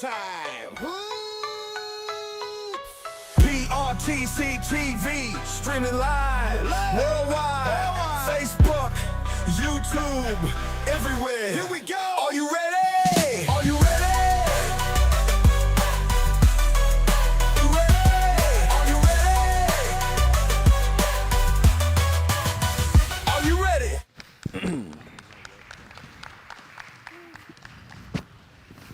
time. PRTC TV, streaming live, worldwide, Facebook, YouTube, everywhere. Here we go. Are you ready? Are you ready?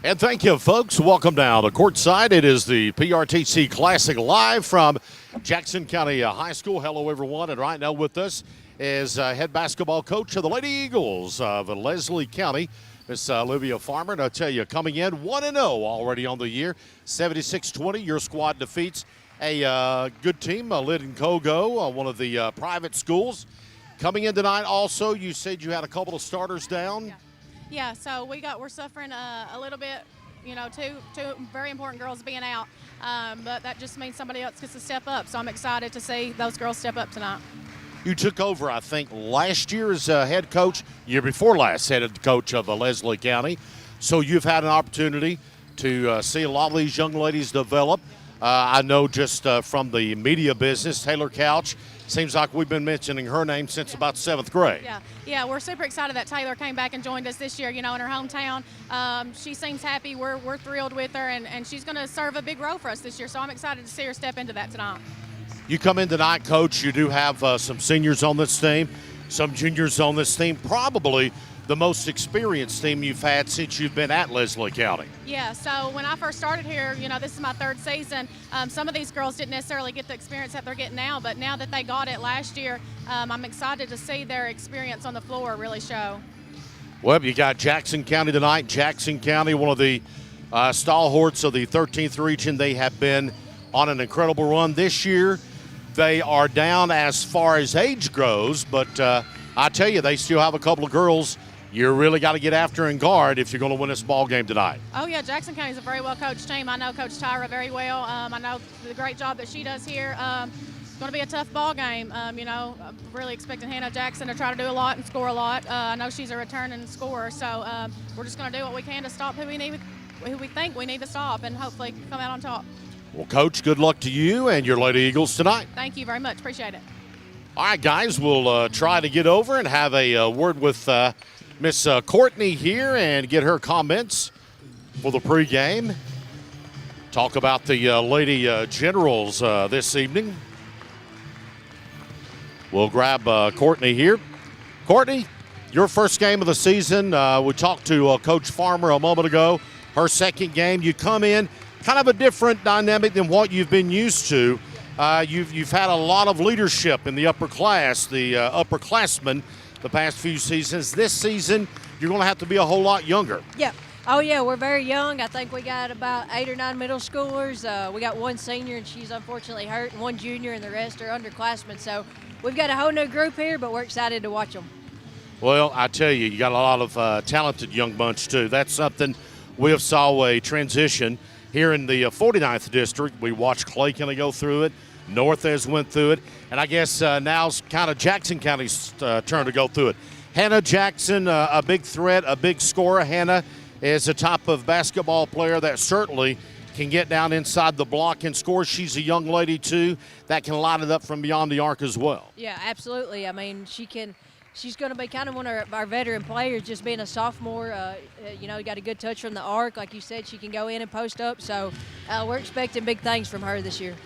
And thank you, folks. Welcome down to courtside. It is the PRTC Classic live from Jackson County High School. Hello, everyone. And right now with us is head basketball coach of the Lady Eagles of Leslie County, Miss Olivia Farmer. And I'll tell you, coming in 1-0 already on the year, 76-20. Your squad defeats a good team, Lytton Kogo, one of the private schools. Coming in tonight also, you said you had a couple of starters down. Yeah, so we're suffering a little bit, you know, two very important girls being out, but that just means somebody else gets to step up. So I'm excited to see those girls step up tonight. You took over, I think, last year as head coach, year before last, head coach of Leslie County. So you've had an opportunity to see a lot of these young ladies develop. I know just from the media business, Taylor Couch, seems like we've been mentioning her name since about 7th grade. Yeah, we're super excited that Taylor came back and joined us this year, you know, in her hometown. She seems happy. We're thrilled with her, and she's going to serve a big role for us this year. So I'm excited to see her step into that tonight. You come in tonight, Coach. You do have some seniors on this team, some juniors on this team, probably the most experienced team you've had since you've been at Leslie County. Yeah, so when I first started here, you know, this is my 3rd season. Some of these girls didn't necessarily get the experience that they're getting now, but now that they got it last year, I'm excited to see their experience on the floor really show. Well, you got Jackson County tonight. Jackson County, one of the stalwarts of the 13th region. They have been on an incredible run this year. They are down as far as age goes, but I tell you, they still have a couple of girls you really got to get after and guard if you're going to win this ball game tonight. Oh, yeah, Jackson County is a very well-coached team. I know Coach Tyra very well. I know the great job that she does here. It's going to be a tough ball game. You know, I'm really expecting Hannah Jackson to try to do a lot and score a lot. I know she's a returning scorer, so we're just going to do what we can to stop who we think we need to stop, and hopefully come out on top. Well, Coach, good luck to you and your Lady Eagles tonight. Thank you very much. Appreciate it. All right, guys, we'll try to get over and have a word with Miss Courtney here and get her comments for the pregame. Talk about the Lady Generals this evening. We'll grab Courtney here. Courtney, your first game of the season. We talked to Coach Farmer a moment ago. Her second game, you come in kind of a different dynamic than what you've been used to. You've had a lot of leadership in the upper class, the upperclassmen, the past few seasons. This season, you're going to have to be a whole lot younger. Yeah. Oh, yeah, we're very young. I think we got about 8 or 9 middle schoolers. We got one senior, and she's unfortunately hurt, and one junior, and the rest are underclassmen. So we've got a whole new group here, but we're excited to watch them. Well, I tell you, you got a lot of talented young bunch, too. That's something we have saw a transition here in the 49th district. We watched Clay County go through it. North has went through it. And I guess now's kind of Jackson County's turn to go through it. Hannah Jackson, a big threat, a big scorer. Hannah is a type of basketball player that certainly can get down inside the block and score. She's a young lady, too, that can line it up from beyond the arc as well. Yeah, absolutely. I mean, she's going to be kind of one of our veteran players, just being a sophomore. You know, got a good touch from the arc. Like you said, she can go in and post up. So we're expecting big things from her this year.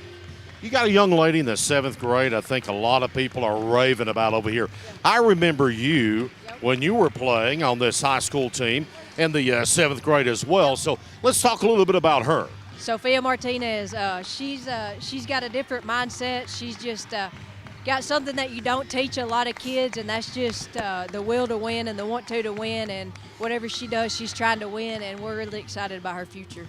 You got a young lady in the 7th grade I think a lot of people are raving about over here. I remember you when you were playing on this high school team in the 7th grade as well. So let's talk a little bit about her. Sophia Martinez, she's got a different mindset. She's just got something that you don't teach a lot of kids, and that's just the will to win and the want to win. And whatever she does, she's trying to win, and we're really excited about her future.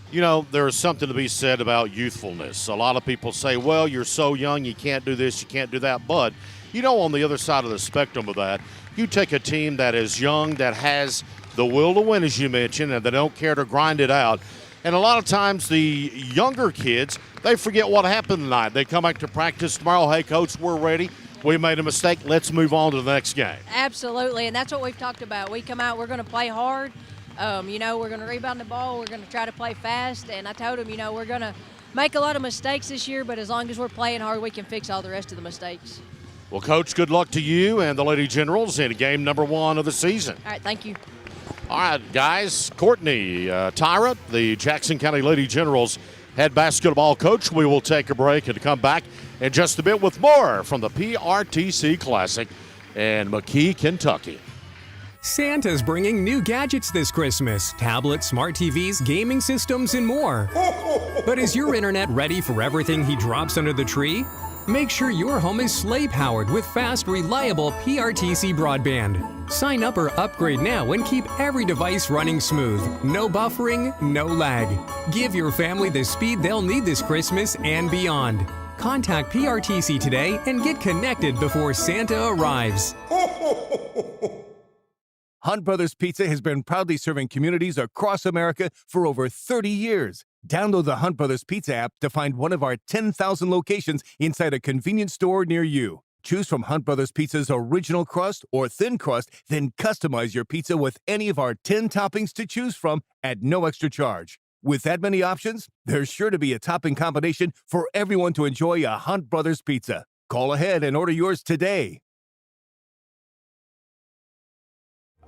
You know, there's something to be said about youthfulness. A lot of people say, well, you're so young, you can't do this, you can't do that. But, you know, on the other side of the spectrum of that, you take a team that is young, that has the will to win, as you mentioned, and they don't care to grind it out. And a lot of times the younger kids, they forget what happened tonight. They come back to practice tomorrow. Hey, Coach, we're ready. We made a mistake. Let's move on to the next game. Absolutely, and that's what we've talked about. We come out, we're going to play hard. You know, we're going to rebound the ball. We're going to try to play fast. And I told them, you know, we're going to make a lot of mistakes this year, but as long as we're playing hard, we can fix all the rest of the mistakes. Well, Coach, good luck to you and the Lady Generals in game number 1 of the season. All right, thank you. All right, guys. Courtney, Tyra, the Jackson County Lady Generals head basketball coach. We will take a break and come back in just a bit with more from the PRTC Classic in McKee, Kentucky. Santa's bringing new gadgets this Christmas. Tablets, smart TVs, gaming systems, and more. But is your internet ready for everything he drops under the tree? Make sure your home is sleigh-powered with fast, reliable PRTC broadband. Sign up or upgrade now and keep every device running smooth. No buffering, no lag. Give your family the speed they'll need this Christmas and beyond. Contact PRTC today and get connected before Santa arrives. Hunt Brothers Pizza has been proudly serving communities across America for over 30 years. Download the Hunt Brothers Pizza app to find one of our 10,000 locations inside a convenience store near you. Choose from Hunt Brothers Pizza's original crust or thin crust, then customize your pizza with any of our 10 toppings to choose from at no extra charge. With that many options, there's sure to be a topping combination for everyone to enjoy a Hunt Brothers Pizza. Call ahead and order yours today.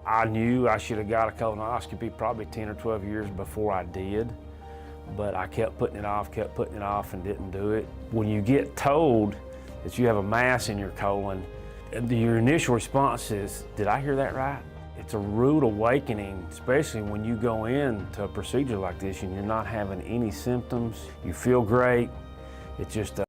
I knew I should have got a colonoscopy probably 10 or 12 years before I did, but I kept putting it off, and didn't do it. When you get told that you have a mass in your colon, your initial response is, did I hear that right? It's a rude awakening, especially when you go into a procedure like this and you're not having any symptoms. You feel great. It's just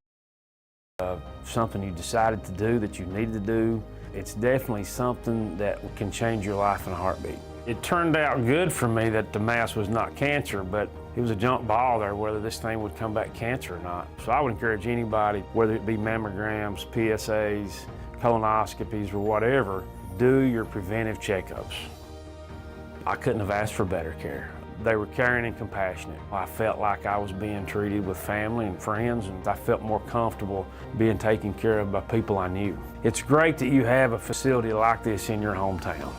something you decided to do that you needed to do. It's definitely something that can change your life in a heartbeat. It turned out good for me that the mass was not cancer, but it was a jump ball there whether this thing would come back cancer or not. So I would encourage anybody, whether it be mammograms, PSAs, colonoscopies, or whatever, do your preventive checkups. I couldn't have asked for better care. They were caring and compassionate. I felt like I was being treated with family and friends, and I felt more comfortable being taken care of by people I knew. It's great that you have a facility like this in your hometown.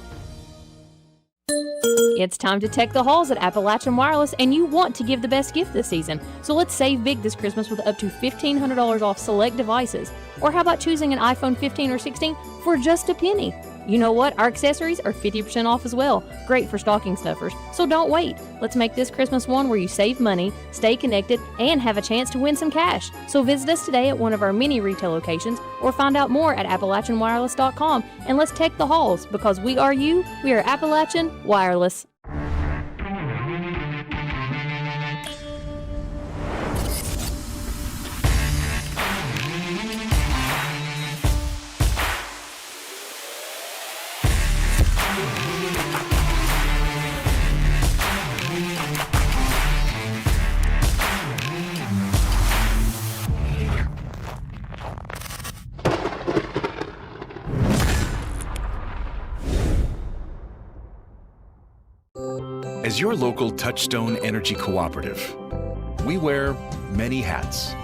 It's time to tech the halls at Appalachian Wireless, and you want to give the best gift this season. So let's save big this Christmas with up to $1,500 off select devices. Or how about choosing an iPhone 15 or 16 for just a penny? You know what? Our accessories are 50% off as well. Great for stocking stuffers. So don't wait. Let's make this Christmas one where you save money, stay connected, and have a chance to win some cash. So visit us today at one of our many retail locations or find out more at AppalachianWireless.com, and let's tech the halls, because we are you, we are Appalachian Wireless. As your local Touchstone Energy Cooperative, we wear many hats.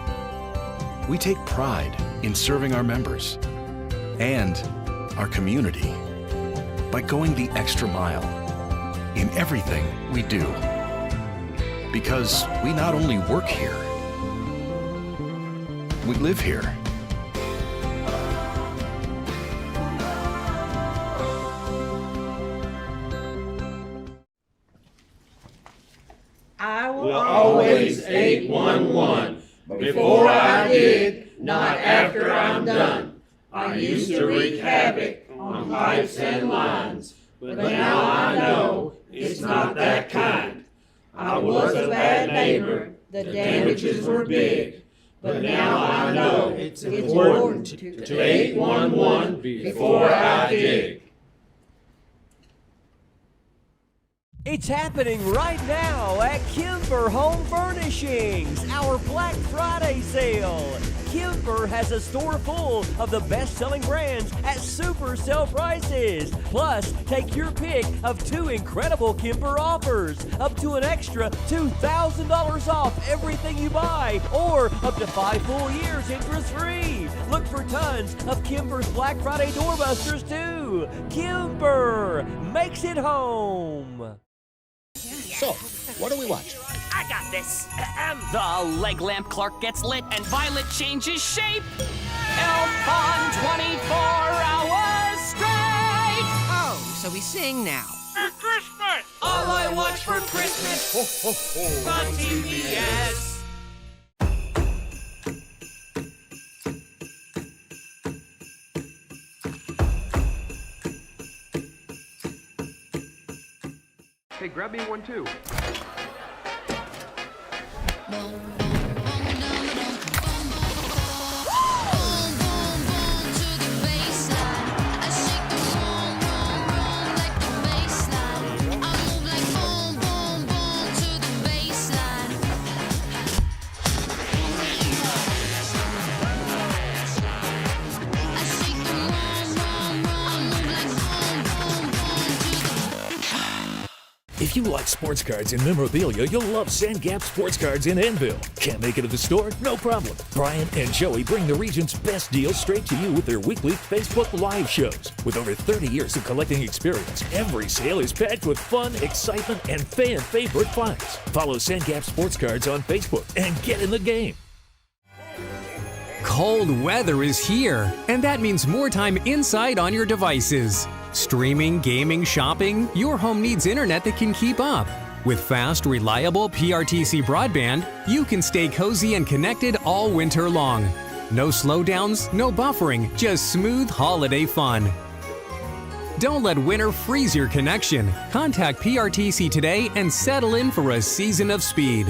We take pride in serving our members and our community by going the extra mile in everything we do. Because we not only work here, we live here. I will always 811 before I dig, not after I'm done. I used to wreak havoc on pipes and lines, but now I know it's not that kind. I was a bad neighbor, the damages were big, but now I know it's important to 811 before I dig. It's happening right now at Kimber Home Furnishings, our Black Friday sale. Kimber has a store full of the best-selling brands at super sale prices. Plus, take your pick of 2 incredible Kimber offers, up to an extra $2,000 off everything you buy, or up to 5 full years interest-free. Look for tons of Kimber's Black Friday doorbusters too. Kimber makes it home. So, what do we watch? I got this. The leg lamp Clark gets lit and Violet changes shape. Elf on 24 hours straight. Oh, so we sing now. For Christmas! All I watch for Christmas on TBS. Hey, grab me one too. If you like sports cards and memorabilia, you'll love Sandgap Sports Cards in Enville. Can't make it to the store? No problem. Brian and Joey bring the region's best deals straight to you with their weekly Facebook Live shows. With over 30 years of collecting experience, every sale is packed with fun, excitement, and fan favorite finds. Follow Sandgap Sports Cards on Facebook and get in the game. Cold weather is here, and that means more time inside on your devices. Streaming, gaming, shopping, your home needs internet that can keep up. With fast, reliable PRTC broadband, you can stay cozy and connected all winter long. No slowdowns, no buffering, just smooth holiday fun. Don't let winter freeze your connection. Contact PRTC today and settle in for a season of speed.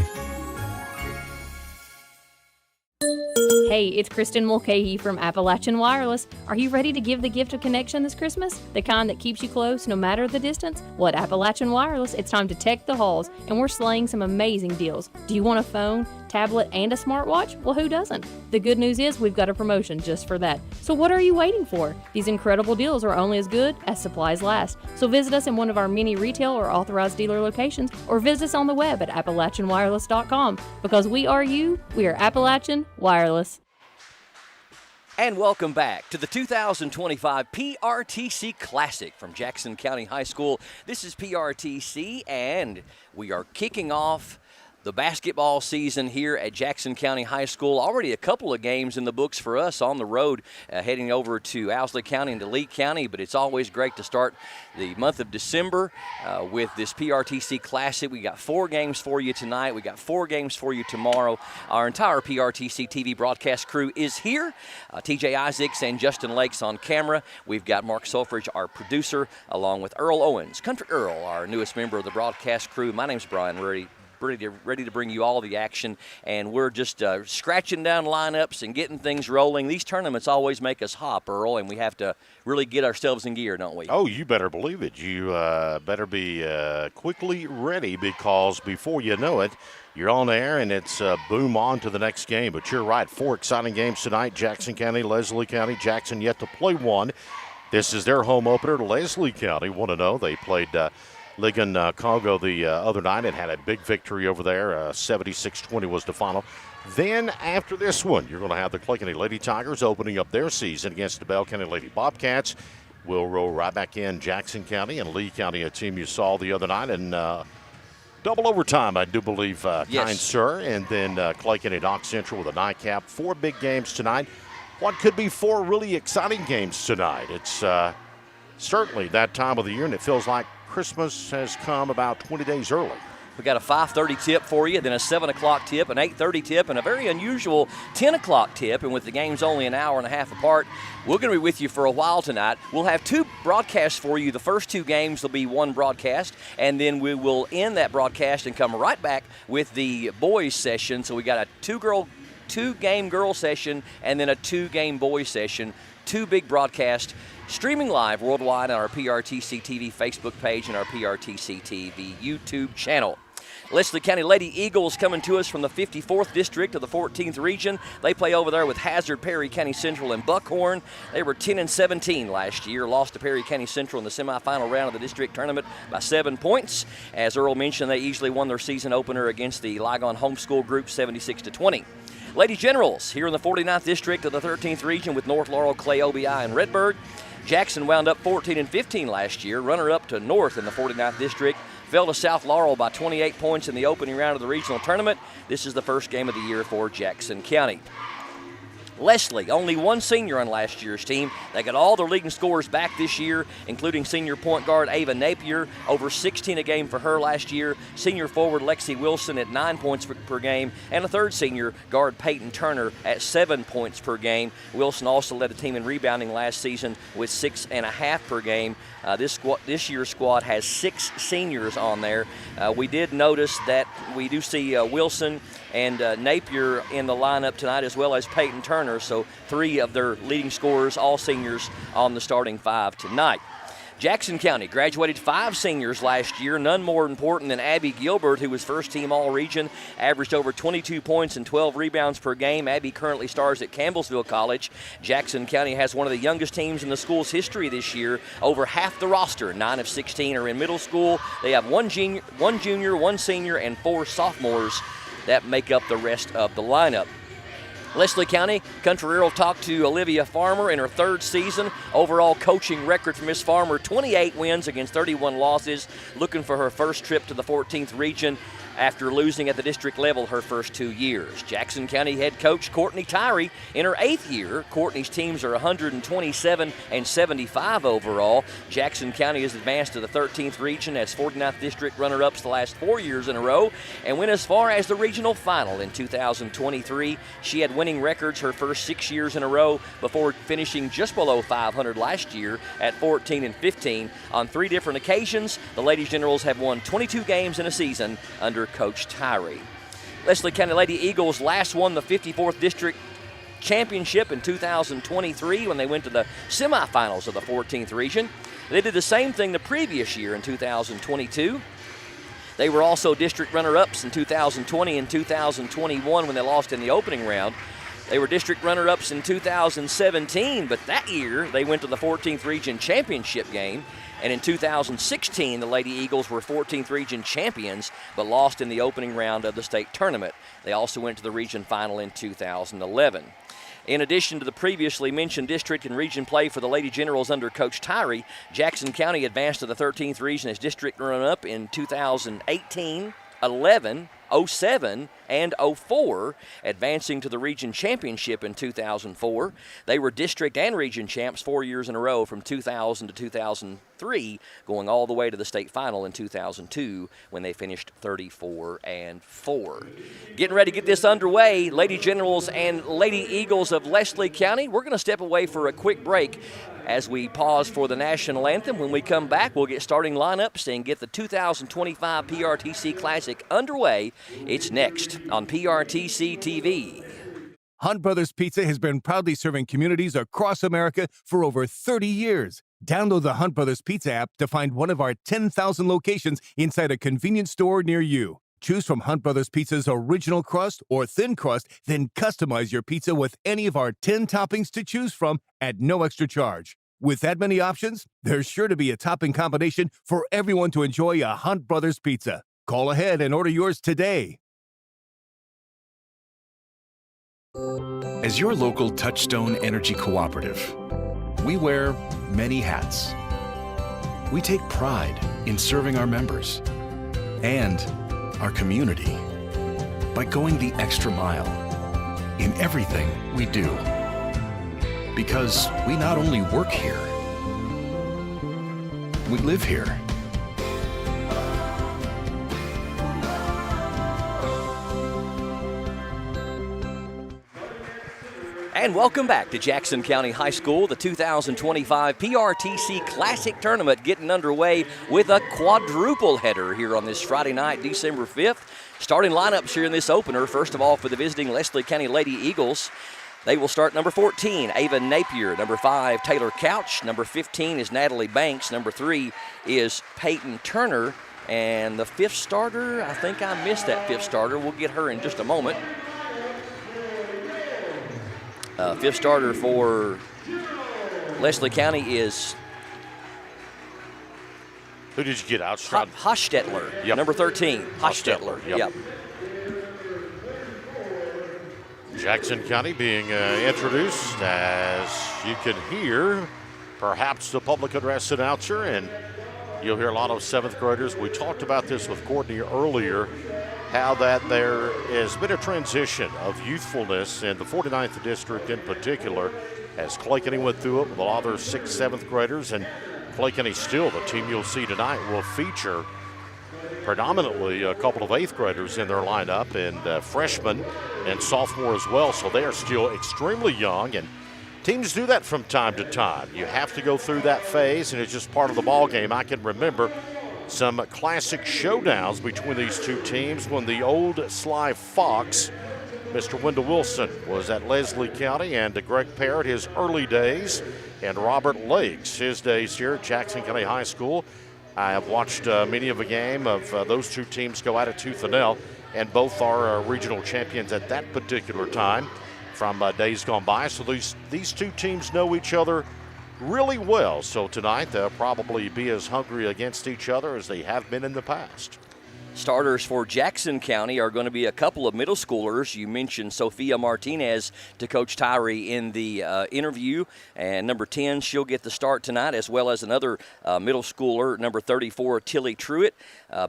Hey, it's Kristen Mulcahy from Appalachian Wireless. Are you ready to give the gift of connection this Christmas? The kind that keeps you close no matter the distance? Well, at Appalachian Wireless, it's time to tech the halls, and we're slaying some amazing deals. Do you want a phone, tablet, and a smartwatch? Well, who doesn't? The good news is we've got a promotion just for that. So what are you waiting for? These incredible deals are only as good as supplies last. So visit us in one of our many retail or authorized dealer locations, or visit us on the web at AppalachianWireless.com. Because we are you, we are Appalachian Wireless. And welcome back to the 2025 PRTC Classic from Jackson County High School. This is PRTC, and we are kicking off the basketball season here at Jackson County High School. Already a couple of games in the books for us on the road, heading over to Owsley County and to Lee County, but it's always great to start the month of December with this PRTC Classic. We got 4 games for you tonight. We got 4 games for you tomorrow. Our entire PRTC TV broadcast crew is here. TJ Isaacs and Justin Lakes on camera. We've got Mark Selfridge, our producer, along with Earl Owens, Country Earl, our newest member of the broadcast crew. My name's Brian Ruddy. Ready to bring you all the action, and we're just scratching down lineups and getting things rolling. These tournaments always make us hop, Earl, and we have to really get ourselves in gear, don't we? Oh, you better believe it. You better be quickly ready, because before you know it, you're on air, and it's boom on to the next game. But you're right, 4 exciting games tonight. Jackson County, Leslie County. Jackson yet to play one. This is their home opener. Leslie County 1-0. They played Ligon Congo the other night and had a big victory over there. 76-20 was the final. Then after this one, you're going to have the Clay County Lady Tigers opening up their season against the Bell County Lady Bobcats. We'll roll right back in Jackson County and Lee County, a team you saw the other night, and double overtime, I do believe, yes. Kind sir. And then Clay County Knox Central with a nightcap. 4 big games tonight. What could be 4 really exciting games tonight? It's certainly that time of the year, and it feels like Christmas has come about 20 days early. We got a 5:30 tip for you, then a 7 o'clock tip, an 8:30 tip, and a very unusual 10 o'clock tip. And with the games only an hour and a half apart, we're going to be with you for a while tonight. We'll have 2 broadcasts for you. The first 2 games will be 1 broadcast, and then we will end that broadcast and come right back with the boys session. So we got a 2-game girl session and then a 2-game boys session. 2 big broadcasts. Streaming live worldwide on our PRTC TV Facebook page and our PRTC TV YouTube channel. Leslie County Lady Eagles coming to us from the 54th District of the 14th Region. They play over there with Hazard, Perry County Central, and Buckhorn. They were 10-17 last year, lost to Perry County Central in the semifinal round of the district tournament by 7 points. As Earl mentioned, they easily won their season opener against the Ligon Homeschool Group 76-20. Lady Generals here in the 49th District of the 13th Region with North Laurel, Clay, OBI, and Redbird. Jackson wound up 14-15 last year, runner-up to North in the 49th District, fell to South Laurel by 28 points in the opening round of the regional tournament. This is the first game of the year for Jackson County. Leslie, only one senior on last year's team. They got all their leading scorers back this year, including senior point guard Ava Napier, over 16 a game for her last year. Senior forward Lexi Wilson at 9 points per game, and a third senior guard Peyton Turner at 7 points per game. Wilson also led the team in rebounding last season with 6.5 per game. This year's squad has 6 seniors on there. We did notice that we do see Wilson and Napier in the lineup tonight, as well as Peyton Turner. So 3 of their leading scorers, all seniors, on the starting 5 tonight. Jackson County graduated 5 seniors last year, none more important than Abby Gilbert, who was first team All-Region, averaged over 22 points and 12 rebounds per game. Abby currently stars at Campbellsville College. Jackson County has one of the youngest teams in the school's history this year. Over half the roster, 9 of 16, are in middle school. They have one junior, 1 senior, and 4 sophomores that make up the rest of the lineup. Leslie County, Country Earl talked to Olivia Farmer in her 3rd season. Overall coaching record for Miss Farmer, 28 wins against 31 losses, looking for her first trip to the 14th region after losing at the district level her first 2 years. Jackson County head coach Courtney Tyree in her 8th year. Courtney's teams are 127 and 75 overall. Jackson County has advanced to the 13th region as 49th district runner-ups the last 4 years in a row and went as far as the regional final in 2023. She had winning records her first 6 years in a row before finishing just below 500 last year at 14 and 15. On 3 different occasions, the Lady Generals have won 22 games in a season under Coach Tyree. Leslie County Lady Eagles last won the 54th District Championship in 2023 when they went to the semifinals of the 14th region. They did the same thing the previous year in 2022. They were also district runner-ups in 2020 and 2021 when they lost in the opening round. They were district runner-ups in 2017, but that year they went to the 14th Region Championship game. And in 2016, the Lady Eagles were 14th Region champions, but lost in the opening round of the state tournament. They also went to the region final in 2011. In addition to the previously mentioned district and region play for the Lady Generals under Coach Tyree, Jackson County advanced to the 13th region as district runner-up in 2018, 11, 07, and 04, advancing to the region championship in 2004. They were district and region champs 4 years in a row from 2000 to 2003, going all the way to the state final in 2002 when they finished 34-4. Getting ready to get this underway, Lady Generals and Lady Eagles of Leslie County. We're going to step away for a quick break as we pause for the national anthem. When we come back, we'll get starting lineups and get the 2025 PRTC Classic underway. It's next on PRTC TV. Hunt Brothers Pizza has been proudly serving communities across America for over 30 years. Download the Hunt Brothers Pizza app to find one of our 10,000 locations inside a convenience store near you. Choose from Hunt Brothers Pizza's original crust or thin crust, then customize your pizza with any of our 10 toppings to choose from at no extra charge. With that many options, there's sure to be a topping combination for everyone to enjoy a Hunt Brothers Pizza. Call ahead and order yours today. As your local Touchstone Energy Cooperative, we wear many hats. We take pride in serving our members and our community by going the extra mile in everything we do. Because we not only work here, we live here. And welcome back to Jackson County High School. The 2025 PRTC Classic Tournament getting underway with a quadruple header here on this Friday night, December 5th. Starting lineups here in this opener. First of all, for the visiting Leslie County Lady Eagles, they will start number 14, Ava Napier. Number 5, Taylor Couch. Number 15 is Natalie Banks. Number 3 is Peyton Turner. And the 5th starter, I think I missed that 5th starter. We'll get her in just a moment. 5th starter for Leslie County is... Who did you get out? Hostetler, yep. Number 13, Hostetler. Yep. Jackson County being introduced, as you can hear, perhaps the public address announcer, and You'll hear a lot of 7th graders. We talked about this with Courtney earlier, how that there has been a transition of youthfulness in the 49th district in particular, as Clay County went through it with a lot of their 6th, 7th graders, and Clay County still, the team you'll see tonight, will feature predominantly a couple of 8th graders in their lineup, and freshmen and sophomore as well, so they are still extremely young, and teams do that from time to time. You have to go through that phase, and it's just part of the ball game. I can remember some classic showdowns between these two teams when the old Sly Fox, Mr. Wendell Wilson, was at Leslie County, and Greg Parrott, his early days, and Robert Lakes, his days here at Jackson County High School. I have watched many of a game of those two teams go at it tooth and nail, and both are regional champions at that particular time from days gone by. So these two teams know each other really well. So tonight they'll probably be as hungry against each other as they have been in the past. Starters for Jackson County are going to be a couple of middle schoolers. You mentioned Sophia Martinez to Coach Tyree in the interview, and number 10, she'll get the start tonight, as well as another middle schooler, number 34, Tilly Truitt.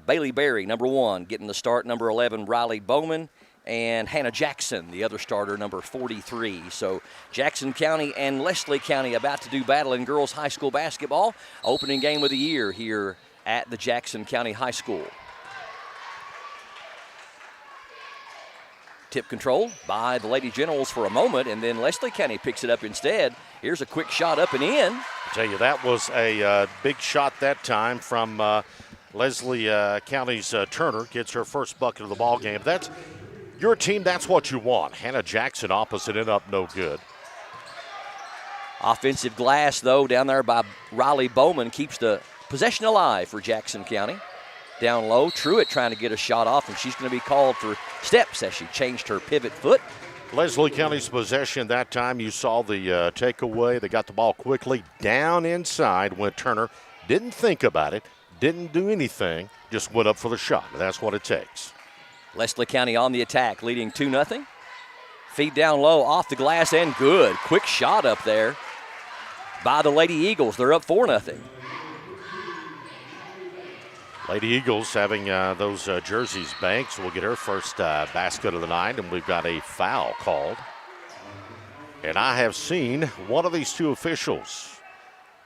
Bailey Berry, number 1, getting the start, number 11, Riley Bowman, and Hannah Jackson, the other starter, number 43. So Jackson County and Leslie County about to do battle in girls high school basketball. Opening game of the year here at the Jackson County High School. Tip control by the Lady Generals for a moment, and then Leslie County picks it up instead. Here's a quick shot up and in. I tell you, that was a big shot that time from Leslie County's Turner. Gets her first bucket of the ball game. That's your team. That's what you want. Hannah Jackson opposite it up, no good. Offensive glass, though, down there by Riley Bowman keeps the possession alive for Jackson County. Down low, Truitt trying to get a shot off, and she's going to be called for steps as she changed her pivot foot. Leslie County's possession that time, you saw the takeaway. They got the ball quickly. Down inside went Turner. Didn't think about it, didn't do anything, just went up for the shot. That's what it takes. Leslie County on the attack, leading 2-0. Feed down low, off the glass, and good. Quick shot up there by the Lady Eagles. They're up 4-0. Lady Eagles having those jerseys. Banks will get her first basket of the night, and we've got a foul called. And I have seen one of these two officials,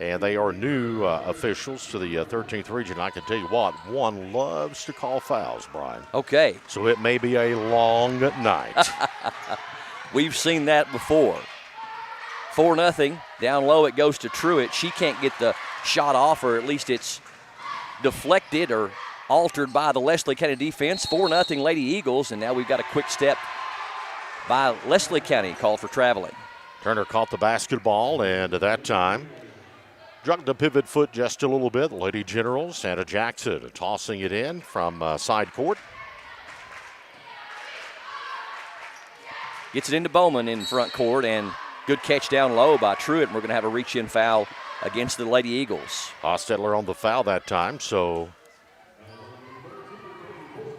and they are new officials to the 13th region. I can tell you what, one loves to call fouls, Brian. Okay. So it may be a long night. We've seen that before. 4-0. Down low, it goes to Truitt. She can't get the shot off, or at least it's deflected or altered by the Leslie County defense. 4-0 Lady Eagles, and now we've got a quick step by Leslie County called for traveling. Turner caught the basketball, and at that time, drugged the pivot foot just a little bit. Lady Generals, Hannah Jackson tossing it in from side court. Gets it into Bowman in front court, and good catch down low by Truitt. We're going to have a reach-in foul against the Lady Eagles. Hostetler on the foul that time, so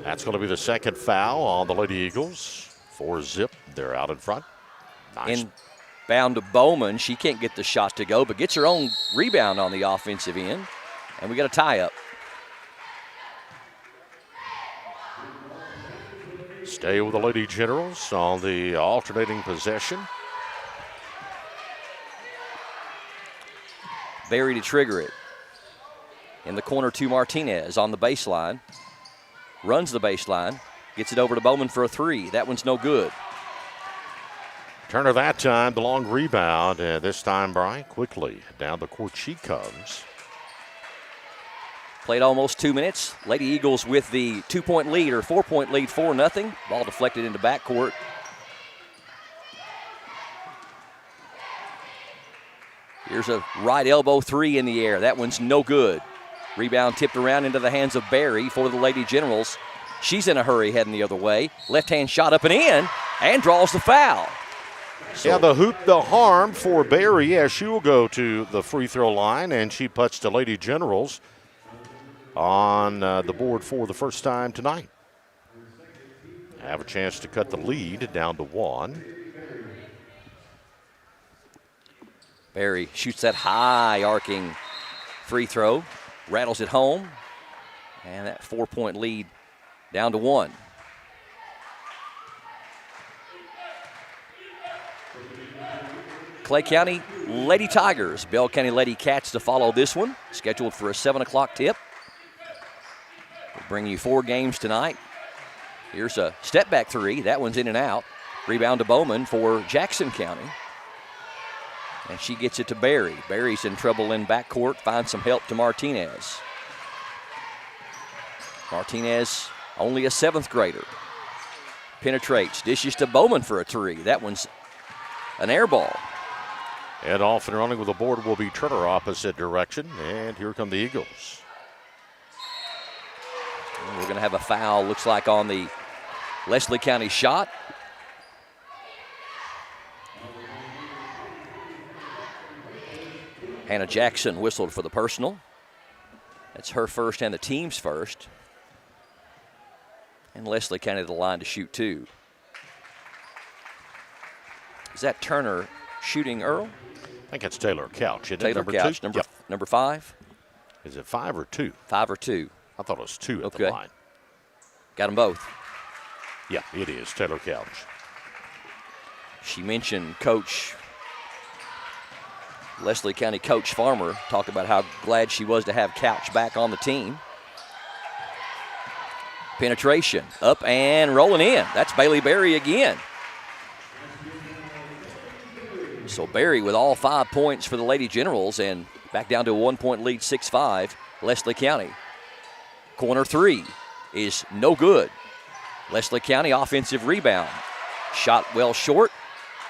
that's going to be the second foul on the Lady Eagles. 4-0, they're out in front. Nice. Inbound to Bowman. She can't get the shot to go, but gets her own rebound on the offensive end. And we got a tie-up. Stay with the Lady Generals on the alternating possession. Berry to trigger it. In the corner to Martinez on the baseline. Runs the baseline. Gets it over to Bowman for a three. That one's no good. Turner that time, the long rebound. And this time, Brian, quickly down the court she comes. Played almost 2 minutes. Lady Eagles with the 2-point lead or 4-point lead, 4-0. Ball deflected into backcourt. Here's a right elbow three in the air. That one's no good. Rebound tipped around into the hands of Berry for the Lady Generals. She's in a hurry heading the other way. Left-hand shot up and in, and draws the foul. So, yeah, the hoop, the harm for Berry as she will go to the free throw line, and she puts the Lady Generals on the board for the first time tonight. Have a chance to cut the lead down to 1. Berry shoots that high arcing free throw. rattles it home. And that 4-point lead down to 1. Clay County Lady Tigers, Bell County Lady Cats to follow this one. Scheduled for a 7 o'clock tip. We'll bring you 4 games tonight. Here's a step back 3. That one's in and out. Rebound to Bowman for Jackson County. And she gets it to Barry. Barry's in trouble in backcourt. Finds some help to Martinez. Martinez, only a 7th grader. Penetrates. Dishes to Bowman for a 3. That one's an air ball. And off and running with the board will be Turner opposite direction. And here come the Eagles. And we're going to have a foul, looks like, on the Leslie County shot. Hannah Jackson whistled for the personal. That's her first and the team's first. And Leslie County to the line to shoot 2. Is that Turner shooting, Earl? I think it's Taylor Couch. Isn't Taylor it? Couch, number 5. Is it 5 or 2? 5 or 2. I thought it was 2 at the line. Got them both. Yeah, it is Taylor Couch. She mentioned Coach Leslie County Coach Farmer, talked about how glad she was to have Couch back on the team. Penetration, up and rolling in. That's Bailey Berry again. So Berry with all 5 points for the Lady Generals and back down to a 1-point lead, 6-5, Leslie County. Corner 3 is no good. Leslie County offensive rebound. Shot well short,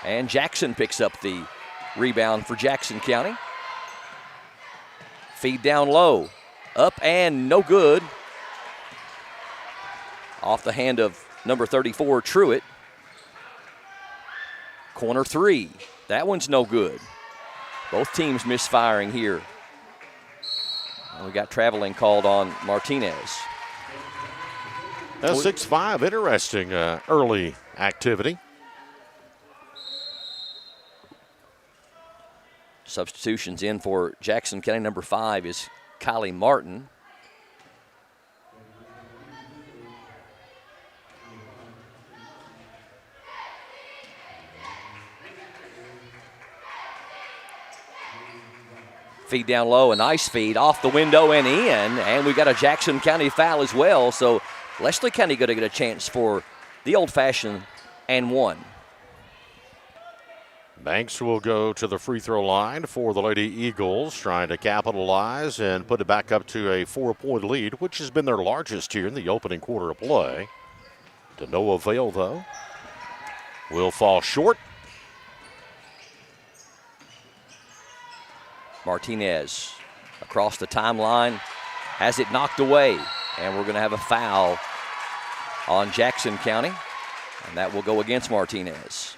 and Jackson picks up the rebound for Jackson County. Feed down low, up and no good. Off the hand of number 34, Truitt. Corner 3, that one's no good. Both teams misfiring here. And we got traveling called on Martinez. That's 6-5, interesting early activity. Substitutions in for Jackson County. Number 5 is Kylie Martin. Feed down low, a nice feed off the window and in, and we got a Jackson County foul as well. So Leslie County going to get a chance for the old-fashioned and 1. Banks will go to the free throw line for the Lady Eagles, trying to capitalize and put it back up to a 4-point lead, which has been their largest here in the opening quarter of play. To no avail, though. Will fall short. Martinez across the timeline has it knocked away, and we're going to have a foul on Jackson County, and that will go against Martinez.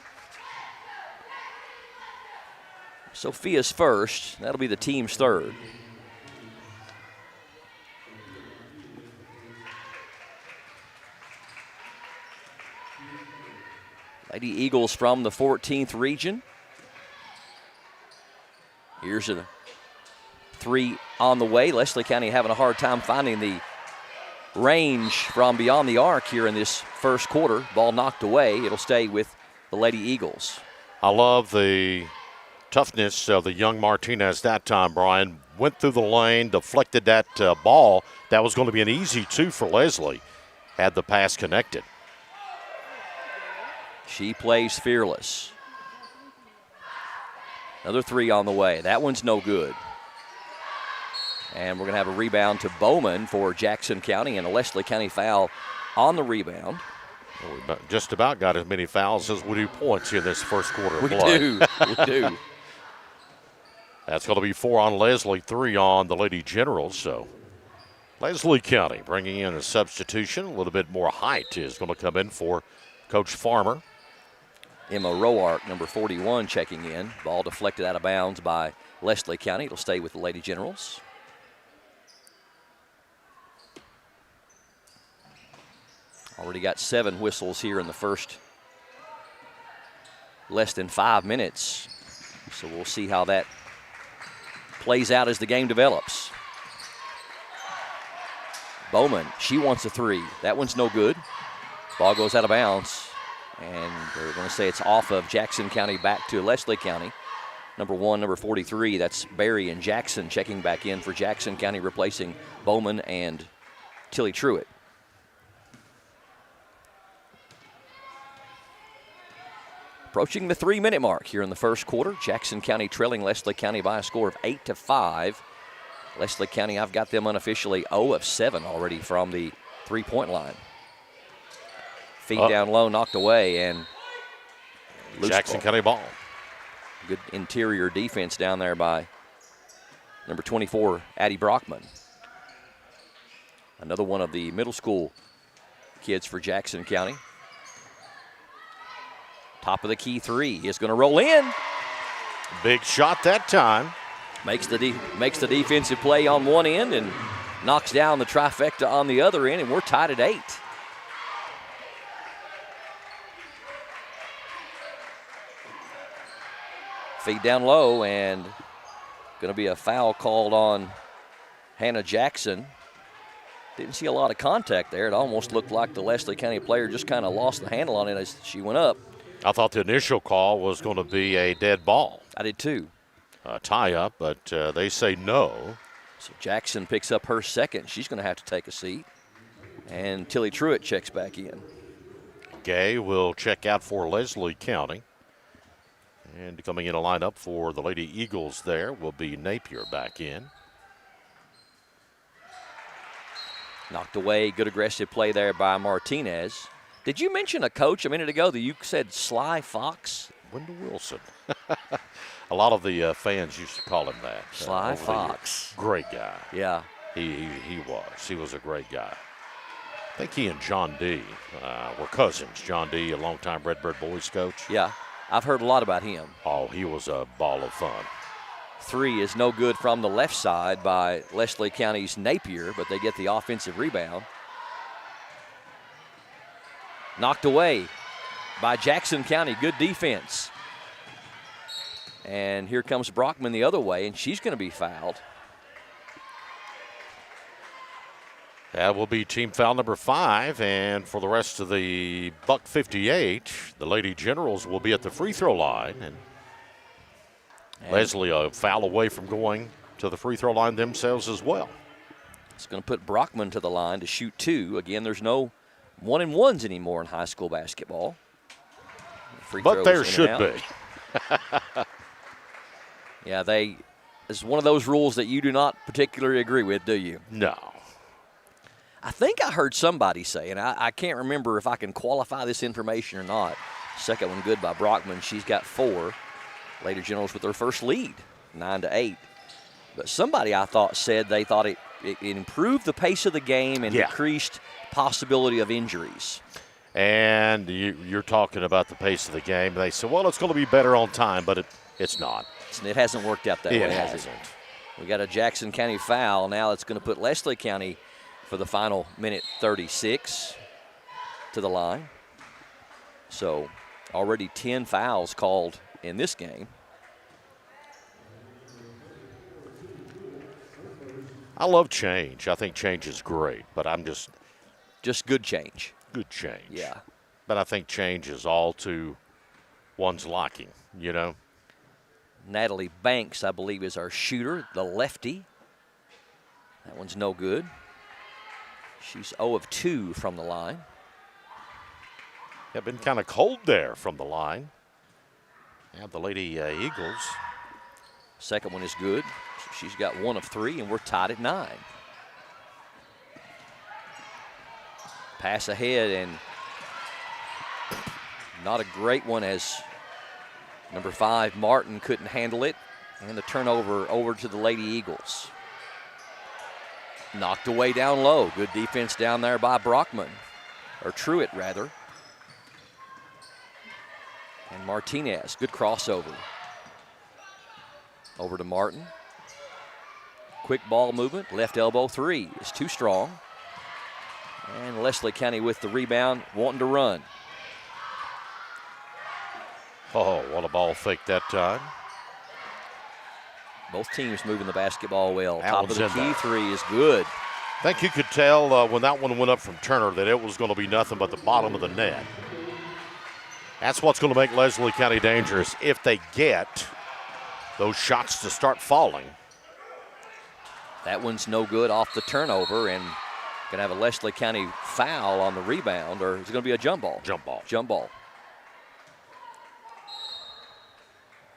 Sophia's first. That'll be the team's third. Lady Eagles from the 14th region. Here's a 3 on the way. Leslie County having a hard time finding the range from beyond the arc here in this first quarter. Ball knocked away. It'll stay with the Lady Eagles. I love the toughness of the young Martinez that time, Brian. Went through the lane, deflected that ball. That was going to be an easy 2 for Leslie. Had the pass connected. She plays fearless. Another 3 on the way. That one's no good. And we're going to have a rebound to Bowman for Jackson County and a Leslie County foul on the rebound. Well, we just about got as many fouls as we do points in this first quarter of We play. do. We do. That's going to be 4 on Leslie, 3 on the Lady Generals. So Leslie County bringing in a substitution. A little bit more height is going to come in for Coach Farmer. Emma Roark, number 41, checking in. Ball deflected out of bounds by Leslie County. It'll stay with the Lady Generals. Already got 7 whistles here in the first less than 5 minutes. So we'll see how that plays out as the game develops. Bowman, she wants a three. That one's no good. Ball goes out of bounds, and they're going to say it's off of Jackson County back to Leslie County. Number 43, that's Barry and Jackson checking back in for Jackson County, replacing Bowman and Tilly Truitt. Approaching the 3-minute mark here in the first quarter. Jackson County trailing Leslie County by a score of 8-5. Leslie County, I've got them unofficially 0 of 7 already from the three-point line. Feed down low, knocked away, and loose Jackson ball. County ball. Good interior defense down there by number 24, Addie Brockman. Another one of the middle school kids for Jackson County. Top of the key three is going to roll in. Big shot that time. Makes the defensive play on one end and knocks down the trifecta on the other end, and we're tied at 8. Feed down low, and going to be a foul called on Hannah Jackson. Didn't see a lot of contact there. It almost looked like the Leslie County player just kind of lost the handle on it as she went up. I thought the initial call was going to be a dead ball. I did too. Tie up, but they say no. So Jackson picks up her second. She's going to have to take a seat. And Tilly Truitt checks back in. Gay will check out for Leslie County. And coming in a lineup for the Lady Eagles there will be Napier back in. Knocked away. Good aggressive play there by Martinez. Did you mention a coach a minute ago that you said Sly Fox? Wendell Wilson. A lot of the fans used to call him that. Sly Fox. Great guy. Yeah. He was. He was a great guy. I think he and John D. Were cousins. John D., a longtime Redbird boys coach. Yeah. I've heard a lot about him. Oh, he was a ball of fun. Three is no good from the left side by Leslie County's Napier, but they get the offensive rebound. Knocked away by Jackson County. Good defense. And here comes Brockman the other way, and she's going to be fouled. That will be team foul number 5, and for the rest of the Buck 58, the Lady Generals will be at the free throw line, and Leslie a foul away from going to the free throw line themselves as well. It's going to put Brockman to the line to shoot 2. Again, there's no 1-and-1s anymore in high school basketball. But there should be. Yeah, it's one of those rules that you do not particularly agree with, do you? No. I think I heard somebody say, and I can't remember if I can qualify this information or not. Second one good by Brockman. She's got 4. Lady Generals with their first lead, 9-8. But somebody I thought said they thought it improved the pace of the game and decreased possibility of injuries. And you're talking about the pace of the game. They said, well, it's going to be better on time, but it's not. It hasn't worked out that way, has hasn't. it? We got a Jackson County foul. Now it's going to put Leslie County for the final minute 36 to the line. So already 10 fouls called in this game. I love change. I think change is great, but I'm just good change. Good change. Yeah. But I think change is all to one's liking, you know. Natalie Banks, I believe, is our shooter, the lefty. That one's no good. She's 0 of 2 from the line. Have been kind of cold there from the line. And the Lady Eagles. Second one is good. She's got 1 of 3, and we're tied at 9. Pass ahead, and not a great one as number 5, Martin, couldn't handle it. And the turnover over to the Lady Eagles. Knocked away down low. Good defense down there by Brockman, or Truitt rather. And Martinez, good crossover. Over to Martin. Quick ball movement, left elbow 3 is too strong. And Leslie County with the rebound, wanting to run. Oh, what a ball fake that time. Both teams moving the basketball well. That Top of the one's in key there. 3 is good. I think you could tell when that one went up from Turner that it was going to be nothing but the bottom of the net. That's what's going to make Leslie County dangerous if they get those shots to start falling. That one's no good off the turnover, and going to have a Leslie County foul on the rebound, or is it going to be a jump ball? Jump ball. Jump ball.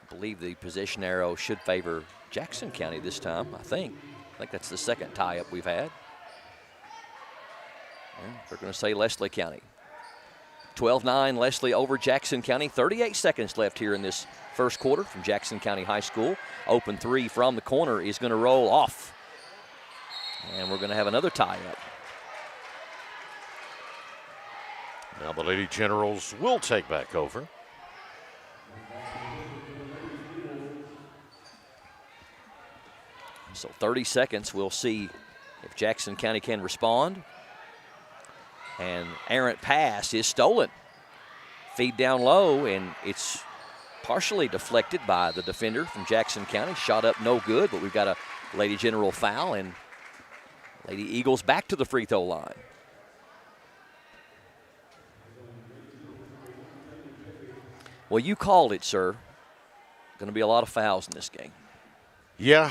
I believe the position arrow should favor Jackson County this time, I think. I think that's the second tie-up we've had. And they're going to say Leslie County. 12-9, Leslie over Jackson County. 38 seconds left here in this first quarter from Jackson County High School. Open three from the corner is going to roll off. And we're going to have another tie-up. Now the Lady Generals will take back over. So 30 seconds, we'll see if Jackson County can respond. And errant pass is stolen. Feed down low, and it's partially deflected by the defender from Jackson County. Shot up no good, but we've got a Lady General foul, and Lady Eagles back to the free throw line. Well, you called it, sir. Going to be a lot of fouls in this game. Yeah,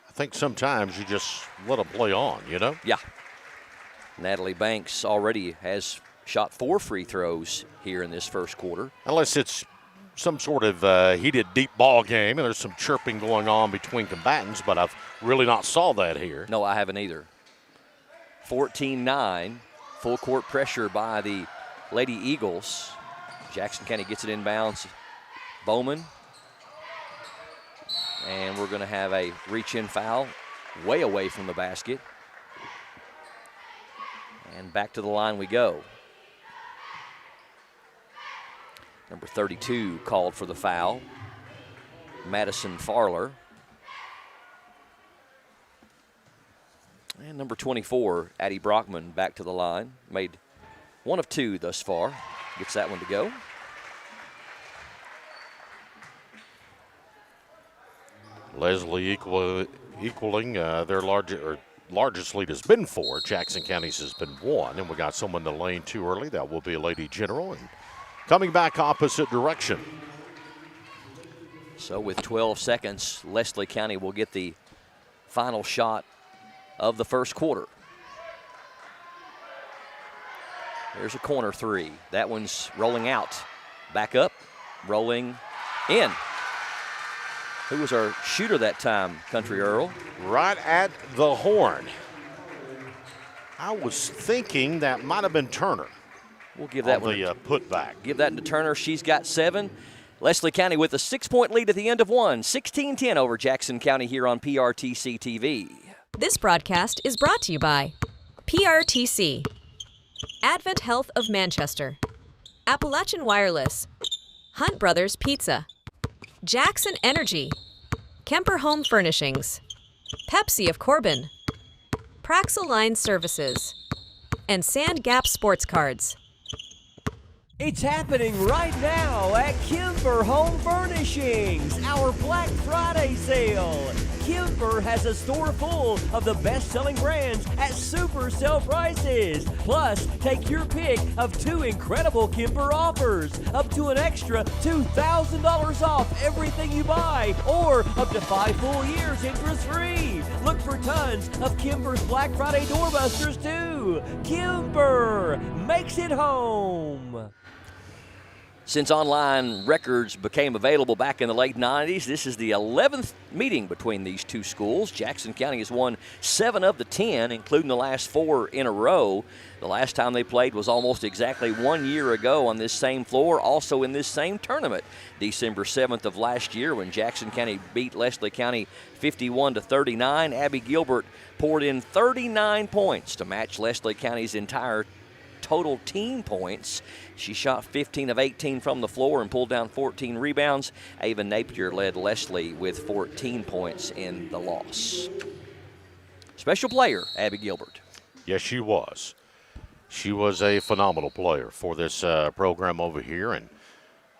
I think sometimes you just let them play on, you know? Yeah. Natalie Banks already has shot 4 free throws here in this first quarter. Unless it's some sort of heated deep ball game and there's some chirping going on between combatants, but I've really not saw that here. No, I haven't either. 14-9, full court pressure by the Lady Eagles. Jackson County gets it inbounds. Bowman. And we're going to have a reach-in foul way away from the basket. And back to the line we go. Number 32 called for the foul. Madison Farler. And number 24, Addie Brockman, back to the line. Made 1 of 2 thus far. Gets that one to go. Leslie equaling their largest lead has been 4. Jackson County's has been 1, and we got someone in the lane too early. That will be a Lady General, and coming back opposite direction. So with 12 seconds, Leslie County will get the final shot of the first quarter. There's a corner 3. That one's rolling out. Back up, rolling in. Who was our shooter that time, Country Earl? Right at the horn. I was thinking that might have been Turner. We'll give that one the putback. Give that to Turner. She's got 7. Leslie County with a 6-point lead at the end of 1. 16-10 over Jackson County here on PRTC TV. This broadcast is brought to you by PRTC, Advent Health of Manchester, Appalachian Wireless, Hunt Brothers Pizza, Jackson Energy, Kemper Home Furnishings, Pepsi of Corbin, Praxel Line Services, and Sand Gap Sports Cards. It's happening right now at Kemper Home Furnishings, our Black Friday sale. Kemper has a store full of the best-selling brands at super sale prices. Plus, take your pick of 2 incredible Kemper offers, up to an extra $2,000 off everything you buy, or up to 5 full years interest-free. Look for tons of Kemper's Black Friday doorbusters, too. Kemper makes it home. Since online records became available back in the late 90s, this is the 11th meeting between these two schools. Jackson County has won 7 of the 10, including the last 4 in a row. The last time they played was almost exactly 1 year ago on this same floor, also in this same tournament, December 7th of last year, when Jackson County beat Leslie County 51-39. Abby Gilbert poured in 39 points to match Leslie County's entire total team points. She shot 15 of 18 from the floor and pulled down 14 rebounds. Ava Napier led Leslie with 14 points in the loss. Special player, Abby Gilbert. Yes, she was. She was a phenomenal player for this program over here, and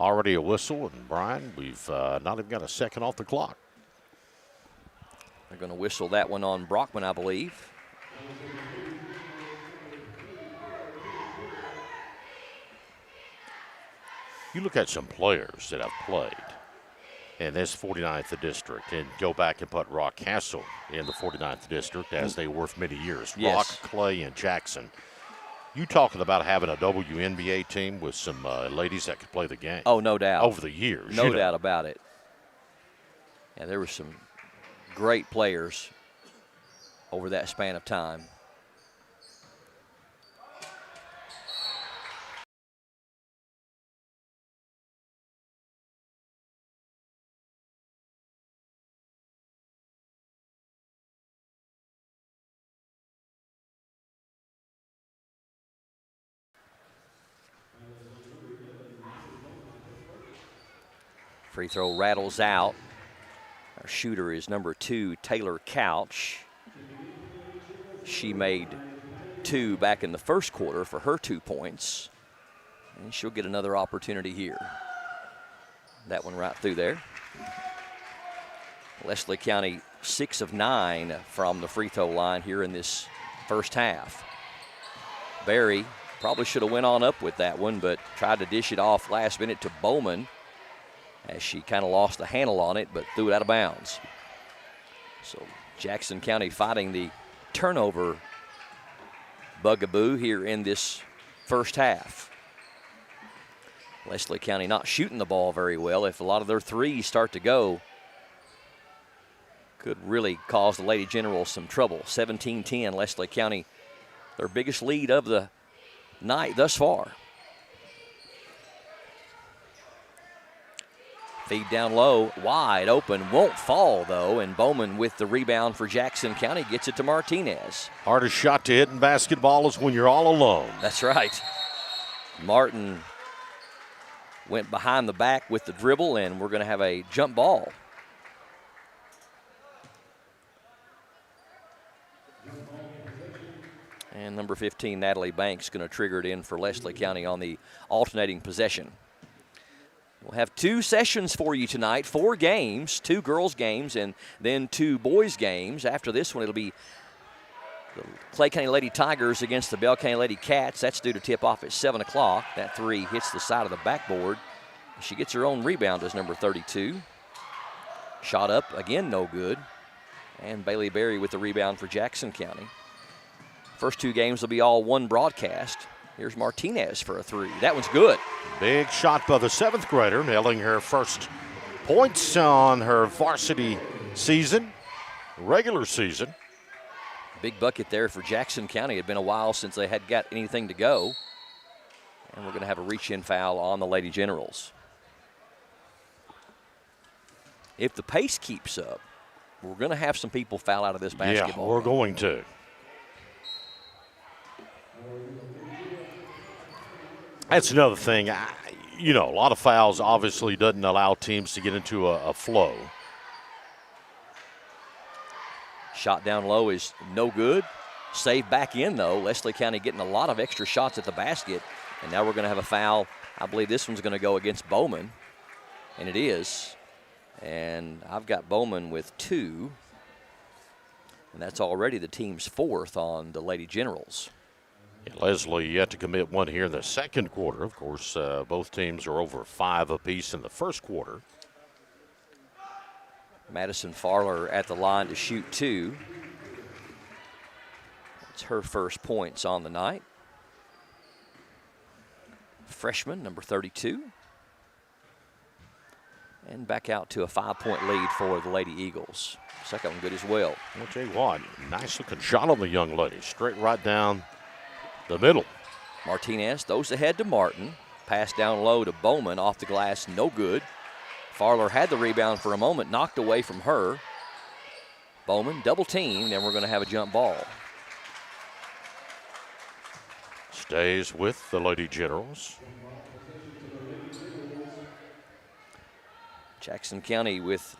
already a whistle. And Brian, we've not even got a second off the clock. They're going to whistle that one on Brockman, I believe. You look at some players that have played in this 49th district and go back and put Rock Castle in the 49th district as they were for many years. Yes. Rock, Clay, and Jackson. You talking about having a WNBA team with some ladies that could play the game. Oh, no doubt. Over the years. No doubt about it. Yeah, there were some great players over that span of time. Free throw rattles out. Our shooter is number 2, Taylor Couch. She made 2 back in the first quarter for her 2 points. And she'll get another opportunity here. That one right through there. Leslie County 6 of 9 from the free throw line here in this first half. Barry probably should have went on up with that one, but tried to dish it off last minute to Bowman, as she kind of lost the handle on it, but threw it out of bounds. So Jackson County fighting the turnover bugaboo here in this first half. Leslie County not shooting the ball very well. If a lot of their threes start to go, could really cause the Lady Generals some trouble. 17-10, Leslie County, their biggest lead of the night thus far. Feed down low, wide open, won't fall though, and Bowman with the rebound for Jackson County gets it to Martinez. Hardest shot to hit in basketball is when you're all alone. That's right. Martin went behind the back with the dribble, and we're going to have a jump ball. And number 15, Natalie Banks, going to trigger it in for Leslie County on the alternating possession. We'll have 2 sessions for you tonight, 4 games, 2 girls games and then 2 boys games. After this one, it'll be the Clay County Lady Tigers against the Bell County Lady Cats. That's due to tip off at 7 o'clock. That 3 hits the side of the backboard. She gets her own rebound as number 32. Shot up, again no good. And Bailey Berry with the rebound for Jackson County. First 2 games will be all one broadcast. Here's Martinez for a 3. That one's good. Big shot by the 7th grader, nailing her first points on her varsity season, regular season. Big bucket there for Jackson County. It had been a while since they had got anything to go. And we're going to have a reach-in foul on the Lady Generals. If the pace keeps up, we're going to have some people foul out of this basketball. Yeah, we're going to. That's another thing. A lot of fouls obviously doesn't allow teams to get into a flow. Shot down low is no good. Saved back in, though. Leslie County getting a lot of extra shots at the basket. And now we're going to have a foul. I believe this one's going to go against Bowman. And it is. And I've got Bowman with 2. And that's already the team's 4th on the Lady Generals. Leslie yet to commit one here in the second quarter. Of course, both teams are over 5 apiece in the first quarter. Madison Farler at the line to shoot 2. It's her first points on the night. Freshman, number 32. And back out to a 5-point lead for the Lady Eagles. Second one good as well. I'll tell you what, nice looking shot on the young lady. Straight right down the middle. Martinez throws ahead to Martin. Pass down low to Bowman, off the glass, no good. Farler had the rebound for a moment, knocked away from her. Bowman double teamed, and we're going to have a jump ball. Stays with the Lady Generals. Jackson County with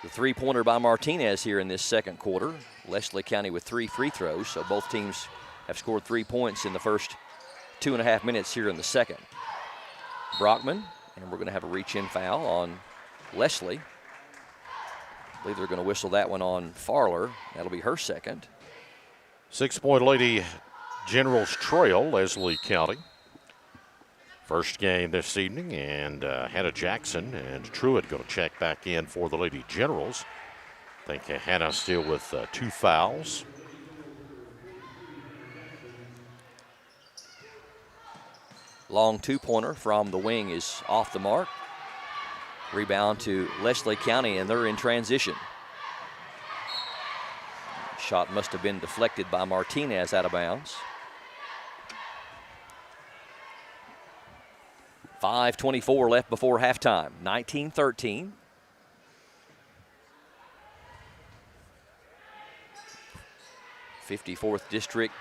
the 3-pointer by Martinez here in this second quarter. Leslie County with 3 free throws, so both teams have scored 3 points in the first 2.5 minutes here in the second. Brockman, and we're going to have a reach-in foul on Leslie. I believe they're going to whistle that one on Farler. That'll be her second. 6-point Lady Generals trail Leslie County. First game this evening, and Hannah Jackson and Truitt going to check back in for the Lady Generals. I think Hannah still with 2 fouls. Long 2-pointer from the wing is off the mark. Rebound to Leslie County, and they're in transition. Shot must have been deflected by Martinez out of bounds. 5:24 left before halftime, 19-13. '54th District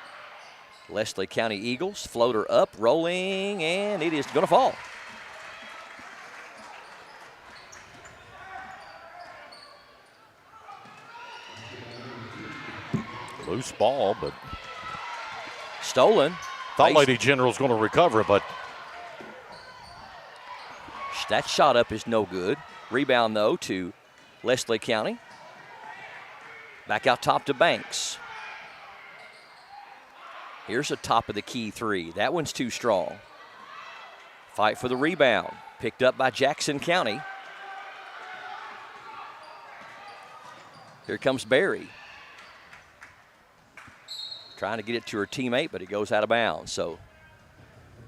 Leslie County Eagles. Floater up, rolling, and it is going to fall. Loose ball, but stolen. Thought Lady General's going to recover, but that shot up is no good. Rebound, though, to Leslie County. Back out top to Banks. Here's a top of the key 3. That one's too strong. Fight for the rebound. Picked up by Jackson County. Here comes Barry. Trying to get it to her teammate, but it goes out of bounds. So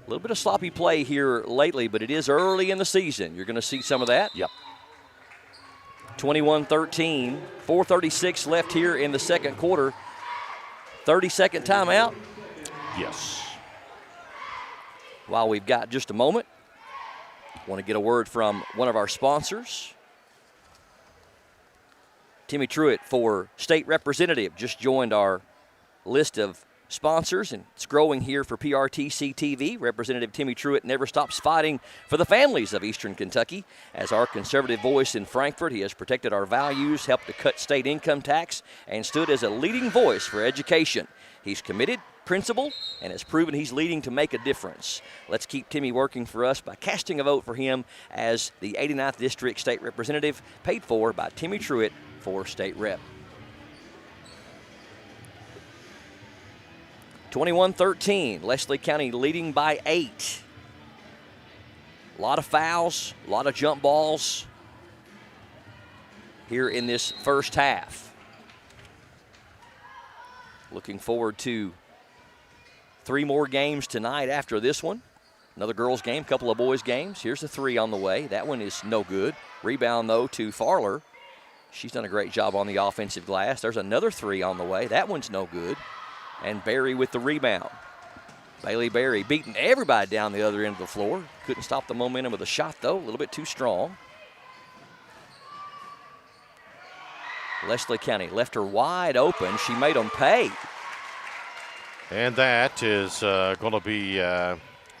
a little bit of sloppy play here lately, but it is early in the season. You're going to see some of that. Yep. 21-13, 4:36 left here in the second quarter. 30-second timeout. Yes. While we've got just a moment, want to get a word from one of our sponsors. Timmy Truitt for State Representative just joined our list of sponsors, and it's growing here for PRTC TV. Representative Timmy Truitt never stops fighting for the families of Eastern Kentucky. As our conservative voice in Frankfort, he has protected our values, helped to cut state income tax, and stood as a leading voice for education. He's committed, principled, and has proven he's leading to make a difference. Let's keep Timmy working for us by casting a vote for him as the 89th District State Representative, paid for by Timmy Truitt for State Rep. 21-13, Leslie County leading by 8. A lot of fouls, a lot of jump balls here in this first half. Looking forward to 3 more games tonight after this one. Another girls game, couple of boys games. Here's a 3 on the way. That one is no good. Rebound, though, to Farler. She's done a great job on the offensive glass. There's another 3 on the way. That one's no good. And Barry with the rebound. Bailey Barry beating everybody down the other end of the floor. Couldn't stop the momentum of the shot, though. A little bit too strong. Leslie County left her wide open. She made them pay. And that is going to be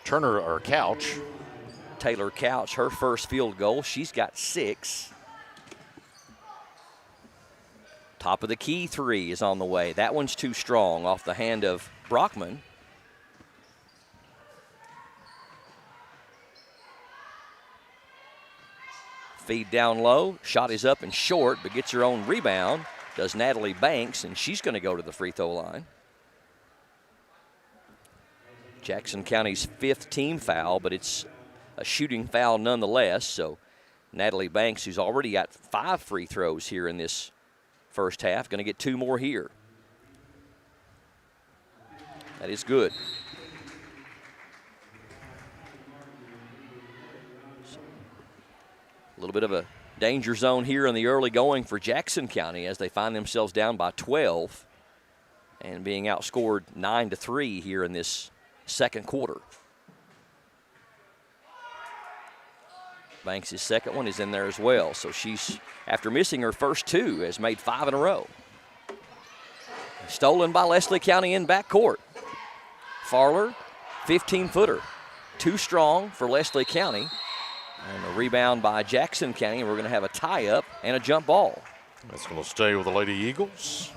Turner or Couch. Taylor Couch, her first field goal. She's got 6. Top of the key 3 is on the way. That one's too strong off the hand of Brockman. Feed down low. Shot is up and short, but gets her own rebound. Does Natalie Banks, and she's going to go to the free throw line. Jackson County's 5th team foul, but it's a shooting foul nonetheless. So Natalie Banks, who's already got 5 free throws here in this first half, going to get 2 more here. That is good. A little bit of a danger zone here in the early going for Jackson County as they find themselves down by 12 and being outscored 9-3 here in this second quarter. Banks' second one is in there as well. So she's, after missing her first 2, has made 5 in a row. Stolen by Leslie County in backcourt. Farler, 15-footer. Too strong for Leslie County. And a rebound by Jackson County. And we're going to have a tie-up and a jump ball. That's going to stay with the Lady Eagles.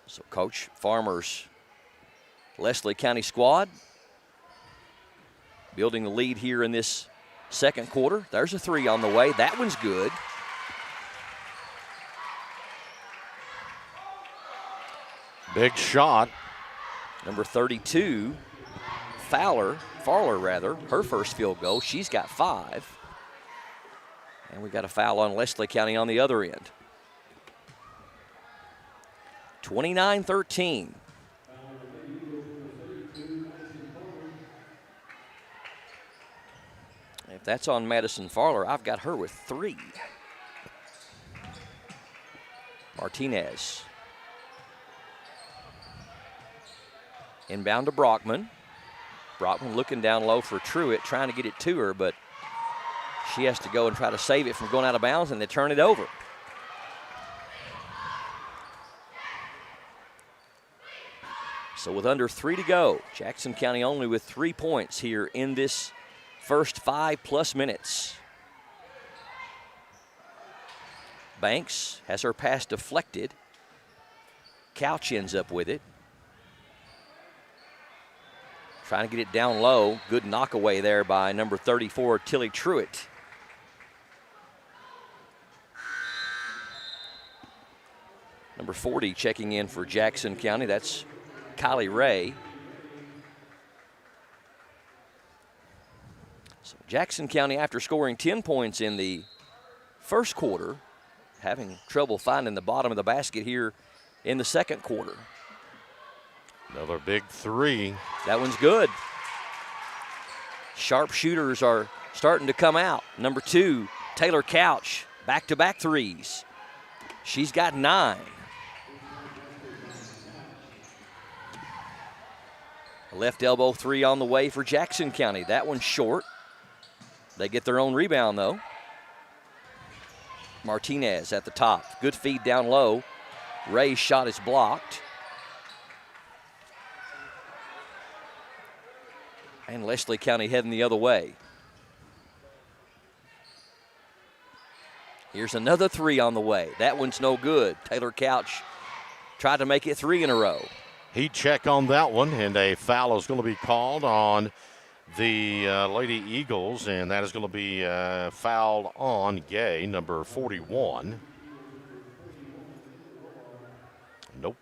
So Coach Farmer's Leslie County squad building the lead here in this second quarter. There's a three on the way. That one's good. Big shot. Number 32, Farler, her first field goal. She's got 5. And we got a foul on Leslie County on the other end. 29-13. If that's on Madison Farler, I've got her with 3. Martinez. Inbound to Brockman. Brockman looking down low for Truitt, trying to get it to her, but she has to go and try to save it from going out of bounds, and they turn it over. So with under 3 to go, Jackson County only with 3 points here in this first 5+ minutes. Banks has her pass deflected. Couch ends up with it. Trying to get it down low. Good knockaway there by number 34, Tilly Truitt. Number 40 checking in for Jackson County. That's Kylie Ray. So Jackson County, after scoring 10 points in the first quarter, having trouble finding the bottom of the basket here in the second quarter. Another big 3. That one's good. Sharpshooters are starting to come out. Number 2, Taylor Couch, back-to-back 3s. She's got 9. A left elbow 3 on the way for Jackson County. That one's short. They get their own rebound, though. Martinez at the top. Good feed down low. Ray's shot is blocked. And Leslie County heading the other way. Here's another 3 on the way. That one's no good. Taylor Couch tried to make it 3 in a row. Heat check on that one, and a foul is going to be called on the Lady Eagles, and that is going to be fouled on Gay, number 41. Nope.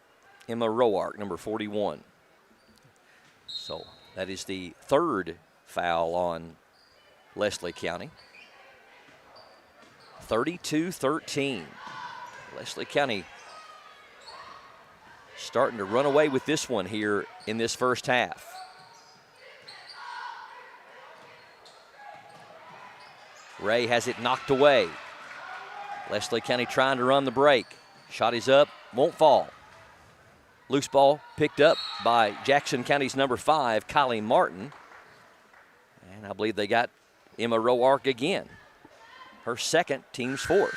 Emma Roark, number 41. So that is the 3rd foul on Leslie County. 32-13. Leslie County starting to run away with this one here in this first half. Ray has it knocked away. Leslie County trying to run the break. Shot is up, won't fall. Loose ball picked up by Jackson County's number 5, Kylie Martin. And I believe they got Emma Roark again. Her second, team's 4th.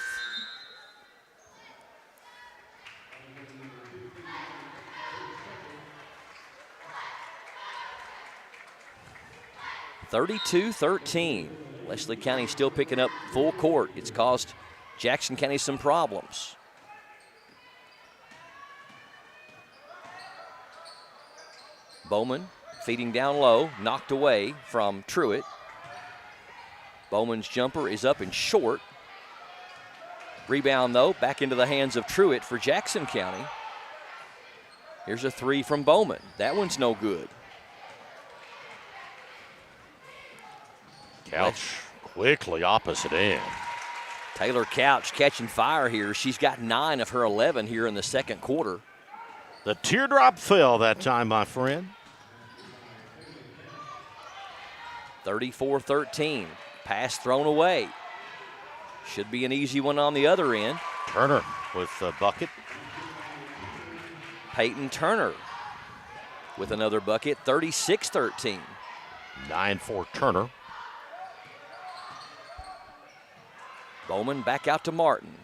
(32-13). Leslie County still picking up full court. It's caused Jackson County some problems. Bowman feeding down low, knocked away from Truitt. Bowman's jumper is up and short. Rebound, though, back into the hands of Truitt for Jackson County. Here's a 3 from Bowman. That one's no good. Couch quickly opposite end. Taylor Couch catching fire here. She's got 9 of her 11 here in the second quarter. The teardrop fell that time, my friend. 34-13. Pass thrown away. Should be an easy one on the other end. Turner with the bucket. Peyton Turner with another bucket. 36-13. 9 for Turner. Bowman back out to Martin.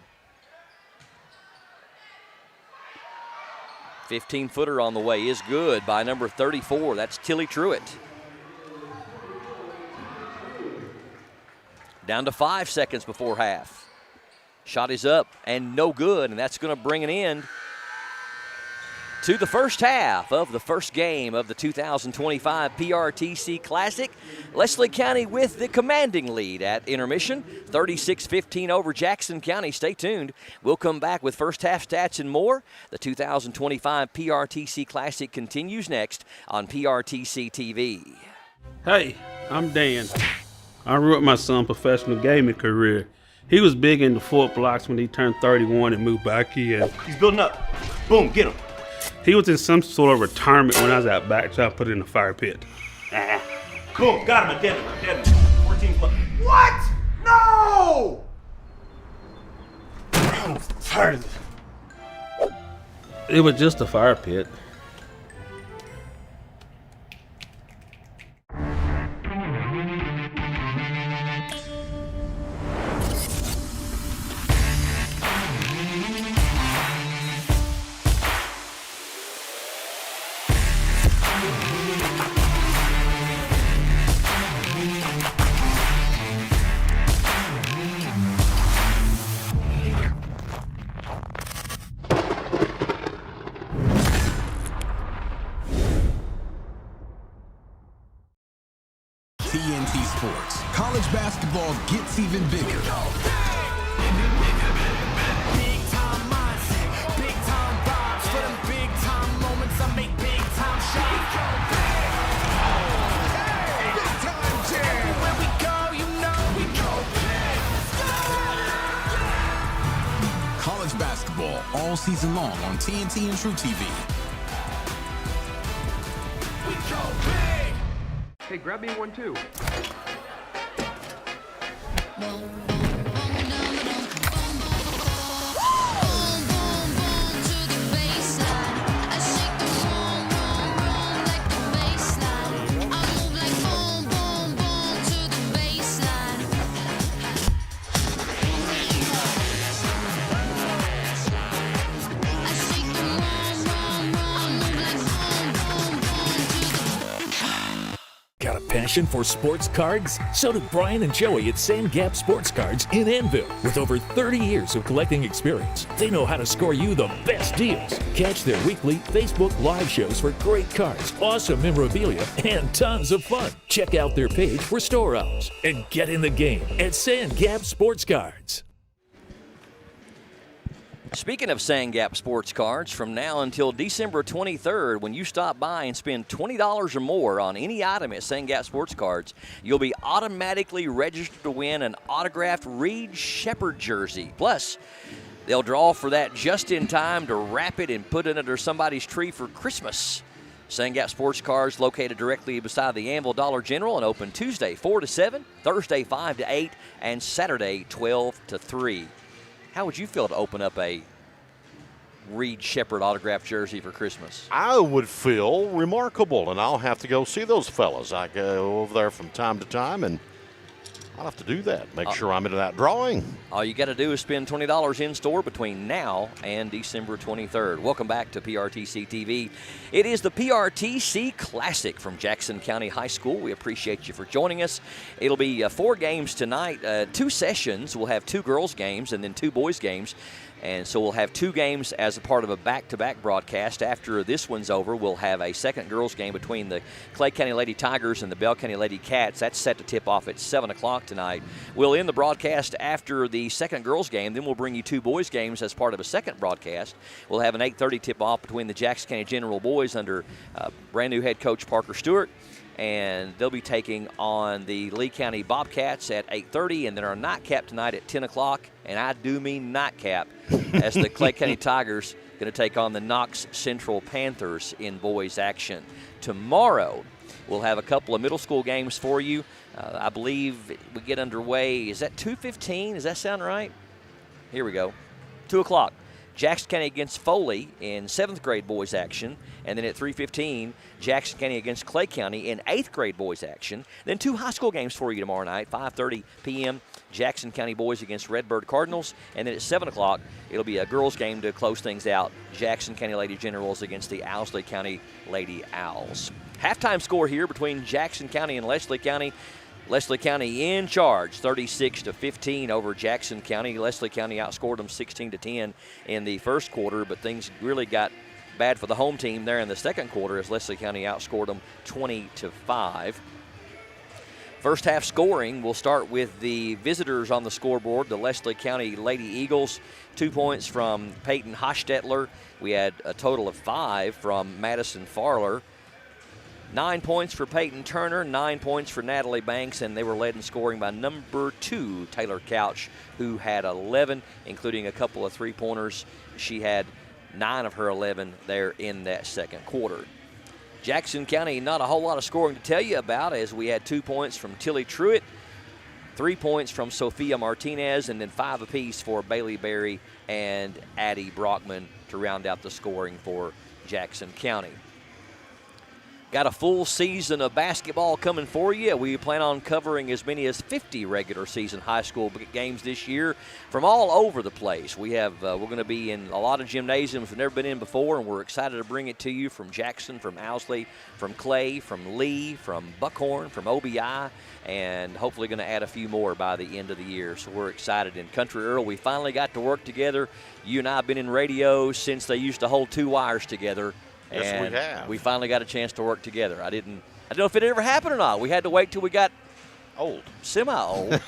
15-footer on the way is good by number 34. That's Tilly Truitt. Down to 5 seconds before half. Shot is up and no good, and that's going to bring an end to the first half of the first game of the 2025 PRTC Classic. Leslie County with the commanding lead at intermission, 36-15 over Jackson County. Stay tuned. We'll come back with first half stats and more. The 2025 PRTC Classic continues next on PRTC TV. Hey, I'm Dan. I wrote my son's professional gaming career. He was big into Fort Blocks when he turned 31 and moved back here. He's building up. Boom, get him. He was in some sort of retirement when I was out back, so I put it in the fire pit. Boom, got him, dead. 14 plus. What? No! I'm tired of this. It was just a fire pit. TNT Sports. College basketball gets even bigger. Big time mindset, big time vibes. For them big time moments, I make big time shots. Big time jam. Everywhere we go, you know we go big. College basketball all season long on TNT and True TV. We go big. Hey, grab me one too. Got a passion for sports cards? So do Brian and Joey at Sand Gap Sports Cards in Anvil. With over 30 years of collecting experience, they know how to score you the best deals. Catch their weekly Facebook Live shows for great cards, awesome memorabilia, and tons of fun. Check out their page for store hours and get in the game at Sand Gap Sports Cards. Speaking of Sand Gap Sports Cards, from now until December 23rd, when you stop by and spend $20 or more on any item at Sand Gap Sports Cards, you'll be automatically registered to win an autographed Reed Shepherd jersey. Plus, they'll draw for that just in time to wrap it and put it under somebody's tree for Christmas. Sand Gap Sports Cards located directly beside the Anvil Dollar General and open Tuesday 4 to 7, Thursday 5 to 8, and Saturday 12 to 3. How would you feel to open up a Reed Shepherd autographed jersey for Christmas? I would feel remarkable, and I'll have to go see those fellas. I go over there from time to time, and I'll have to do that. Make sure I'm into that drawing. All you got to do is spend $20 in store between now and December 23rd. Welcome back to PRTC TV. It is the PRTC Classic from Jackson County High School. We appreciate you for joining us. It'll be 4 games tonight, 2 sessions. We'll have 2 girls games and then 2 boys games. And so we'll have 2 games as a part of a back-to-back broadcast. After this one's over, we'll have a second girls game between the Clay County Lady Tigers and the Bell County Lady Cats. That's set to tip off at 7 o'clock tonight. We'll end the broadcast after the second girls game. Then we'll bring you 2 boys games as part of a second broadcast. We'll have an 8:30 tip-off between the Jackson County General boys under brand-new head coach Parker Stewart. And they'll be taking on the Lee County Bobcats at 8:30, and then our nightcap tonight at 10 o'clock, and I do mean nightcap, as the Clay County Tigers going to take on the Knox Central Panthers in boys action. Tomorrow, we'll have a couple of middle school games for you. I believe we get underway, is that 2:15? Does that sound right? Here we go. 2 o'clock. Jackson County against Foley in 7th grade boys action. And then at 3:15, Jackson County against Clay County in 8th grade boys action. Then 2 high school games for you tomorrow night, 5:30 p.m., Jackson County boys against Redbird Cardinals. And then at 7 o'clock, it'll be a girls game to close things out, Jackson County Lady Generals against the Owsley County Lady Owls. Halftime score here between Jackson County and Leslie County. Leslie County in charge, 36-15 over Jackson County. Leslie County outscored them 16-10 in the first quarter, but things really got bad for the home team there in the second quarter as Leslie County outscored them 20-5. First half scoring, we'll start with the visitors on the scoreboard, the Leslie County Lady Eagles. 2 points from Peyton Hostetler. We had a total of 5 from Madison Farler. 9 points for Peyton Turner, 9 points for Natalie Banks, and they were led in scoring by number 2, Taylor Couch, who had 11, including a couple of three-pointers. She had 9 of her 11 there in that second quarter. Jackson County, not a whole lot of scoring to tell you about, as we had 2 points from Tilly Truitt, 3 points from Sophia Martinez, and then 5 apiece for Bailey Berry and Addie Brockman to round out the scoring for Jackson County. Got a full season of basketball coming for you. We plan on covering as many as 50 regular season high school games this year from all over the place. We're going to be in a lot of gymnasiums we've never been in before, and we're excited to bring it to you from Jackson, from Owsley, from Clay, from Lee, from Buckhorn, from OBI, and hopefully going to add a few more by the end of the year. So we're excited. In Country Earl, we finally got to work together. You and I have been in radio since they used to hold 2 wires together. Yes, and we have. we finally got a chance to work together. I don't know if it ever happened or not. We had to wait till we got old, semi-old,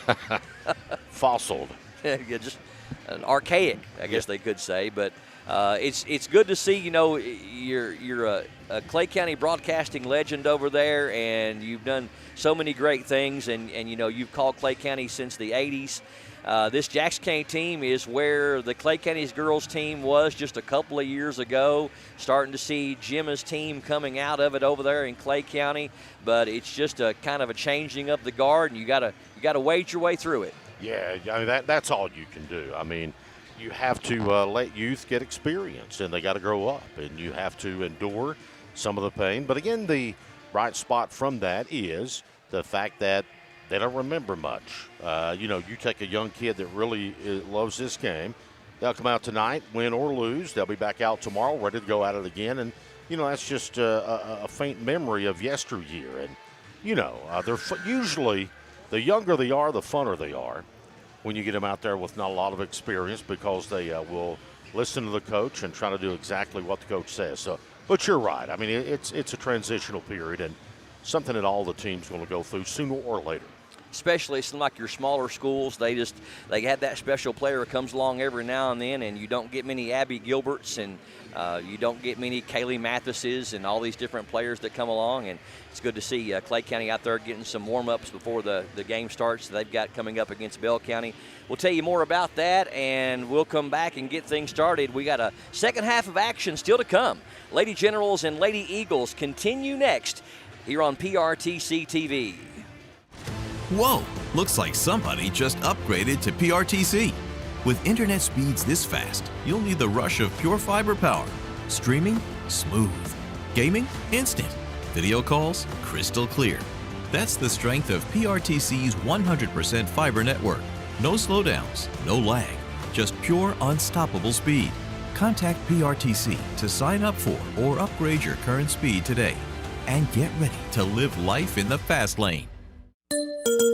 fossiled. Yeah, just an archaic, I guess they could say. But it's good to see. You know, you're a Clay County broadcasting legend over there, and you've done so many great things. And you know, you've called Clay County since the '80s. This Jackson County team is where the Clay County's girls team was just a couple of years ago. Starting to see Gemma's team coming out of it over there in Clay County, but it's just a kind of a changing of the guard, and you gotta wade your way through it. Yeah, I mean that's all you can do. I mean, you have to let youth get experience, and they got to grow up, and you have to endure some of the pain. But again, the bright spot from that is the fact that they don't remember much. You know, you take a young kid that really loves this game, they'll come out tonight, win or lose. They'll be back out tomorrow, ready to go at it again. And, you know, that's just a faint memory of yesteryear. And, you know, they're usually the younger they are, the funner they are when you get them out there with not a lot of experience, because they will listen to the coach and try to do exactly what the coach says. So, but you're right. I mean, it's a transitional period and something that all the teams going to go through sooner or later. Especially some like your smaller schools, they have that special player who comes along every now and then, and you don't get many Abby Gilberts, and you don't get many Kaylee Mathises, and all these different players that come along. And it's good to see Clay County out there getting some warm-ups before the game starts they've got coming up against Bell County. We'll tell you more about that, and we'll come back and get things started. We got a second half of action still to come. Lady Generals and Lady Eagles continue next here on PRTC TV. Whoa, looks like somebody just upgraded to PRTC. With internet speeds this fast, you'll need the rush of pure fiber power. Streaming? Smooth. Gaming? Instant. Video calls? Crystal clear. That's the strength of PRTC's 100% fiber network. No slowdowns, no lag, just pure unstoppable speed. Contact PRTC to sign up for or upgrade your current speed today. And get ready to live life in the fast lane.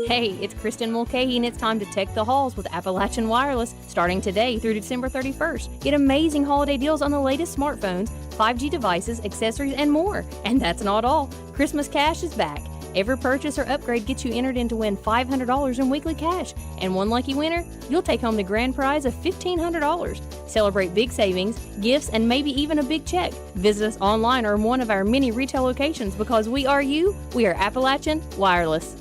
Hey, it's Kristen Mulcahy, and it's time to tech the halls with Appalachian Wireless. Starting today through December 31st. Get amazing holiday deals on the latest smartphones, 5G devices, accessories, and more. And that's not all. Christmas Cash is back. Every purchase or upgrade gets you entered in to win $500 in weekly cash. And one lucky winner, you'll take home the grand prize of $1,500. Celebrate big savings, gifts, and maybe even a big check. Visit us online or in one of our many retail locations, because we are you. We are Appalachian Wireless.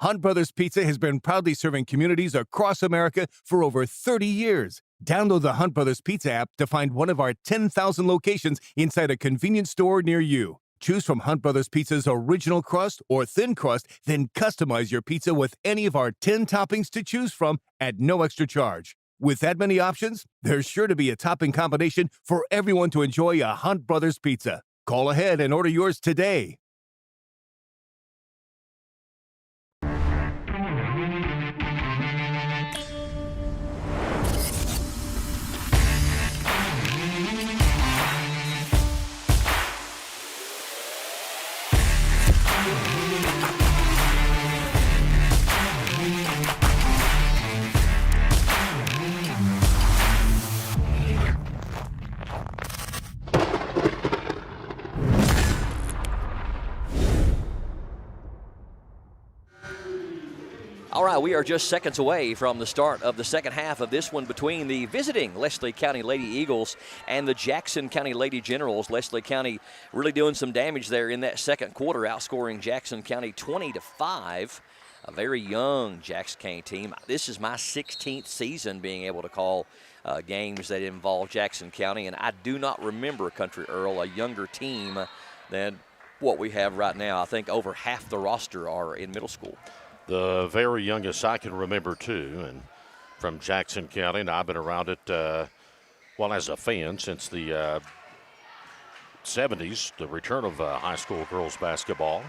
Hunt Brothers Pizza has been proudly serving communities across America for over 30 years. Download the Hunt Brothers Pizza app to find one of our 10,000 locations inside a convenience store near you. Choose from Hunt Brothers Pizza's original crust or thin crust, then customize your pizza with any of our 10 toppings to choose from at no extra charge. With that many options, there's sure to be a topping combination for everyone to enjoy a Hunt Brothers Pizza. Call ahead and order yours today. All right, we are just seconds away from the start of the second half of this one between the visiting Leslie County Lady Eagles and the Jackson County Lady Generals. Leslie County really doing some damage there in that second quarter, outscoring Jackson County 20-5. A very young Jackson County team. This is my 16th season being able to call games that involve Jackson County, and I do not remember, Country Earl, a younger team than what we have right now. I think over half the roster are in middle school. The very youngest I can remember, too, and from Jackson County, and I've been around it, as a fan since the 70s, the return of high school girls basketball.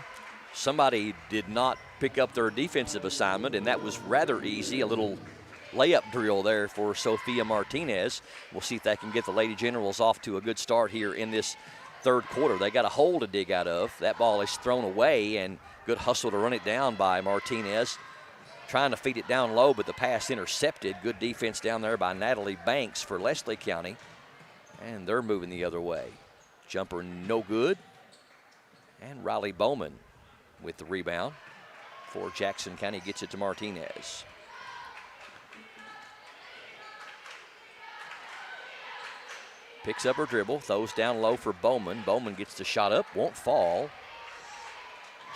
Somebody did not pick up their defensive assignment, and that was rather easy, a little layup drill there for Sophia Martinez. We'll see if they can get the Lady Generals off to a good start here in this third quarter. They got a hole to dig out of. That ball is thrown away, and good hustle to run it down by Martinez. Trying to feed it down low, but the pass intercepted. Good defense down there by Natalie Banks for Leslie County. And they're moving the other way. Jumper no good. And Riley Bowman with the rebound for Jackson County, gets it to Martinez. Picks up her dribble, throws down low for Bowman. Bowman gets the shot up, won't fall.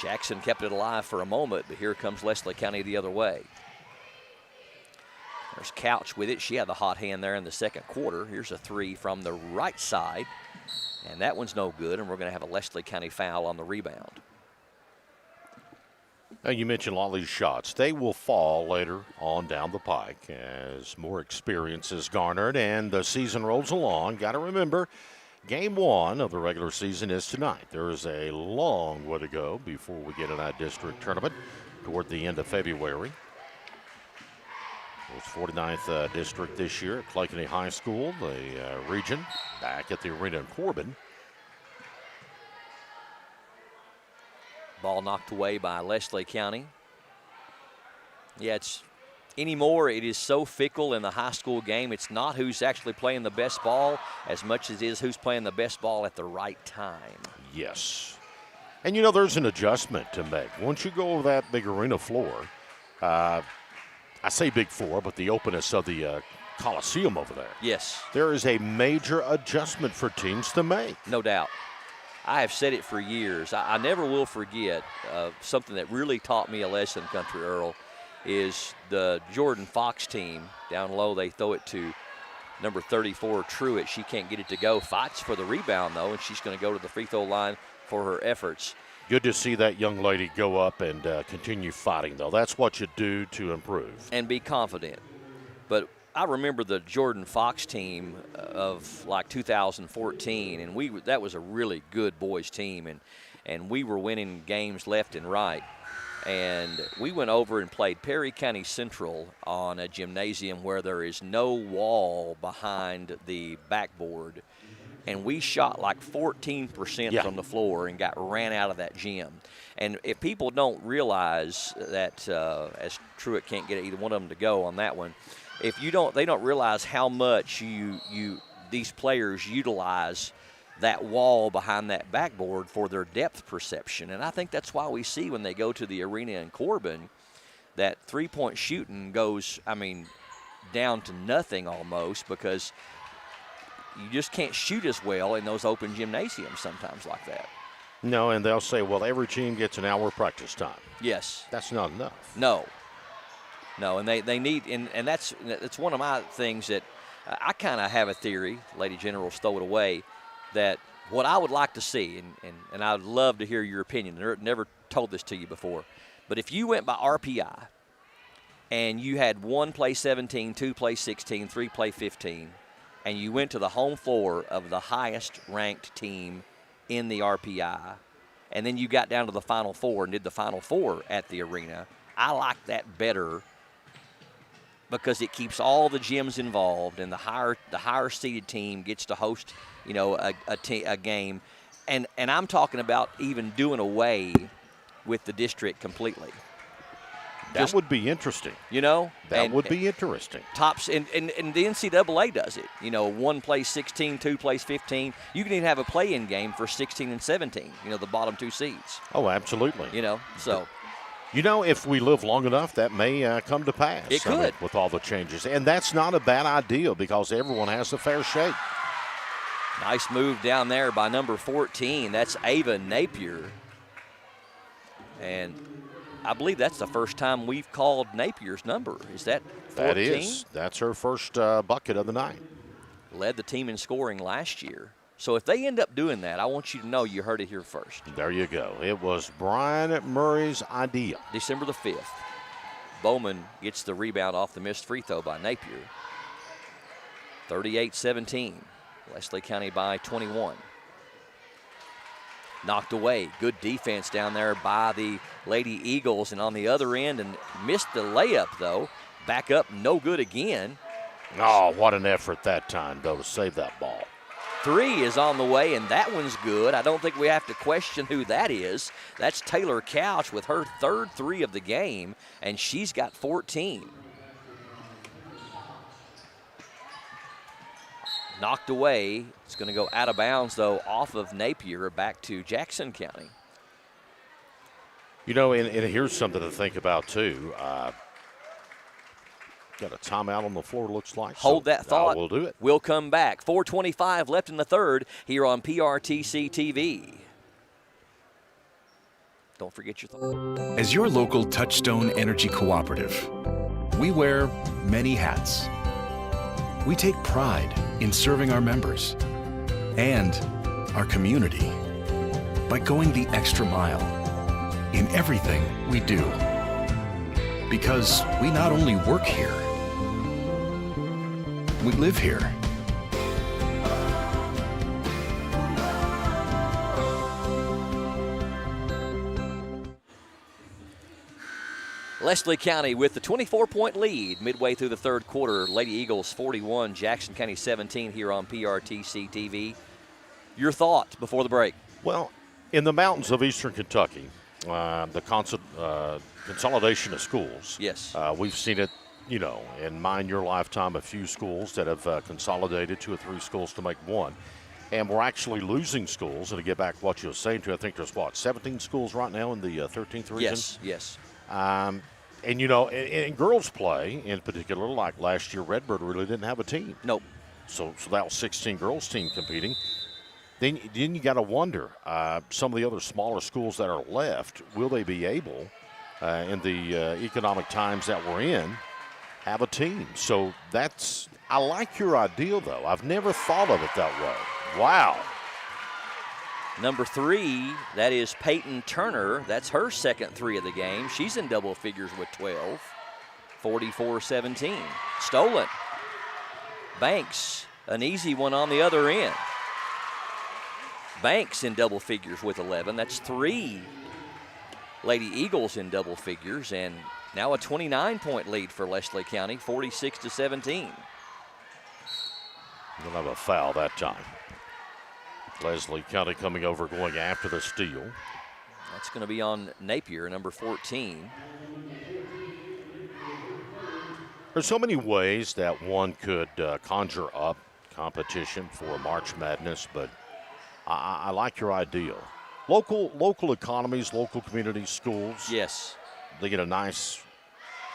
Jackson kept it alive for a moment, but here comes Leslie County the other way. There's Couch with it. She had the hot hand there in the second quarter. Here's a three from the right side, and that one's no good, and we're going to have a Leslie County foul on the rebound. Now, you mentioned all these shots. They will fall later on down the pike as more experience is garnered and the season rolls along. Got to remember, Game 1 of the regular season is tonight. There is a long way to go before we get in that district tournament toward the end of February. It's 49th district this year at Clay County High School, the region, back at the arena in Corbin. Ball knocked away by Leslie County. Yeah, anymore it is so fickle in the high school game. It's not who's actually playing the best ball as much as it is who's playing the best ball at the right time. Yes. And, there's an adjustment to make. Once you go over that big arena floor, I say big floor, but the openness of the Coliseum over there. Yes. There is a major adjustment for teams to make. No doubt. I have said it for years. I never will forget something that really taught me a lesson, Country Earl, is the Jordan Fox team. Down low, they throw it to number 34, Truitt. She can't get it to go. Fights for the rebound, though, and she's going to go to the free throw line for her efforts. Good to see that young lady go up and continue fighting, though. That's what you do to improve. And be confident. But I remember the Jordan Fox team of like 2014, and that was a really good boys team, and we were winning games left and right. And we went over and played Perry County Central on a gymnasium where there is no wall behind the backboard, and we shot like 14% from the floor and got ran out of that gym. And if people don't realize that, as Truitt can't get either one of them to go on that one, they don't realize how much these players utilize that wall behind that backboard for their depth perception. And I think that's why we see when they go to the arena in Corbin that three-point shooting goes, down to nothing almost, because you just can't shoot as well in those open gymnasiums sometimes like that. No, and they'll say, well, every team gets an hour practice time. Yes. That's not enough. No, and they need, and that's one of my things that I kind of have a theory, Lady Generals throw it away, that what I would like to see, and I'd love to hear your opinion. Never told this to you before, but if you went by RPI and you had 1 play 17, 2 play 16, 3 play 15, and you went to the home floor of the highest ranked team in the RPI, and then you got down to the Final Four and did the Final Four at the arena, I like that better because it keeps all the gyms involved, and the higher seeded team gets to host, a game, and I'm talking about even doing away with the district completely. That would be interesting. That would be interesting. Tops, and the NCAA does it. 1 plays 16, 2 plays 15. You can even have a play-in game for 16 and 17. The bottom 2 seeds. Oh, absolutely. So. You know, if we live long enough, that may come to pass. It could. With all the changes. And that's not a bad idea because everyone has a fair shake. Nice move down there by number 14. That's Ava Napier. And I believe that's the first time we've called Napier's number. Is that 14? That is. That's her first bucket of the night. Led the team in scoring last year. So if they end up doing that, I want you to know you heard it here first. There you go. It was Brian Murray's idea. December the 5th. Bowman gets the rebound off the missed free throw by Napier. 38-17. Leslie County by 21. Knocked away. Good defense down there by the Lady Eagles. And on the other end, and missed the layup, though. Back up, no good again. Oh, what an effort that time, though, to save that ball. 3 is on the way, and that one's good. I don't think we have to question who that is. That's Taylor Couch with her third 3 of the game, and she's got 14. Knocked away. It's going to go out of bounds, though, off of Napier back to Jackson County. You know, and here's something to think about, too. Got a timeout on the floor, looks like. Hold that thought. We'll do it. We'll come back. 4:25 left in the third here on PRTC TV. Don't forget your thought. As your local Touchstone Energy Cooperative, we wear many hats. We take pride in serving our members and our community by going the extra mile in everything we do. Because we not only work here, we live here. Leslie County with the 24-point lead midway through the third quarter. Lady Eagles 41, Jackson County 17 here on PRTC TV. Your thought before the break? Well, in the mountains of eastern Kentucky, the consolidation of schools. Yes. We've seen it, you know, in your lifetime, a few schools that have consolidated 2 or 3 schools to make one. And we're actually losing schools. And to get back to what you were saying, I think there's, 17 schools right now in the 13th region? Yes. And, you know, in girls play in particular, like last year, Redbird really didn't have a team. Nope. So that was 16 girls team competing. Then you got to wonder, some of the other smaller schools that are left, will they be able, in the economic times that we're in, have a team? So I like your idea, though. I've never thought of it that way. Wow. Number 3, that is Peyton Turner. That's her second 3 of the game. She's in double figures with 12. 44-17. Stolen. Banks, an easy one on the other end. Banks in double figures with 11. That's 3 Lady Eagles in double figures, and now a 29-point lead for Leslie County, 46-17. We'll have a foul that time. Leslie County coming over, going after the steal. That's going to be on Napier, number 14. There's so many ways that one could conjure up competition for March Madness, but I like your idea. Local economies, local communities, schools. Yes. They get a nice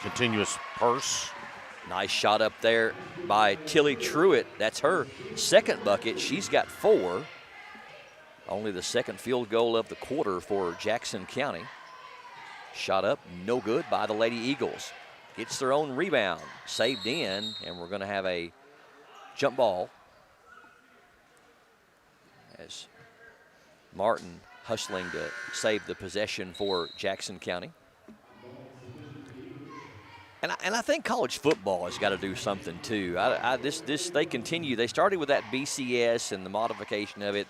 continuous purse. Nice shot up there by Tilly Truitt. That's her second bucket. She's got 4. Only the second field goal of the quarter for Jackson County. Shot up, no good by the Lady Eagles. Gets their own rebound, saved in, and we're going to have a jump ball as Martin hustling to save the possession for Jackson County. And I think college football has got to do something too. They continue. They started with that BCS and the modification of it.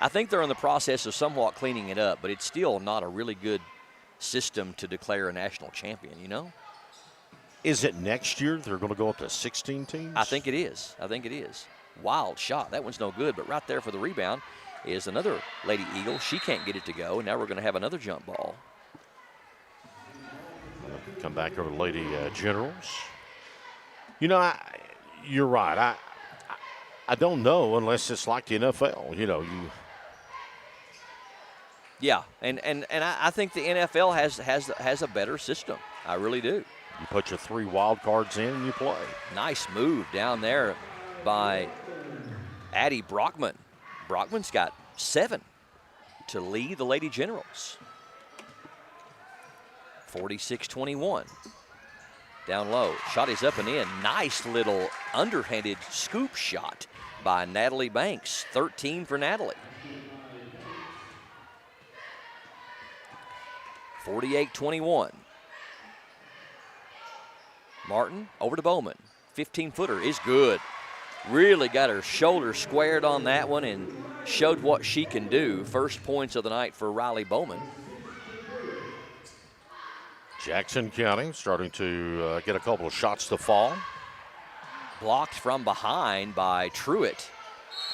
I think they're in the process of somewhat cleaning it up, but it's still not a really good system to declare a national champion, you know? Is it next year they're going to go up to 16 teams? I think it is. Wild shot. That one's no good, but right there for the rebound is another Lady Eagle. She can't get it to go, and now we're going to have another jump ball. Come back over to Lady Generals. You know, you're right. I don't know unless it's like the NFL. You know, Yeah, and I think the NFL has a better system. I really do. You put your 3 wild cards in and you play. Nice move down there by Addie Brockman. Brockman's got 7 to lead the Lady Generals. 46-21. Down low. Shot is up and in. Nice little underhanded scoop shot by Natalie Banks. 13 for Natalie. 48-21. Martin over to Bowman. 15-footer is good. Really got her shoulder squared on that one and showed what she can do. First points of the night for Riley Bowman. Jackson County starting to get a couple of shots to fall. Blocked from behind by Truitt.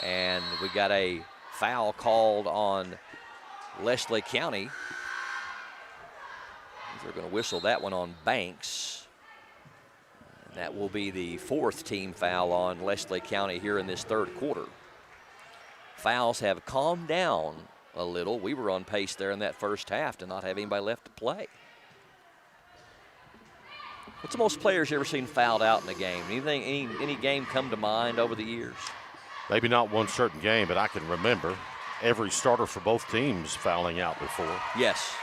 And we got a foul called on Leslie County. They're going to whistle that one on Banks. And that will be the 4th team foul on Leslie County here in this 3rd quarter. Fouls have calmed down a little. We were on pace there in that first half to not have anybody left to play. What's the most players you ever seen fouled out in a game? Anything, any game come to mind over the years? Maybe not one certain game, but I can remember every starter for both teams fouling out before. Yes.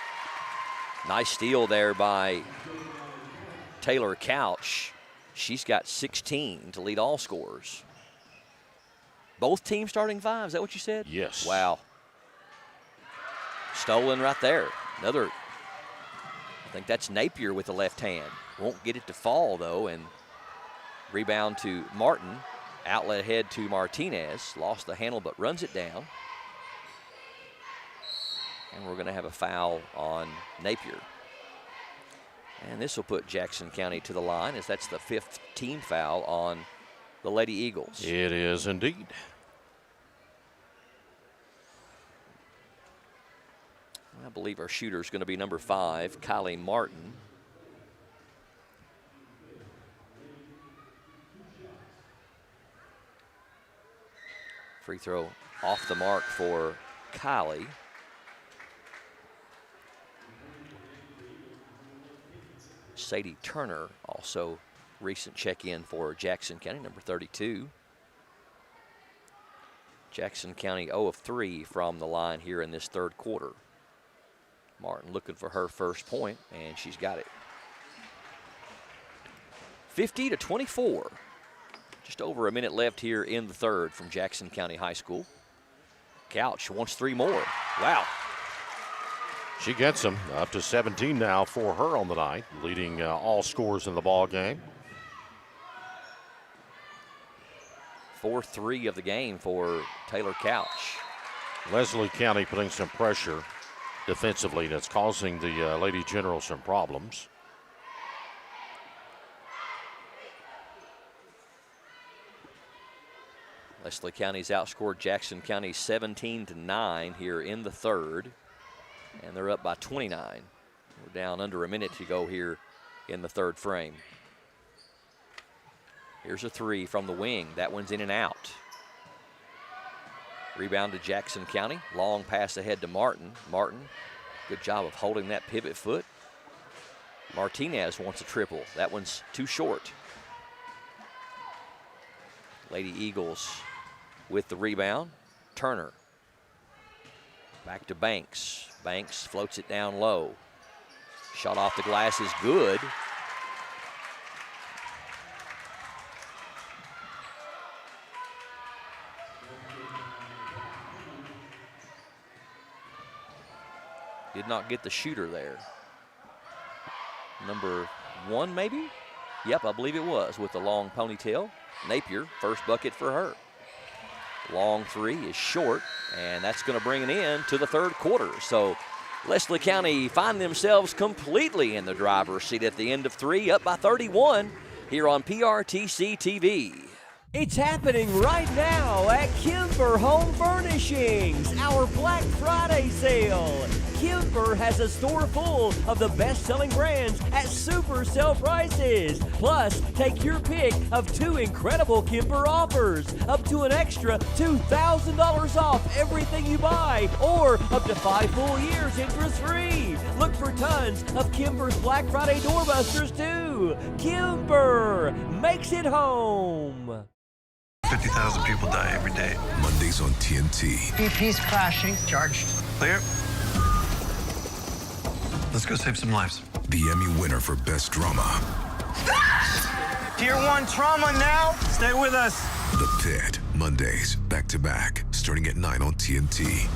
Nice steal there by Taylor Couch. She's got 16 to lead all scorers. Both teams starting 5, is that what you said? Yes. Wow. Stolen right there. Another, I think that's Napier with the left hand. Won't get it to fall, though, and rebound to Martin. Outlet ahead to Martinez. Lost the handle, but runs it down. And we're going to have a foul on Napier. And this will put Jackson County to the line, as that's the 5th team foul on the Lady Eagles. It is indeed. I believe our shooter is going to be number 5, Kylie Martin. Free throw off the mark for Kylie. Sadie Turner, also recent check-in for Jackson County, number 32. Jackson County 0 of 3 from the line here in this 3rd quarter. Martin looking for her first point, and she's got it. 50-24. Just over a minute left here in the 3rd from Jackson County High School. Couch wants 3 more. Wow. She gets them up to 17 now for her on the night, leading all scores in the ball game. 4-3 of the game for Taylor Couch. Leslie County putting some pressure defensively that's causing the Lady Generals some problems. Leslie County's outscored Jackson County 17-9 here in the 3rd. And they're up by 29. We're down under a minute to go here in the 3rd frame. Here's a 3 from the wing. That one's in and out. Rebound to Jackson County. Long pass ahead to Martin. Martin, good job of holding that pivot foot. Martinez wants a triple. That one's too short. Lady Eagles with the rebound. Turner. Back to Banks. Banks floats it down low. Shot off the glass is good. Did not get the shooter there. Number 1 maybe? Yep, I believe it was, with the long ponytail. Napier, first bucket for her. Long 3 is short, and that's going to bring it in to the 3rd quarter. So Leslie County find themselves completely in the driver's seat at the end of 3, up by 31 here on PRTC TV. It's happening right now at Kimber Home Furnishings, our Black Friday sale. Kimber has a store full of the best-selling brands at super sale prices. Plus, take your pick of 2 incredible Kimber offers, up to an extra $2,000 off everything you buy, or up to 5 full years interest-free. Look for tons of Kimber's Black Friday doorbusters too. Kimber makes it home. 50,000 people die every day. Mondays on TNT. BP's crashing. Charged. Clear. Let's go save some lives. The Emmy winner for Best Drama. Tier 1 trauma now. Stay with us. The Pit. Mondays, back to back, starting at 9 on TNT.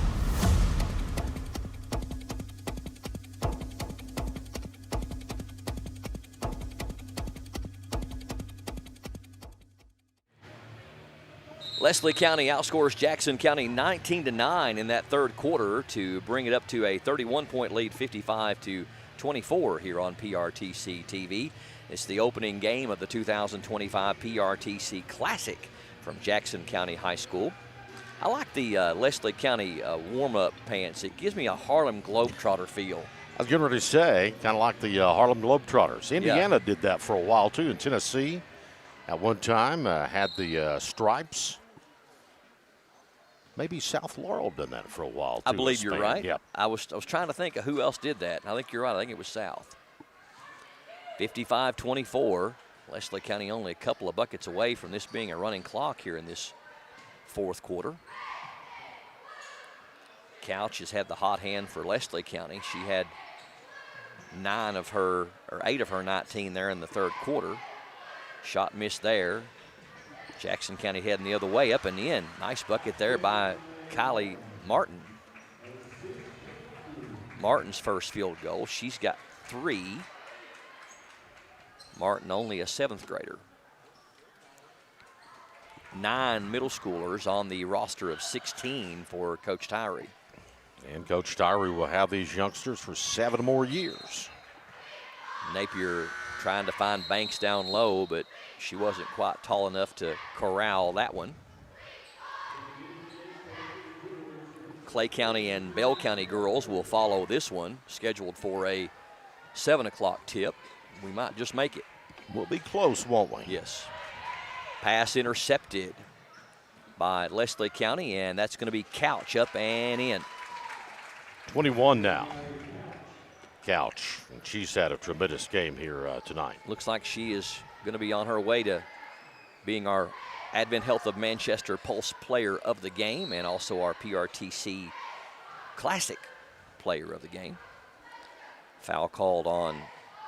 Leslie County outscores Jackson County 19-9 in that third quarter to bring it up to a 31-point lead, 55-24 here on PRTC TV. It's the opening game of the 2025 PRTC Classic from Jackson County High School. I like the Leslie County warm-up pants. It gives me a Harlem Globetrotter feel. I was getting ready to say, kind of like the Harlem Globetrotters. Indiana did that for a while, too, in Tennessee. At one time, had the stripes. Maybe South Laurel done that for a while, too. I believe you're right. Yep. I was trying to think of who else did that. I think you're right. I think it was South. 55-24. Leslie County only a couple of buckets away from this being a running clock here in this fourth quarter. Couch has had the hot hand for Leslie County. She had 8 of her 19 there in the third quarter. Shot missed there. Jackson County heading the other way, up and in. Nice bucket there by Kylie Martin. Martin's first field goal. She's got 3. Martin only a 7th grader. 9 middle schoolers on the roster of 16 for Coach Tyree. And Coach Tyree will have these youngsters for 7 more years. Napier trying to find Banks down low, but she wasn't quite tall enough to corral that one. Clay County and Bell County girls will follow this one, scheduled for a 7 o'clock tip. We might just make it. We'll be close, won't we? Yes. Pass intercepted by Leslie County, and that's going to be Couch up and in. 21 now. Couch, and she's had a tremendous game here tonight. Looks like she is going to be on her way to being our Advent Health of Manchester Pulse Player of the Game and also our PRTC Classic Player of the Game. Foul called on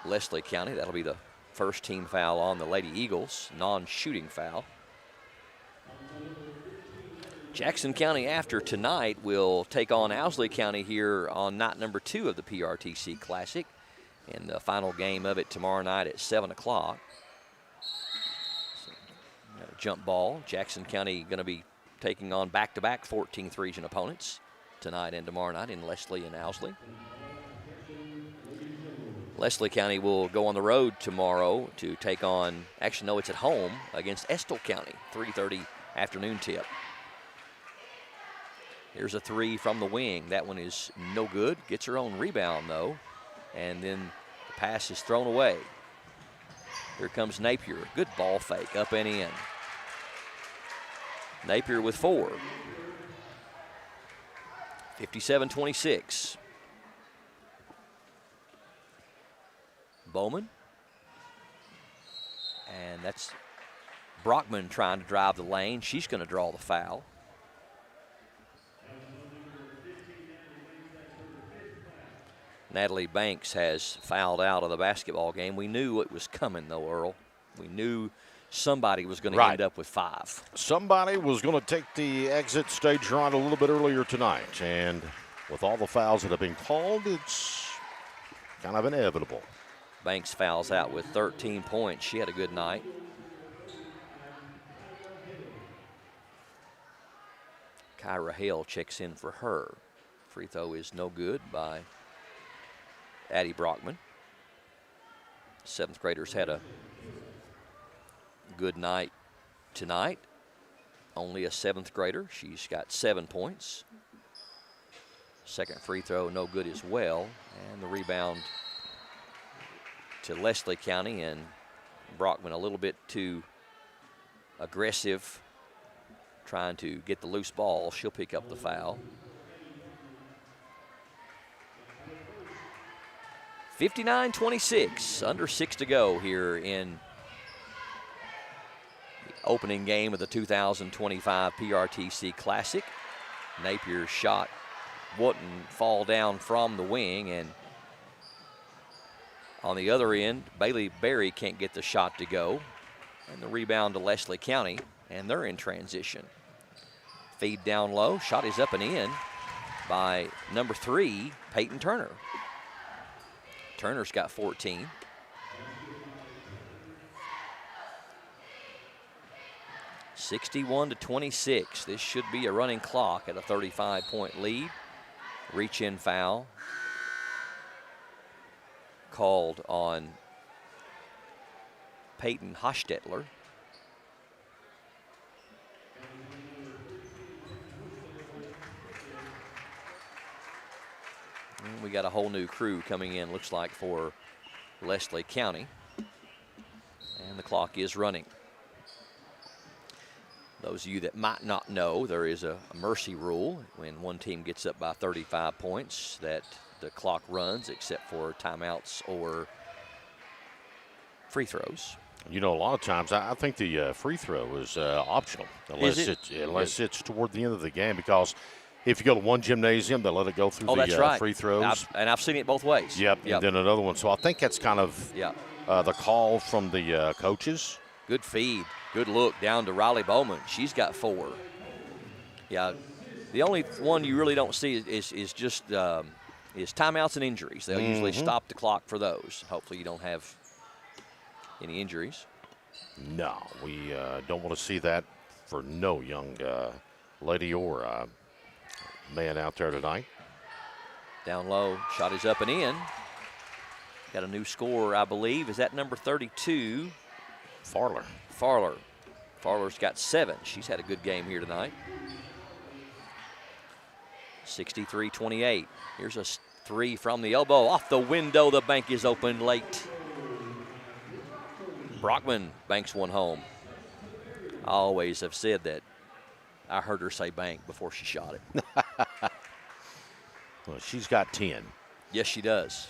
Leslie County. That'll be the first team foul on the Lady Eagles, non-shooting foul. Jackson County after tonight will take on Owsley County here on night number 2 of the PRTC Classic. And the final game of it tomorrow night at 7 o'clock. So, jump ball. Jackson County going to be taking on back-to-back 14th region opponents tonight and tomorrow night in Leslie and Owsley. Leslie County will go on the road tomorrow to take on, actually no, it's at home against Estill County, 3:30 afternoon tip. Here's a 3 from the wing. That one is no good. Gets her own rebound, though. And then the pass is thrown away. Here comes Napier. Good ball fake, up and in. Napier with 4. 57-26. Bowman. And that's Brockman trying to drive the lane. She's going to draw the foul. Natalie Banks has fouled out of the basketball game. We knew it was coming, though, Earl. We knew somebody was going to end up with 5. Somebody was going to take the exit stage right a little bit earlier tonight. And with all the fouls that have been called, it's kind of inevitable. Banks fouls out with 13 points. She had a good night. Kyra Hale checks in for her. Free throw is no good by Addie Brockman. 7th graders had a good night tonight. Only a 7th grader. She's got 7 points. Second free throw, no good as well. And the rebound to Leslie County, and Brockman a little bit too aggressive, trying to get the loose ball. She'll pick up the foul. 59-26, under 6 to go here in the opening game of the 2025 PRTC Classic. Napier's shot wouldn't fall down from the wing, and on the other end, Bailey Berry can't get the shot to go. And the rebound to Leslie County, and they're in transition. Feed down low, shot is up and in by number 3, Peyton Turner. Turner's got 14. (61-26). This should be a running clock at a 35-point lead. Reach-in foul called on Peyton Hostetler. And we got a whole new crew coming in, looks like, for Leslie County. And the clock is running. Those of you that might not know, there is a mercy rule when one team gets up by 35 points that the clock runs except for timeouts or free throws. You know, a lot of times I think the free throw is optional unless it's toward the end of the game, because if you go to one gymnasium, they let it go through the free throws. I've seen it both ways. Yep, and then another one. So I think that's kind of the call from the coaches. Good feed, good look down to Riley Bowman. She's got 4. Yeah, the only one you really don't see is just timeouts and injuries. They'll usually stop the clock for those. Hopefully you don't have any injuries. No, we don't want to see that for no young lady or man out there tonight. Down low, shot is up and in. Got a new scorer, I believe. Is that number 32? Farler. Farler's got 7. She's had a good game here tonight. 63-28. Here's a 3 from the elbow. Off the window, the bank is open late. Brockman banks one home. I always have said that I heard her say bank before she shot it. Well, she's got 10. Yes, she does.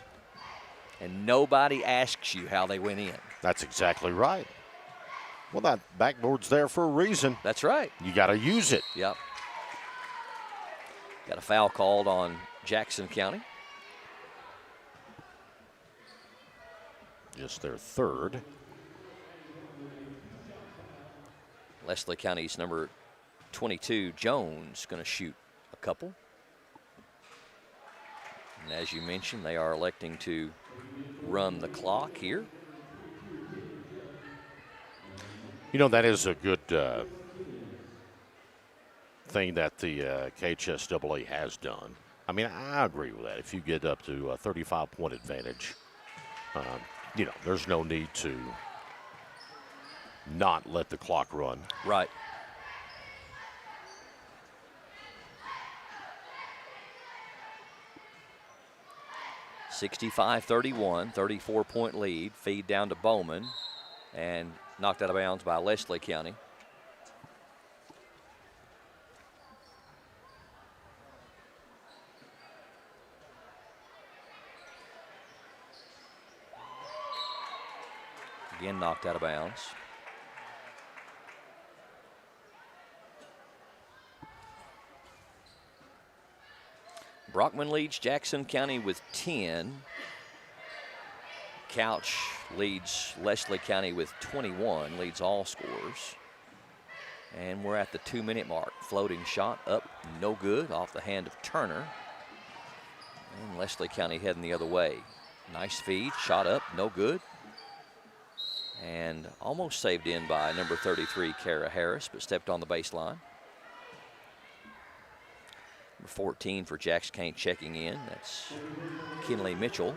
And nobody asks you how they went in. That's exactly right. Well, that backboard's there for a reason. That's right. You got to use it. Yep. Got a foul called on Jackson County. Just their 3rd. Leslie County's number 22, Jones, going to shoot a couple. And as you mentioned, they are electing to run the clock here. You know, that is a good thing that the KHSAA has done. I mean, I agree with that. If you get up to a 35-point advantage, you know, there's no need to not let the clock run. Right. (65-31), 34-point lead. Feed down to Bowman, and knocked out of bounds by Leslie County. Again knocked out of bounds. Brockman leads Jackson County with 10. Couch leads Leslie County with 21, leads all scorers. And we're at the 2-minute mark. Floating shot up, no good, off the hand of Turner. And Leslie County heading the other way. Nice feed, shot up, no good. And almost saved in by number 33, Kara Harris, but stepped on the baseline. Number 14 for Jackson County checking in. That's Kinley Mitchell.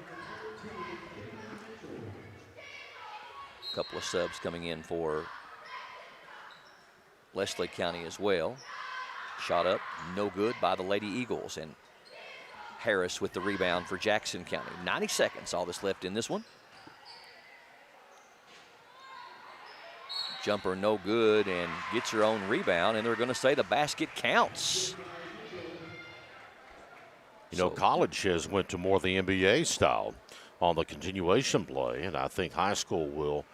A couple of subs coming in for Leslie County as well. Shot up, no good by the Lady Eagles. And Harris with the rebound for Jackson County. 90 seconds, all that's left in this one. Jumper no good, and gets her own rebound, and they're going to say the basket counts. You know, college has went to more the NBA style on the continuation play, and I think high school will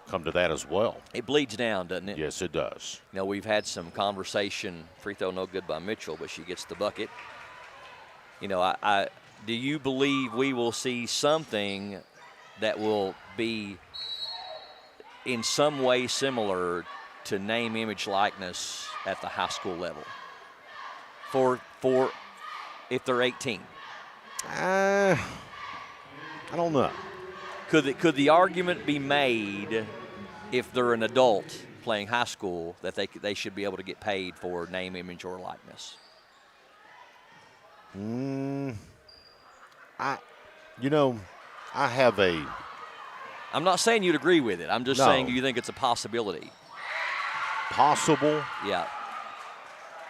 come to that as well. It bleeds down, doesn't it? Yes, it does. You know, we've had some conversation. Free throw no good by Mitchell, but she gets the bucket. You know, do you believe we will see something that will be in some way similar to name, image, likeness at the high school level for if they're 18? I don't know. Could the argument be made if they're an adult playing high school that they should be able to get paid for name, image, or likeness? I have a. I'm not saying you'd agree with it. I'm just saying, do you think it's a possibility? Possible. Yeah.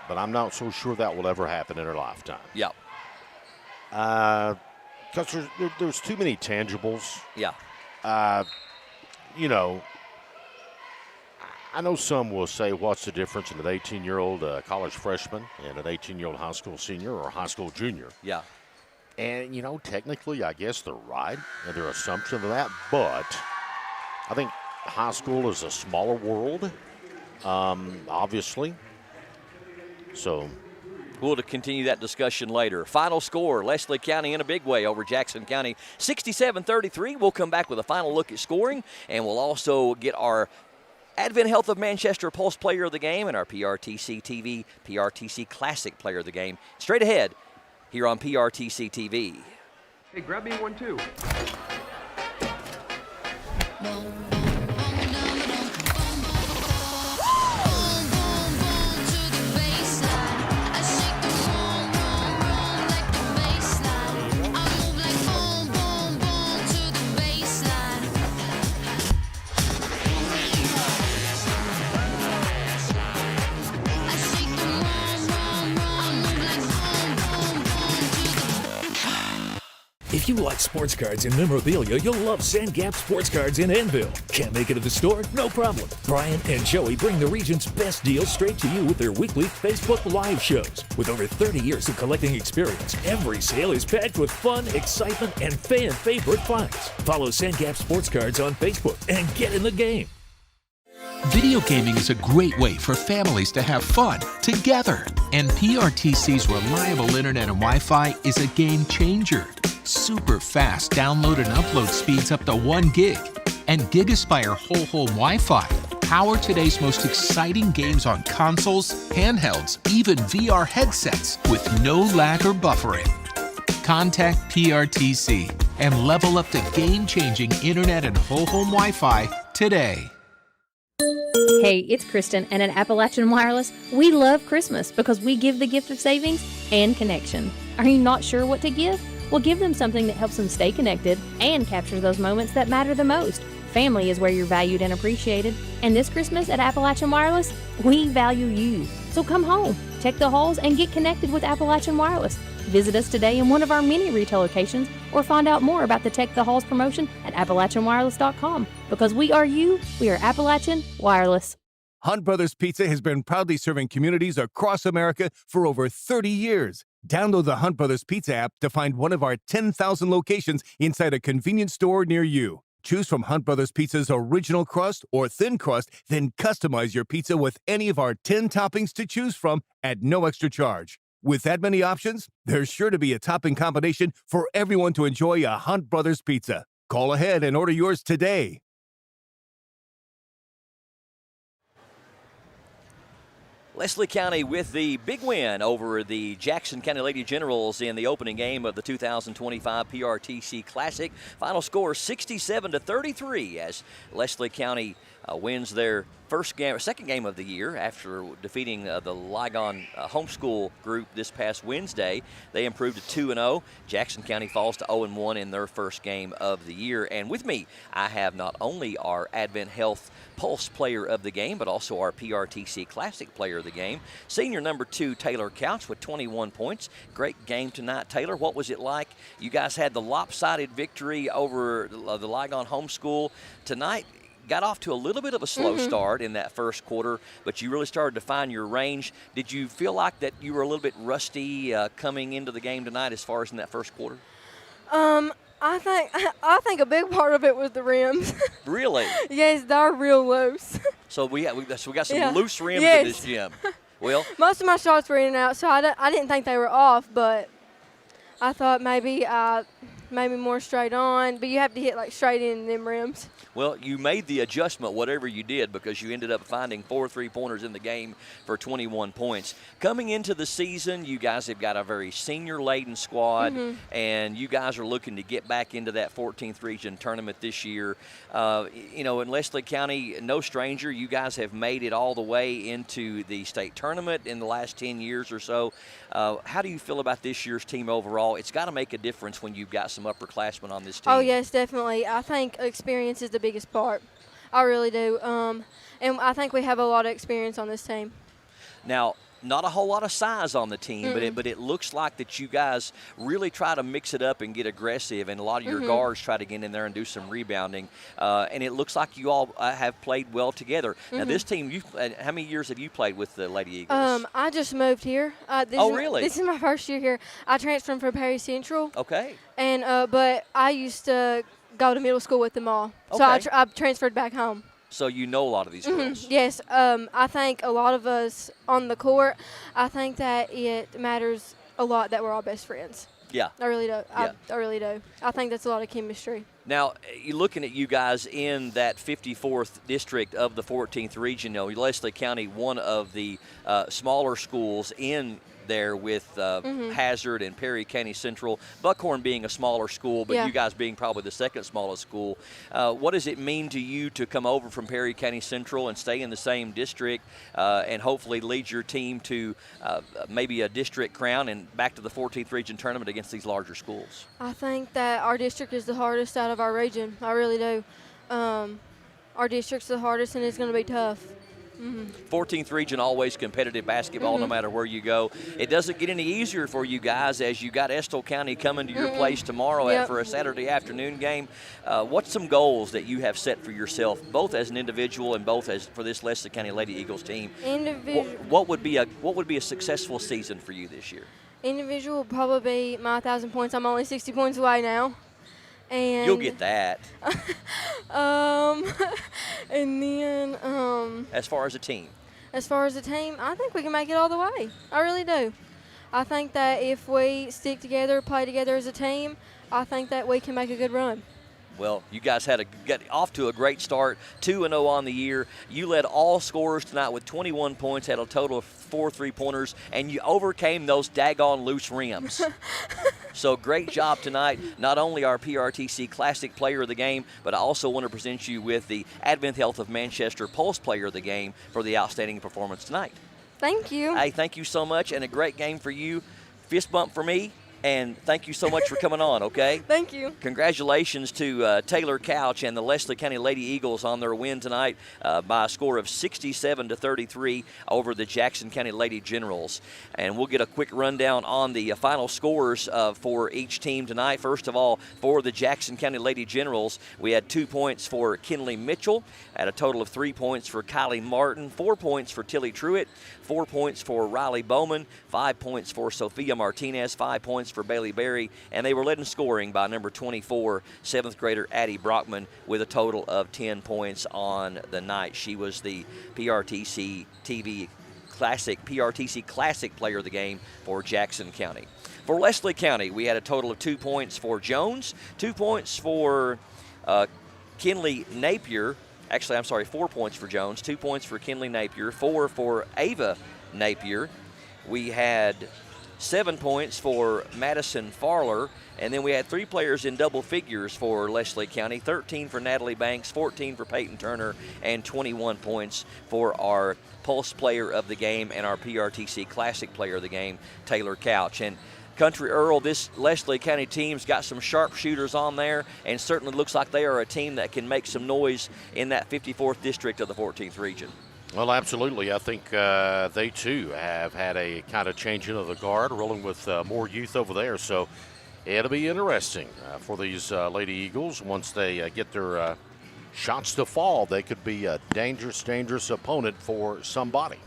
But I'm not so sure that will ever happen in her lifetime. Yeah. Because there's too many tangibles. Yeah. You know, I know some will say, what's the difference in an 18-year-old college freshman and an 18-year-old high school senior or high school junior? Yeah. And, you know, technically, I guess they're right in their assumption of that. But I think high school is a smaller world, obviously. So we'll continue that discussion later. Final score, Leslie County in a big way over Jackson County, 67-33. We'll come back with a final look at scoring, and we'll also get our Advent Health of Manchester Pulse Player of the Game and our PRTC TV PRTC Classic Player of the Game straight ahead here on PRTC TV. Hey, grab me one too. If you like sports cards and memorabilia, you'll love Sand Gap Sports Cards in Annville. Can't make it to the store? No problem. Brian and Joey bring the region's best deals straight to you with their weekly Facebook Live shows. With over 30 years of collecting experience, every sale is packed with fun, excitement, and fan favorite finds. Follow Sand Gap Sports Cards on Facebook and get in the game. Video gaming is a great way for families to have fun together. And PRTC's reliable internet and Wi-Fi is a game changer. Super fast download and upload speeds up to 1 gig. And GigaSpire whole home Wi-Fi power today's most exciting games on consoles, handhelds, even VR headsets with no lag or buffering. Contact PRTC and level up to game-changing internet and whole home Wi-Fi today. Hey, it's Kristen, and at Appalachian Wireless, we love Christmas because we give the gift of savings and connection. Are you not sure what to give? Well, give them something that helps them stay connected and captures those moments that matter the most. Family is where you're valued and appreciated. And this Christmas at Appalachian Wireless, we value you. So come home, check the halls, and get connected with Appalachian Wireless. Visit us today in one of our many retail locations or find out more about the Tech the Halls promotion at AppalachianWireless.com. Because we are you, we are Appalachian Wireless. Hunt Brothers Pizza has been proudly serving communities across America for over 30 years. Download the Hunt Brothers Pizza app to find one of our 10,000 locations inside a convenience store near you. Choose from Hunt Brothers Pizza's original crust or thin crust, then customize your pizza with any of our 10 toppings to choose from at no extra charge. With that many options, there's sure to be a topping combination for everyone to enjoy a Hunt Brothers Pizza. Call ahead and order yours today. Leslie County with the big win over the Jackson County Lady Generals in the opening game of the 2025 PRTC Classic. Final score 67-33 as Leslie County wins their second game of the year after defeating the Ligon homeschool group this past Wednesday. They improved to 2-0. Jackson County falls to 0-1 in their first game of the year. And with me, I have not only our Advent Health Pulse player of the game, but also our PRTC Classic player of the game, senior number 2 Taylor Couch with 21 points. Great game tonight, Taylor. What was it like? You guys had the lopsided victory over the Ligon homeschool tonight. Got off to a little bit of a slow start in that first quarter, but you really started to find your range. Did you feel like that you were a little bit rusty coming into the game tonight as far as in that first quarter? I think a big part of it was the rims. Really? Yes, they're real loose. So we got some loose rims yes. in this gym. Well, most of my shots were in and out, so I didn't think they were off, but I thought maybe more straight on. But you have to hit like straight in them rims. Well, you made the adjustment, whatever you did, because you ended up finding 4 3-pointers in the game for 21 points. Coming into the season, you guys have got a very senior-laden squad, and you guys are looking to get back into that 14th region tournament this year. In Leslie County, no stranger, you guys have made it all the way into the state tournament in the last 10 years or so. How do you feel about this year's team overall? It's got to make a difference when you've got some upperclassmen on this team. Oh, yes, definitely. I think experience is the biggest part. I really do. And I think we have a lot of experience on this team. Now, not a whole lot of size on the team, but it looks like that you guys really try to mix it up and get aggressive, and a lot of your guards try to get in there and do some rebounding. And it looks like you all have played well together. Now, this team, how many years have you played with the Lady Eagles? I just moved here. Really? This is my first year here. I transferred from Perry Central. Okay. And but I used to go to middle school with them all. Okay. So I transferred back home. So you know a lot of these girls. Yes. I think a lot of us on the court, I think that it matters a lot that we're all best friends. Yeah. I really do. Yeah. I really do. I think that's a lot of chemistry. Now, you're looking at you guys in that 54th district of the 14th region. Leslie County, one of the smaller schools in there with Hazard and Perry County Central, Buckhorn being a smaller school, but you guys being probably the second smallest school. What does it mean to you to come over from Perry County Central and stay in the same district and hopefully lead your team to maybe a district crown and back to the 14th region tournament against these larger schools? I think that our district is the hardest out of our region. I really do. Our district's the hardest, and it's going to be tough. 14th region, always competitive basketball no matter where you go. It doesn't get any easier for you guys as you got Estill County coming to your place tomorrow for a Saturday afternoon game. What's some goals that you have set for yourself, both as an individual and both as for this Leslie County Lady Eagles team? What would be a successful season for you this year? Individual would probably be my 1,000 points. I'm only 60 points away now. And you'll get that. And then as far as a team? As far as a team, I think we can make it all the way. I really do. I think that if we stick together, play together as a team, I think that we can make a good run. Well, you guys got off to a great start, 2-0 on the year. You led all scorers tonight with 21 points, had a total of 4 3-pointers, and you overcame those daggone loose rims. So great job tonight. Not only our PRTC Classic Player of the Game, but I also want to present you with the Advent Health of Manchester Pulse Player of the Game for the outstanding performance tonight. Thank you. Hey, thank you so much, and a great game for you. Fist bump for me. And thank you so much for coming on, okay? Thank you. Congratulations to Taylor Couch and the Leslie County Lady Eagles on their win tonight by a score of 67-33 over the Jackson County Lady Generals. And we'll get a quick rundown on the final scores for each team tonight. First of all, for the Jackson County Lady Generals, we had 2 points for Kinley Mitchell, at a total of 3 points for Kylie Martin, 4 points for Tilly Truitt, 4 points for Riley Bowman, 5 points for Sophia Martinez, 5 points for Bailey Berry, and they were led in scoring by number 24, 7th grader Addie Brockman, with a total of 10 points on the night. She was the PRTC Classic Player of the Game for Jackson County. For Leslie County, we had a total of 2 points for Jones, 2 points for Kinley Napier. Actually, I'm sorry, 4 points for Jones, 2 points for Kinley Napier, 4 for Ava Napier. We had 7 points for Madison Farler. And then we had 3 players in double figures for Leslie County, 13 for Natalie Banks, 14 for Peyton Turner, and 21 points for our Pulse Player of the Game and our PRTC Classic Player of the Game, Taylor Couch. And Country Earl, this Leslie County team's got some sharpshooters on there, and certainly looks like they are a team that can make some noise in that 54th district of the 14th region. Well, absolutely. I think they, too, have had a kind of changing of the guard, rolling with more youth over there. So it'll be interesting for these Lady Eagles. Once they get their shots to fall, they could be a dangerous opponent for somebody.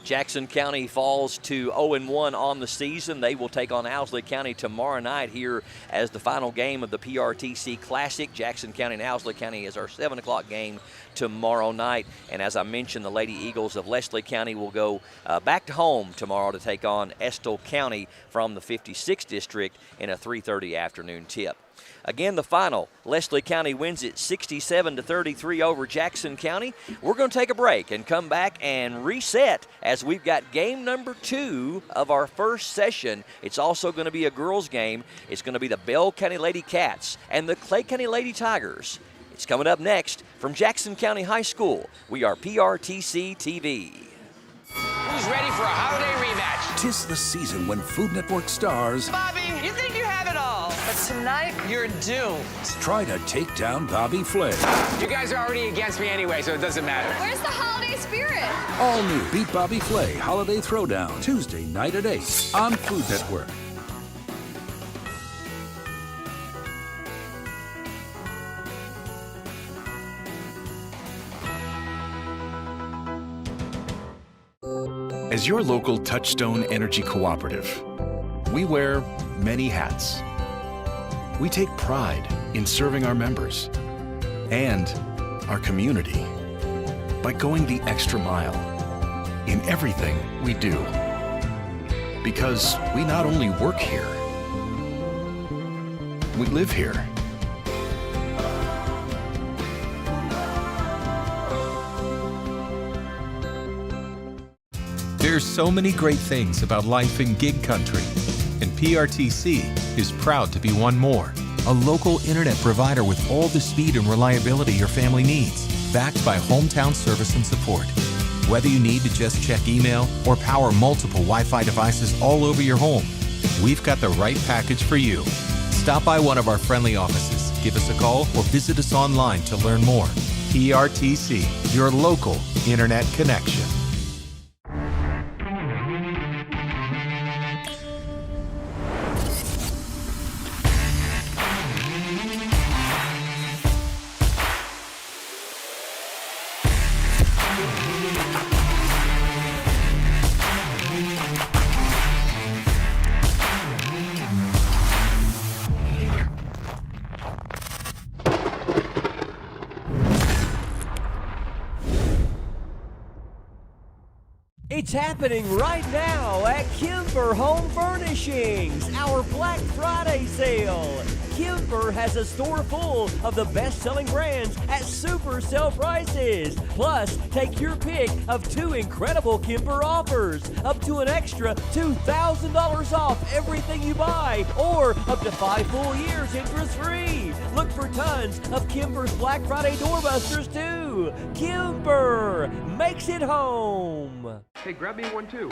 Jackson County falls to 0-1 on the season. They will take on Owsley County tomorrow night here as the final game of the PRTC Classic. Jackson County and Owsley County is our 7 o'clock game tomorrow night. And as I mentioned, the Lady Eagles of Leslie County will go back to home tomorrow to take on Estill County from the 56th district in a 3:30 afternoon tip. Again, the final, Leslie County wins it 67-33 over Jackson County. We're going to take a break and come back and reset as we've got game number 2 of our first session. It's also going to be a girls' game. It's going to be the Bell County Lady Cats and the Clay County Lady Tigers. It's coming up next from Jackson County High School. We are PRTC TV. Who's ready for a holiday rematch? 'Tis the season when Food Network stars Bobby, you think you have it all. But tonight, you're doomed. try to take down Bobby Flay. You guys are already against me anyway, so it doesn't matter. Where's the holiday spirit? All new Beat Bobby Flay Holiday Throwdown, Tuesday night at 8 on Food Network. As your local Touchstone Energy Cooperative, we wear many hats. We take pride in serving our members and our community by going the extra mile in everything we do. Because we not only work here, we live here. There's so many great things about life in gig country, and PRTC is proud to be one more. A local internet provider with all the speed and reliability your family needs, backed by hometown service and support. Whether you need to just check email or power multiple Wi-Fi devices all over your home, we've got the right package for you. Stop by one of our friendly offices, give us a call, or visit us online to learn more. PRTC, your local internet connection. It's happening right now at Kimber Home Furnishings, our Black Friday sale. Kimber has a store full of the best-selling brands at super sale prices. Plus, take your pick of 2 incredible Kimber offers, up to an extra $2,000 off everything you buy, or up to 5 full years interest-free. Look for tons of Kimber's Black Friday doorbusters too. Kimber makes it home. Hey, grab me one too.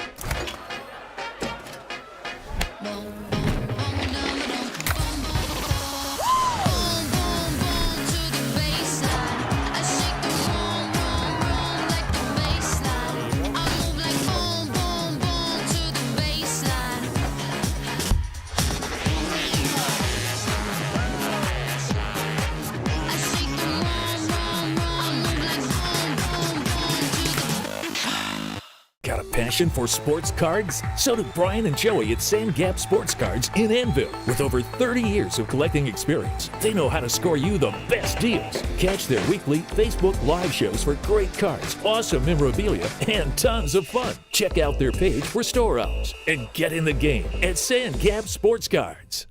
Got a passion for sports cards? So do Brian and Joey at Sand Gap Sports Cards in Annville. With over 30 years of collecting experience, they know how to score you the best deals. Catch their weekly Facebook Live shows for great cards, awesome memorabilia, and tons of fun. Check out their page for store hours and get in the game at Sand Gap Sports Cards.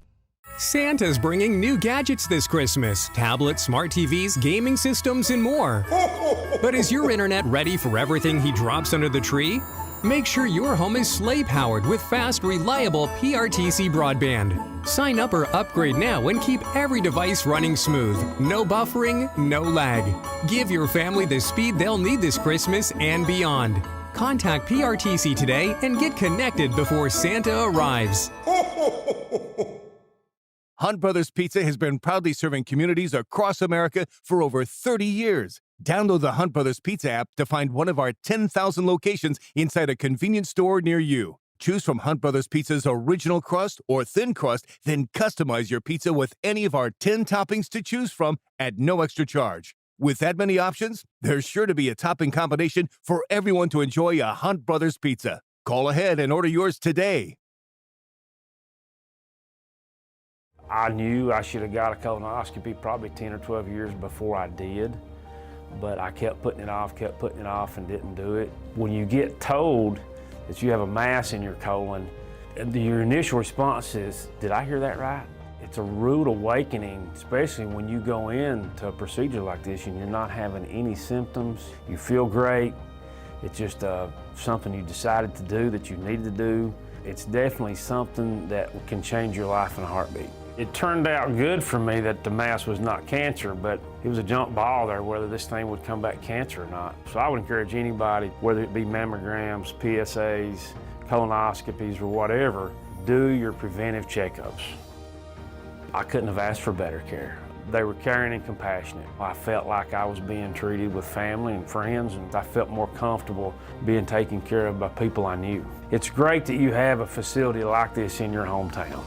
Santa's bringing new gadgets this Christmas. Tablets, smart TVs, gaming systems, and more. But is your internet ready for everything he drops under the tree? Make sure your home is sleigh powered with fast, reliable PRTC broadband. Sign up or upgrade now and keep every device running smooth. No buffering, no lag. Give your family the speed they'll need this Christmas and beyond. Contact PRTC today and get connected before Santa arrives. Hunt Brothers Pizza has been proudly serving communities across America for over 30 years. Download the Hunt Brothers Pizza app to find one of our 10,000 locations inside a convenience store near you. Choose from Hunt Brothers Pizza's original crust or thin crust, then customize your pizza with any of our 10 toppings to choose from at no extra charge. With that many options, there's sure to be a topping combination for everyone to enjoy a Hunt Brothers Pizza. Call ahead and order yours today. I knew I should have got a colonoscopy probably 10 or 12 years before I did, but I kept putting it off, and didn't do it. When you get told that you have a mass in your colon, your initial response is, did I hear that right? It's a rude awakening, especially when you go into a procedure like this and you're not having any symptoms. You feel great. It's just something you decided to do that you needed to do. It's definitely something that can change your life in a heartbeat. It turned out good for me that the mass was not cancer, but it was a jump ball there whether this thing would come back cancer or not. So I would encourage anybody, whether it be mammograms, PSAs, colonoscopies, or whatever, do your preventive checkups. I couldn't have asked for better care. They were caring and compassionate. I felt like I was being treated with family and friends, and I felt more comfortable being taken care of by people I knew. It's great that you have a facility like this in your hometown.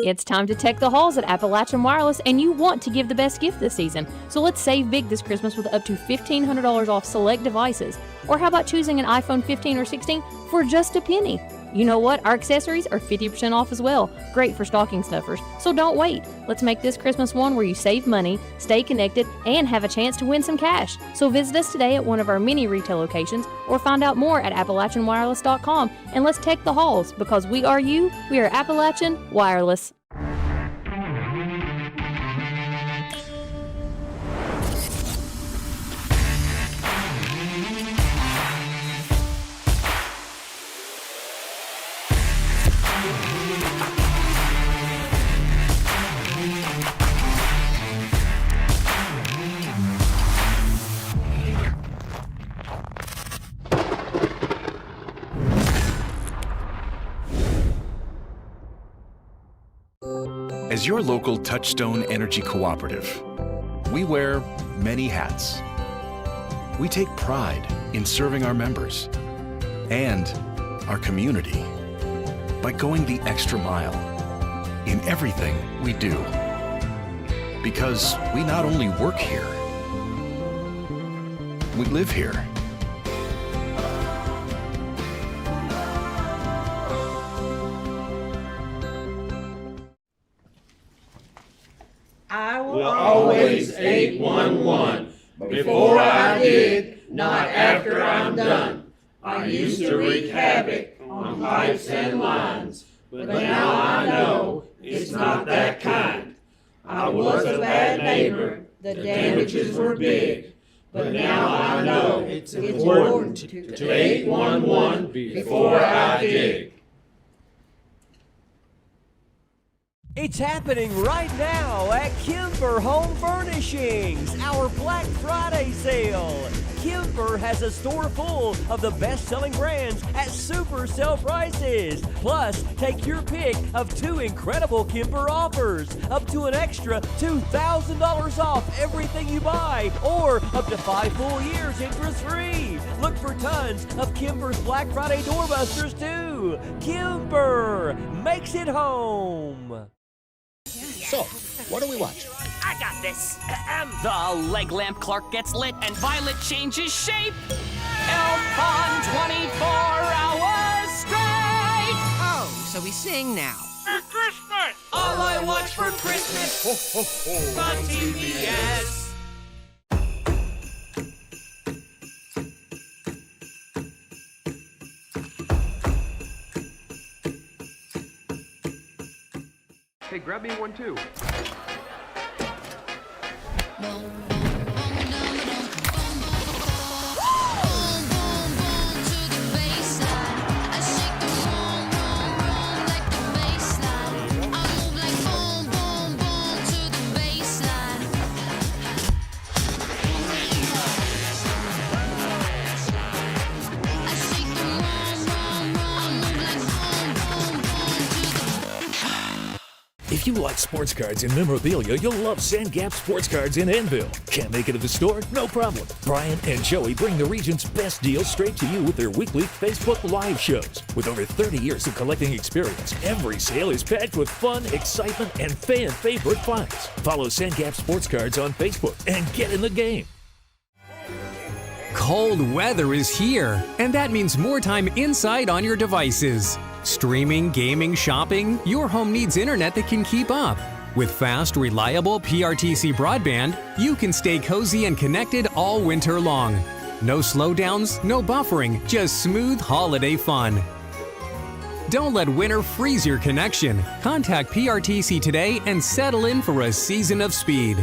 It's time to tech the halls at Appalachian Wireless, and you want to give the best gift this season. So let's save big this Christmas with up to $1,500 off select devices. Or how about choosing an iPhone 15 or 16 for just a penny? You know what? Our accessories are 50% off as well. Great for stocking stuffers. So don't wait. Let's make this Christmas one where you save money, stay connected, and have a chance to win some cash. So visit us today at one of our many retail locations or find out more at AppalachianWireless.com, and let's tech the halls, because we are you, we are Appalachian Wireless. As your local Touchstone Energy Cooperative, we wear many hats. We take pride in serving our members and our community by going the extra mile in everything we do. Because we not only work here, we live here. I will always 811. Before I did, not after I'm done. I used to wreak havoc on pipes and lines, but now I know it's not that kind. I was a bad neighbor, the damages were big, but now I know it's important to 811 before I dig. It's happening right now at Kimber Home Furnishings, our Black Friday sale. Kimber has a store full of the best-selling brands at super sale prices. Plus, take your pick of 2 incredible Kimber offers, up to an extra $2,000 off everything you buy, or up to 5 full years interest-free. Look for tons of Kimber's Black Friday doorbusters too. Kimber makes it home. So, what do we watch? I got this. The leg lamp Clark gets lit and Violet changes shape. Elf on 24 hours straight. Oh, so we sing now. For Christmas! All I watch for Christmas on TBS. Hey, grab me one too. If you like sports cards and memorabilia, you'll love Sandgap Sports Cards in Annville. Can't make it to the store? No problem. Brian and Joey bring the region's best deals straight to you with their weekly Facebook Live shows. With over 30 years of collecting experience, every sale is packed with fun, excitement, and fan-favorite finds. Follow Sandgap Sports Cards on Facebook and get in the game. Cold weather is here, and that means more time inside on your devices. Streaming, gaming, shopping, your home needs internet that can keep up. With fast, reliable PRTC broadband, you can stay cozy and connected all winter long. No slowdowns, no buffering, just smooth holiday fun. Don't let winter freeze your connection. Contact PRTC today and settle in for a season of speed.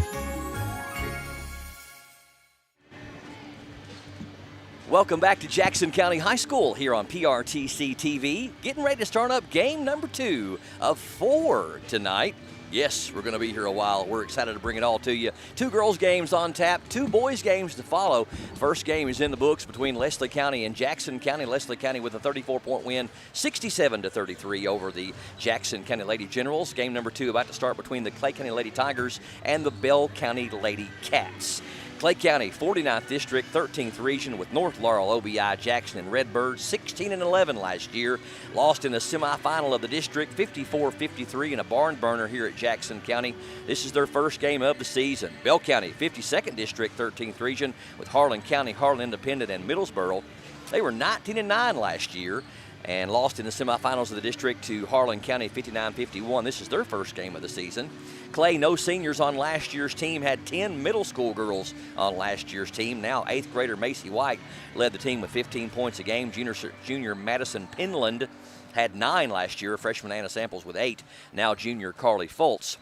Welcome back to Jackson County High School here on PRTC TV. Getting ready to start up game number 2 of 4 tonight. Yes, we're going to be here a while. We're excited to bring it all to you. 2 girls games on tap, 2 boys games to follow. First game is in the books between Leslie County and Jackson County. Leslie County with a 34-point win, 67-33 over the Jackson County Lady Generals. Game number 2 about to start between the Clay County Lady Tigers and the Bell County Lady Cats. Clay County, 49th District, 13th Region with North Laurel, OBI, Jackson, and Redbird, 16-11 last year. Lost in the semifinal of the district, 54-53 in a barn burner here at Jackson County. This is their first game of the season. Bell County, 52nd District, 13th Region with Harlan County, Harlan Independent, and Middlesboro. They were 19-9 last year and lost in the semifinals of the district to Harlan County, 59-51. This is their first game of the season. Clay, no seniors on last year's team, had 10 middle school girls on last year's team. Now 8th grader Macy White led the team with 15 points a game. Junior Madison Penland had 9 last year. Freshman Anna Samples with 8. Now junior Carly Fultz,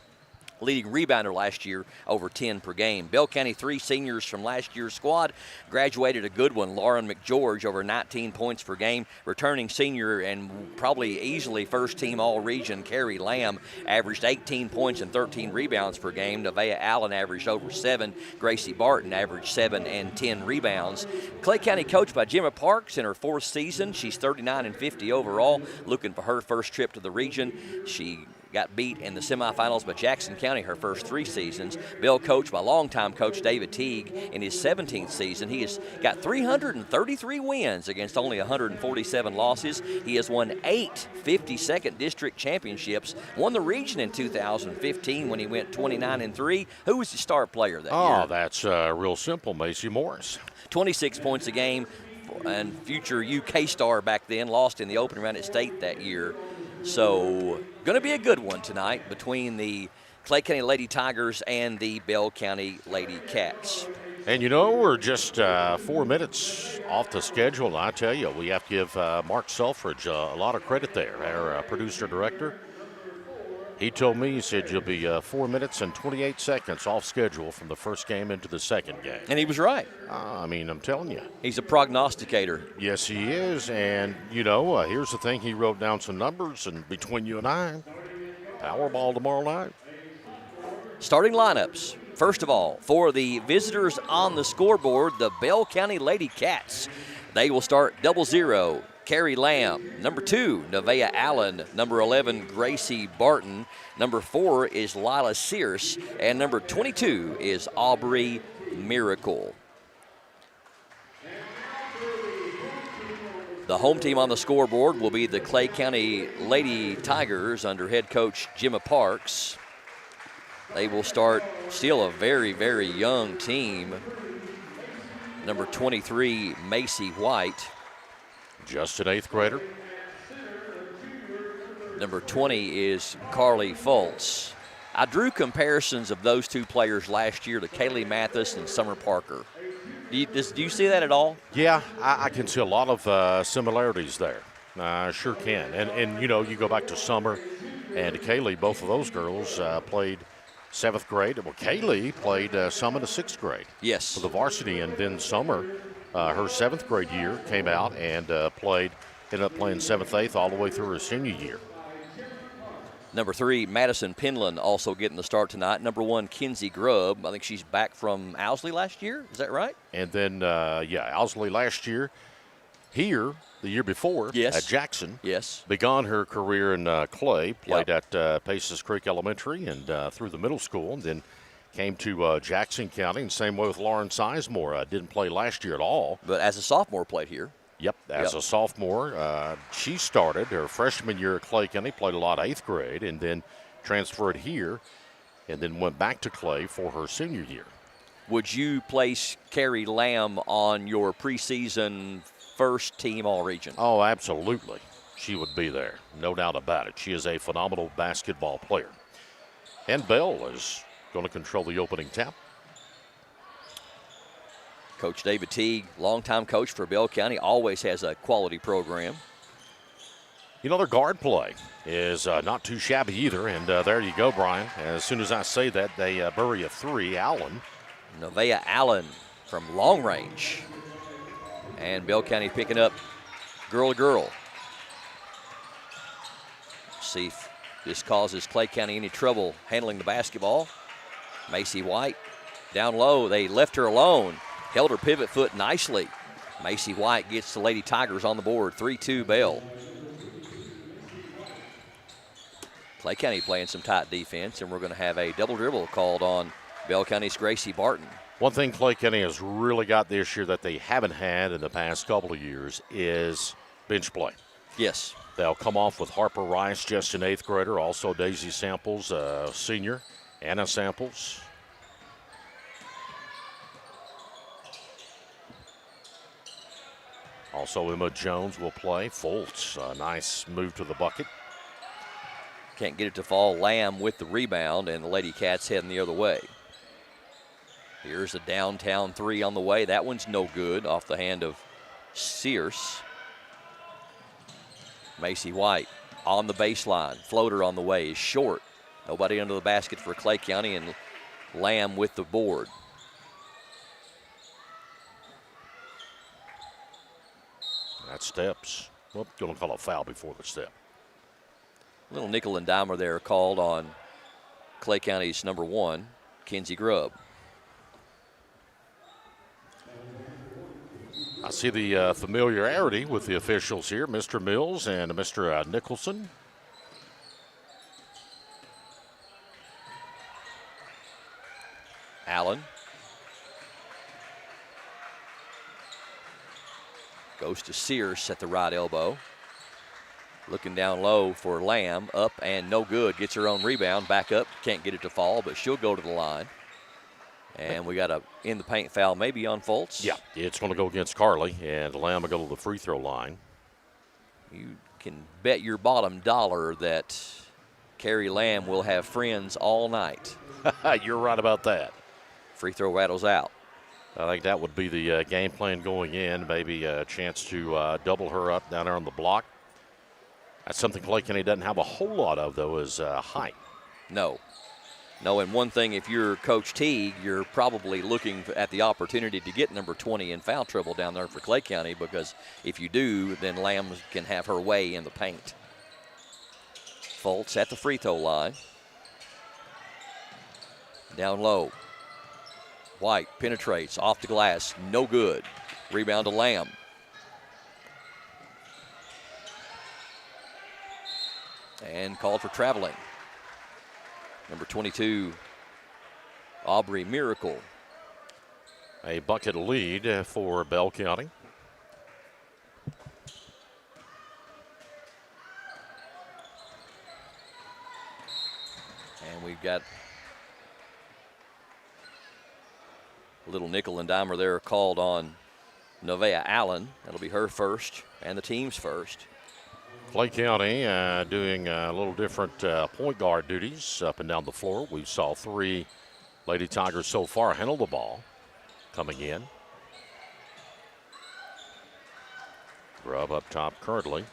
leading rebounder last year, over 10 per game. Bell County, 3 seniors from last year's squad graduated a good one. Lauren McGeorge, over 19 points per game. Returning senior and probably easily first team all-region, Carrie Lamb, averaged 18 points and 13 rebounds per game. Nevaeh Allen averaged over 7. Gracie Barton averaged 7 and 10 rebounds. Clay County coached by Gemma Parks in her 4th season. She's 39-50 overall, looking for her first trip to the region. She got beat in the semifinals by Jackson County her first 3 seasons. Bell coached by longtime coach David Teague in his 17th season. He has got 333 wins against only 147 losses. He has won 8 52nd district championships, won the region in 2015 when he went 29-3. Who was the star player that year? Oh, that's real simple, Macy Morris. 26 points a game, and future UK star back then, lost in the open round at state that year. So, going to be a good one tonight between the Clay County Lady Tigers and the Bell County Lady Cats. And you know, we're just 4 minutes off the schedule. And I tell you, we have to give Mark Selfridge a lot of credit there, our producer-director. He told me, he said, you'll be 4 minutes and 28 seconds off schedule from the first game into the second game. And he was right. I mean, I'm telling you. He's a prognosticator. Yes, he is. And, you know, here's the thing. He wrote down some numbers, and between you and I, Powerball tomorrow night. Starting lineups. First of all, for the visitors on the scoreboard, the Bell County Lady Cats. They will start 00. Carrie Lamb. Number 2, Nevaeh Allen. Number 11, Gracie Barton. Number 4 is Lila Sears. And number 22 is Aubrey Miracle. The home team on the scoreboard will be the Clay County Lady Tigers under head coach Gemma Parks. They will start still a very, very young team. Number 23, Macy White. Just an 8th grader. Number 20 is Carly Fultz. I drew comparisons of those 2 players last year to Kaylee Mathis and Summer Parker. Do you see that at all? Yeah, I can see a lot of similarities there. I sure can. And, you know, you go back to Summer and to Kaylee, both of those girls played 7th grade. Well, Kaylee played some in the 6th grade. Yes. For the varsity, and then Summer, her 7th grade year, came out and ended up playing 7th, 8th all the way through her senior year. Number 3, Madison Penland also getting the start tonight. Number 1, Kinsey Grubb. I think she's back from Owsley last year. Is that right? And then, Owsley last year. here the year before at Jackson. Yes. Began her career in Clay, played at Paces Creek Elementary and through the middle school, and then came to Jackson County, and same way with Lauren Sizemore. Didn't play last year at all. But as a sophomore, played here. Yep, as a sophomore. She started her freshman year at Clay County, played a lot of 8th grade, and then transferred here, and then went back to Clay for her senior year. Would you place Carrie Lamb on your preseason first team All-Region? Oh, absolutely. She would be there, no doubt about it. She is a phenomenal basketball player. And Bell is going to control the opening tap. Coach David Teague, longtime coach for Bell County, always has a quality program. You know, their guard play is not too shabby either, and there you go, Brian. As soon as I say that, they bury a 3. Allen. Nevaeh Allen from long range. And Bell County picking up girl to girl. See if this causes Clay County any trouble handling the basketball. Macy White down low. They left her alone. Held her pivot foot nicely. Macy White gets the Lady Tigers on the board. 3-2 Bell. Clay County playing some tight defense, and we're going to have a double dribble called on Bell County's Gracie Barton. One thing Clay County has really got this year that they haven't had in the past couple of years is bench play. Yes. They'll come off with Harper Rice, just an 8th grader, also Daisy Samples, senior, Anna Samples. Also Emma Jones will play. Foltz, a nice move to the bucket. Can't get it to fall. Lamb with the rebound, and the Lady Cats heading the other way. Here's a downtown 3 on the way. That one's no good, off the hand of Sears. Macy White on the baseline. Floater on the way is short. Nobody under the basket for Clay County, and Lamb with the board. That steps. Well, going to call a foul before the step. Little nickel and dimer there called on Clay County's number 1, Kenzie Grubb. I see the familiarity with the officials here, Mr. Mills and Mr. Nicholson. Allen. Goes to Sears at the right elbow. Looking down low for Lamb, up and no good. Gets her own rebound, back up, can't get it to fall, but she'll go to the line. And we got a in the paint foul maybe on Foltz. Yeah, it's going to go against Carly, and Lamb will go to the free throw line. You can bet your bottom dollar that Carrie Lamb will have friends all night. You're right about that. Free throw rattles out. I think that would be the game plan going in. Maybe a chance to double her up down there on the block. That's something Clay County doesn't have a whole lot of, though, is height. No. No, and one thing, if you're Coach Teague, you're probably looking at the opportunity to get number 20 in foul trouble down there for Clay County, because if you do, then Lamb can have her way in the paint. Foltz at the free throw line. Down low. White penetrates off the glass, no good. Rebound to Lamb. And called for traveling. Number 22, Aubrey Miracle. A bucket lead for Bell County. And we've got a little nickel and dimer there called on Nevaeh Allen. That'll be her first and the team's first. Clay County doing a little different point guard duties up and down the floor. We saw 3 Lady Tigers so far handle the ball coming in. Grubb up top currently.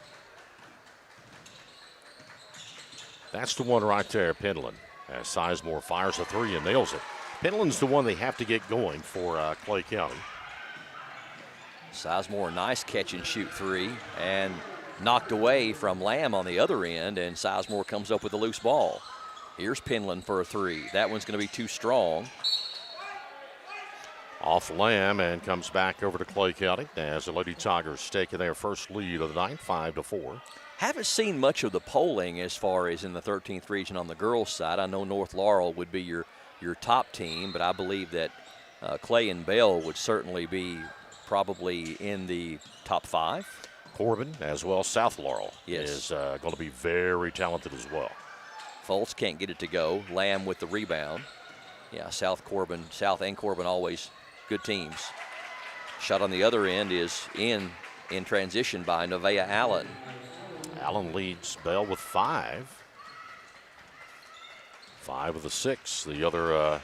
That's the one right there, Penland. As Sizemore fires a 3 and nails it. Penland's the one they have to get going for Clay County. Sizemore, nice catch and shoot 3, and knocked away from Lamb on the other end, and Sizemore comes up with a loose ball. Here's Penland for a 3. That one's going to be too strong. Off Lamb and comes back over to Clay County as the Lady Tigers taking their first lead of the night, 5-4. Haven't seen much of the polling as far as in the 13th region on the girls' side. I know North Laurel would be your top team, but I believe that Clay and Bell would certainly be probably in the top 5. Corbin as well. South Laurel yes. is going to be very talented as well. Foltz can't get it to go. Lamb with the rebound. Yeah, South and Corbin always good teams. Shot on the other end is in transition by Nevaeh Allen. Allen leads Bell with 5. 5 with a 6. The other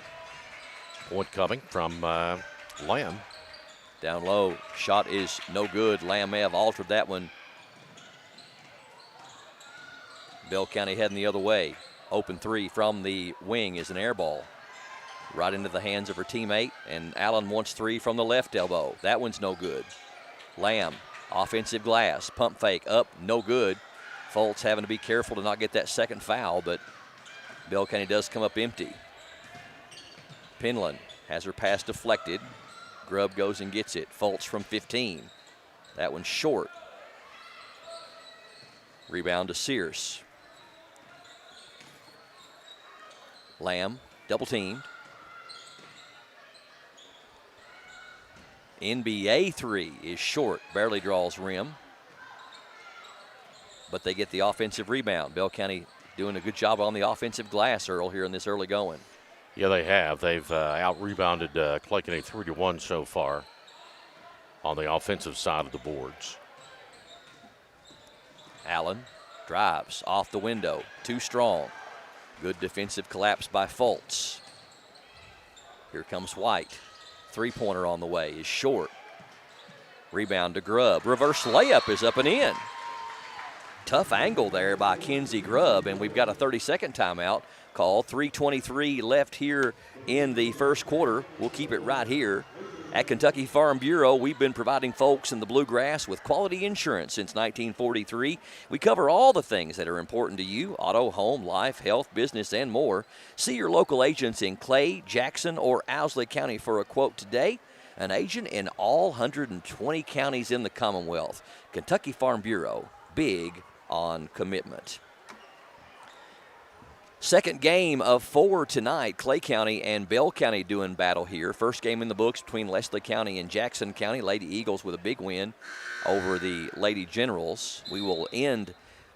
point coming from Lamb. Down low, shot is no good. Lamb may have altered that one. Bell County heading the other way. Open 3 from the wing is an air ball. Right into the hands of her teammate, and Allen wants 3 from the left elbow. That one's no good. Lamb, offensive glass, pump fake up, no good. Foltz having to be careful to not get that second foul, but Bell County does come up empty. Penland has her pass deflected. Grubb goes and gets it. Foltz from 15. That one's short. Rebound to Sears. Lamb, double teamed. NBA 3 is short, barely draws rim. But they get the offensive rebound. Bell County doing a good job on the offensive glass, Earl, here in this early going. Yeah, they have. They've out-rebounded Clay County 3-1 so far on the offensive side of the boards. Allen drives off the window, too strong. Good defensive collapse by Foltz. Here comes White. Three-pointer on the way is short. Rebound to Grubb. Reverse layup is up and in. Tough angle there by Kenzie Grubb, and we've got a 30-second timeout called. 3:23 left here in the first quarter. We'll keep it right here. At Kentucky Farm Bureau, we've been providing folks in the Bluegrass with quality insurance since 1943. We cover all the things that are important to you: auto, home, life, health, business, and more. See your local agents in Clay, Jackson, or Owsley County for a quote today. An agent in all 120 counties in the Commonwealth. Kentucky Farm Bureau, big on commitment. Second game of 4 tonight. Clay County and Bell County doing battle here. First game in the books between Leslie County and Jackson County. Lady Eagles with a big win over the Lady Generals. We will end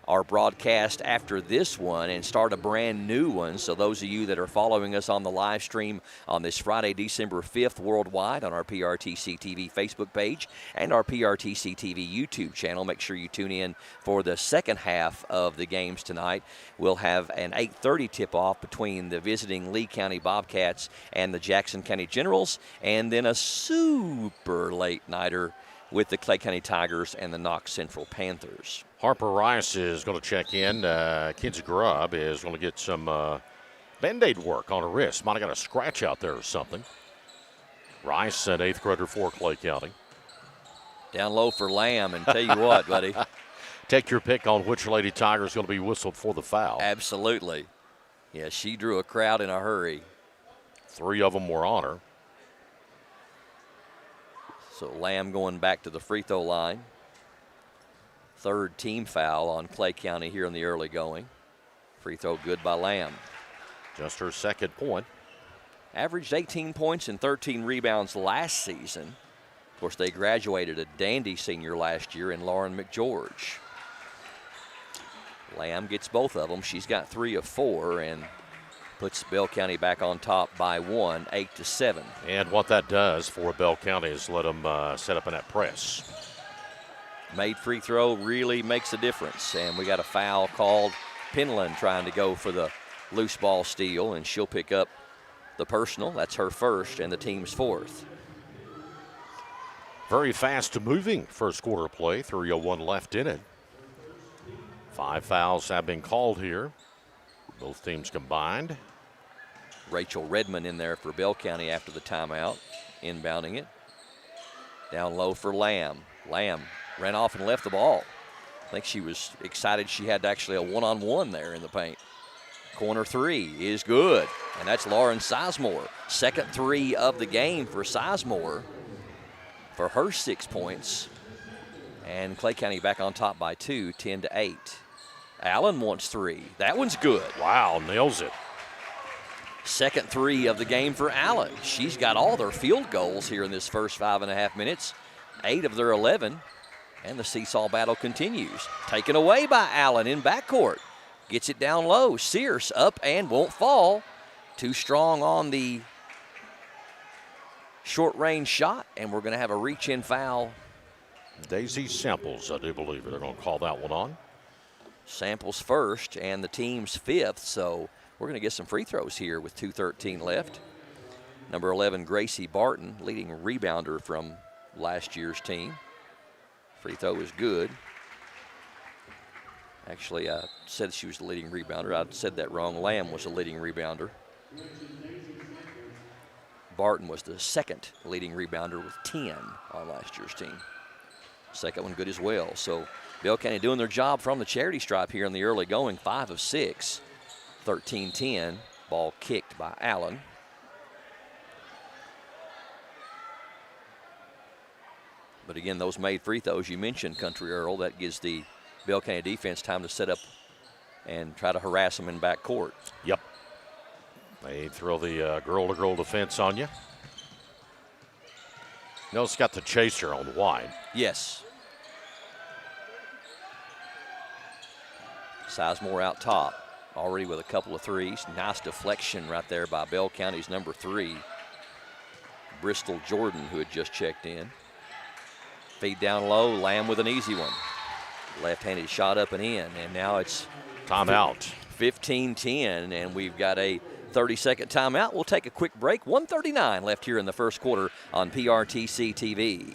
our broadcast after this one and start a brand new one. So those of you that are following us on the live stream on this Friday, December 5th worldwide on our PRTC TV Facebook page and our PRTC TV YouTube channel, make sure you tune in for the second half of the games tonight. We'll have an 8:30 tip-off between the visiting Lee County Bobcats and the Jackson County Generals, and then a super late-nighter with the Clay County Tigers and the Knox Central Panthers. Harper Rice is going to check in. Kenzie Grubb is going to get some Band-Aid work on her wrist. Might have got a scratch out there or something. Rice, an 8th grader for Clay County. Down low for Lamb, and tell you what, buddy. Take your pick on which Lady Tiger is going to be whistled for the foul. Absolutely. Yeah, she drew a crowd in a hurry. 3 of them were on her. So Lamb going back to the free throw line. Third team foul on Clay County here in the early going. Free throw good by Lamb. Just her second point. Averaged 18 points and 13 rebounds last season. Of course, they graduated a dandy senior last year in Lauren McGeorge. Lamb gets both of them. She's got 3 of 4 and puts Bell County back on top by 1, 8-7. And what that does for Bell County is let them set up in that press. Made free throw really makes a difference. And we got a foul called. Penland trying to go for the loose ball steal, and she'll pick up the personal. That's her first and the team's 4th. Very fast moving first quarter play. 3:01 left in it. 5 fouls have been called here. Both teams combined. Rachel Redmond in there for Bell County after the timeout, inbounding it. Down low for Lamb. Lamb ran off and left the ball. I think she was excited she had actually a one-on-one there in the paint. Corner three is good, and that's Lauren Sizemore. Second three of the game for Sizemore for her 6 points. And Clay County back on top by 2, 10-8. Allen wants three. That one's good. Wow, nails it. Second three of the game for Allen. She's got all their field goals here in this first 5.5 minutes, 8 of their 11, and the seesaw battle continues. Taken away by Allen in backcourt. Gets it down low. Sears up and won't fall. Too strong on the short-range shot, and we're going to have a reach-in foul. Daisy Samples, I do believe they're going to call that one on. Samples first and the team's fifth, so we're going to get some free throws here with 2:13 left. Number 11, Gracie Barton, leading rebounder from last year's team. Free throw is good. Actually, I said she was the leading rebounder. I said that wrong. Lamb was the leading rebounder. Barton was the second leading rebounder with 10 on last year's team. Second one good as well. So Bell County doing their job from the charity stripe here in the early going. 5 of 6, 13-10. Ball kicked by Allen. But again, those made free throws you mentioned, Country Earl, that gives the Bell County defense time to set up and try to harass them in backcourt. Yep. They throw the girl-to-girl defense on you. Notice got the chaser on wide. Yes. Sizemore out top, already with a couple of threes. Nice deflection right there by Bell County's number 3, Bristol Jordan, who had just checked in. Feed down low, Lamb with an easy one. Left-handed shot up and in, and now it's timeout. 15-10, and we've got a 30-second timeout. We'll take a quick break. 1:39 left here in the first quarter on PRTC TV.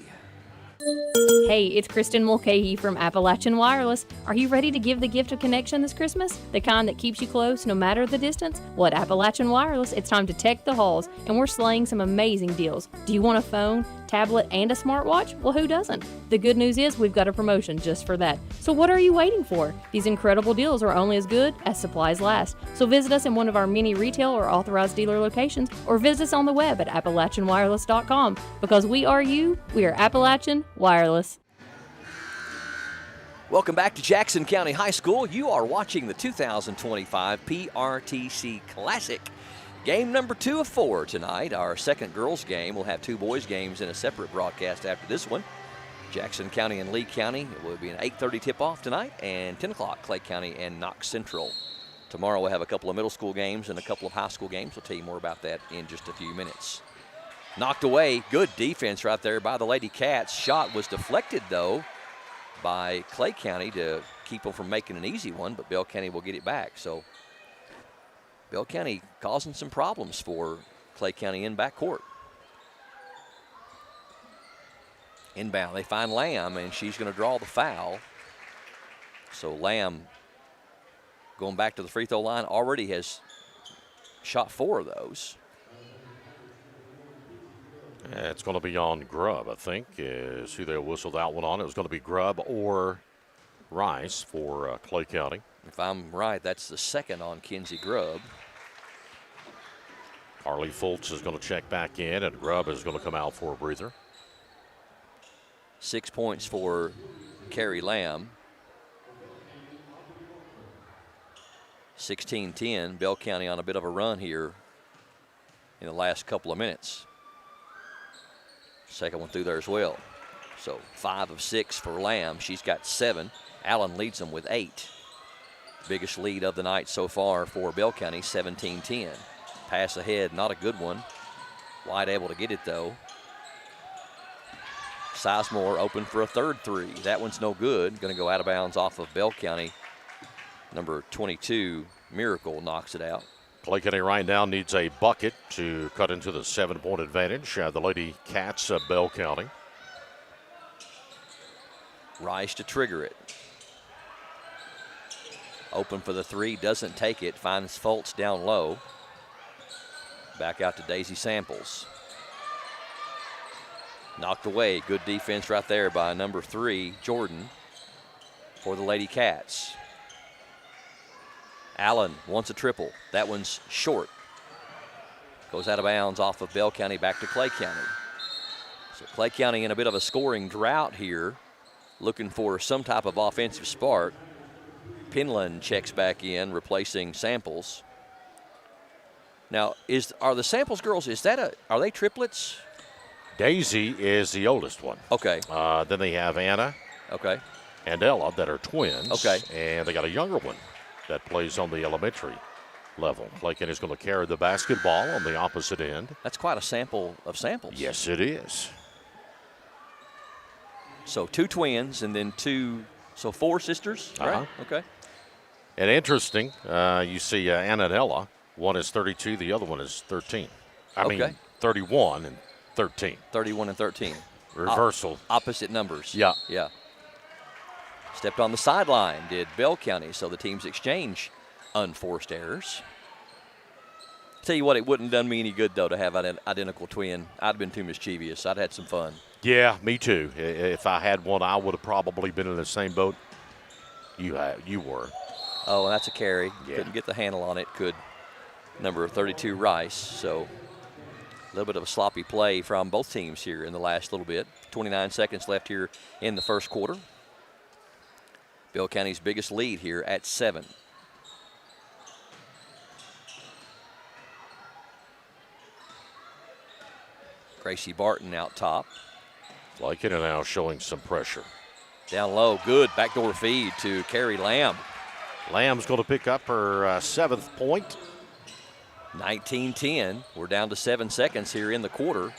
Hey, it's Kristen Mulcahy from Appalachian Wireless. Are you ready to give the gift of connection this Christmas? The kind that keeps you close no matter the distance? Well, at Appalachian Wireless, it's time to tech the halls, and we're slaying some amazing deals. Do you want a phone, tablet, and a smartwatch? Well, who doesn't? The good news is we've got a promotion just for that. So what are you waiting for? These incredible deals are only as good as supplies last. So visit us in one of our many retail or authorized dealer locations, or visit us on the web at AppalachianWireless.com. Because we are you, we are Appalachian Wireless. Welcome back to Jackson County High School. You are watching the 2025 PRTC Classic. Game number 2 of 4 tonight. Our second girls game. We'll have 2 boys games in a separate broadcast after this one. Jackson County and Lee County. It will be an 8:30 tip-off tonight, and 10 o'clock Clay County and Knox Central. Tomorrow we'll have a couple of middle school games and a couple of high school games. We'll tell you more about that in just a few minutes. Knocked away. Good defense right there by the Lady Cats. Shot was deflected, though, by Clay County to keep them from making an easy one, but Bell County will get it back. So Bell County causing some problems for Clay County in backcourt. Inbound, they find Lamb, and she's going to draw the foul. So Lamb, going back to the free throw line, already has shot 4 of those. It's going to be on Grubb, I think, is who they'll whistle that one on. It was going to be Grubb or Rice for Clay County. If I'm right, that's the second on Kinsey Grubb. Harley Fultz is going to check back in, and Grubb is going to come out for a breather. 6 points for Carrie Lamb. 16-10, Bell County on a bit of a run here in the last couple of minutes. Second one through there as well. So 5 of 6 for Lamb. She's got 7. Allen leads them with 8. Biggest lead of the night so far for Bell County, 17-10. Pass ahead, not a good one. White able to get it, though. Sizemore open for a third 3. That one's no good. Going to go out of bounds off of Bell County. Number 22, Miracle, knocks it out. Clay County right now needs a bucket to cut into the 7-point advantage. The Lady Cats of Bell County. Rice to trigger it. Open for the 3, doesn't take it, finds Fultz down low. Back out to Daisy Samples. Knocked away, good defense right there by number 3, Jordan, for the Lady Cats. Allen wants a triple. That one's short. Goes out of bounds off of Bell County back to Clay County. So Clay County in a bit of a scoring drought here, looking for some type of offensive spark. Penland checks back in, replacing Samples. Now, are the Samples girls, are they triplets? Daisy is the oldest one. Okay. Then they have Anna. Okay. And Ella that are twins. Okay. And they got a younger one that plays on the elementary level. Clay County is going to carry the basketball on the opposite end. That's quite a sample of samples. Yes, it is. So 2 twins and then 4 sisters, right? Okay. And interesting, you see Anna and Ella. One is 32, the other one is 13. I mean, 31 and 13. 31 and 13. Reversal. Opposite numbers. Yeah. Yeah. Stepped on the sideline, did Bell County, so the teams exchange unforced errors. Tell you what, it wouldn't have done me any good, though, to have an identical twin. I'd have been too mischievous. I'd had some fun. Yeah, me too. If I had one, I would have probably been in the same boat you were. Oh, and that's a carry. Yeah. Couldn't get the handle on it. Could number 32 Rice. So a little bit of a sloppy play from both teams here in the last little bit. 29 seconds left here in the first quarter. Bell County's biggest lead here at 7. Gracie Barton out top. Clay County now showing some pressure. Down low, good backdoor feed to Carrie Lamb. Lamb's going to pick up her 7th point. 19-10. We're down to 7 seconds here in the quarter.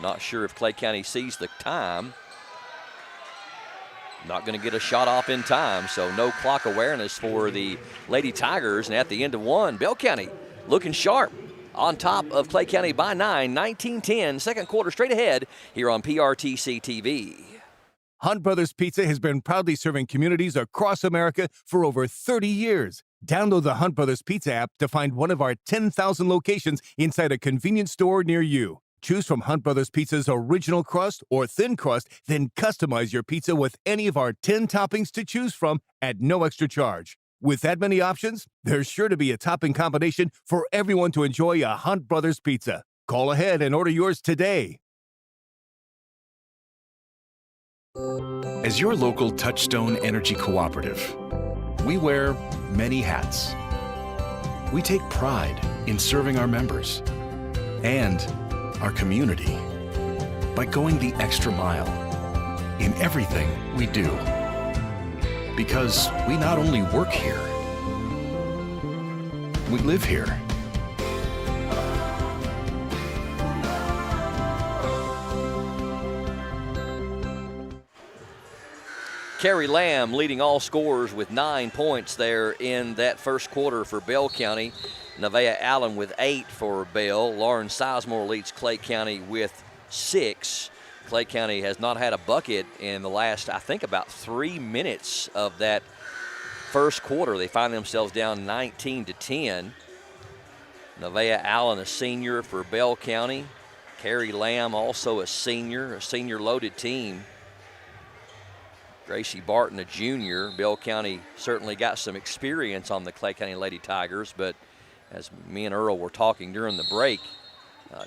Not sure if Clay County sees the time. Not going to get a shot off in time, so no clock awareness for the Lady Tigers. And at the end of 1, Bell County looking sharp on top of Clay County by 9, 19-10. Second quarter straight ahead here on PRTC TV. Hunt Brothers Pizza has been proudly serving communities across America for over 30 years. Download the Hunt Brothers Pizza app to find one of our 10,000 locations inside a convenience store near you. Choose from Hunt Brothers Pizza's original crust or thin crust, then customize your pizza with any of our 10 toppings to choose from at no extra charge. With that many options, there's sure to be a topping combination for everyone to enjoy a Hunt Brothers Pizza. Call ahead and order yours today. As your local Touchstone Energy Cooperative, we wear many hats. We take pride in serving our members and our community by going the extra mile in everything we do. Because we not only work here, we live here. Carrie Lamb leading all scorers with 9 points there in that first quarter for Bell County. Nevaeh Allen with 8 for Bell. Lauren Sizemore leads Clay County with 6. Clay County has not had a bucket in the last, I think, about 3 minutes of that first quarter. They find themselves down 19-10. Nevaeh Allen, a senior for Bell County. Carrie Lamb, also a senior loaded team. Gracie Barton, a junior. Bell County certainly got some experience on the Clay County Lady Tigers, but as me and Earl were talking during the break,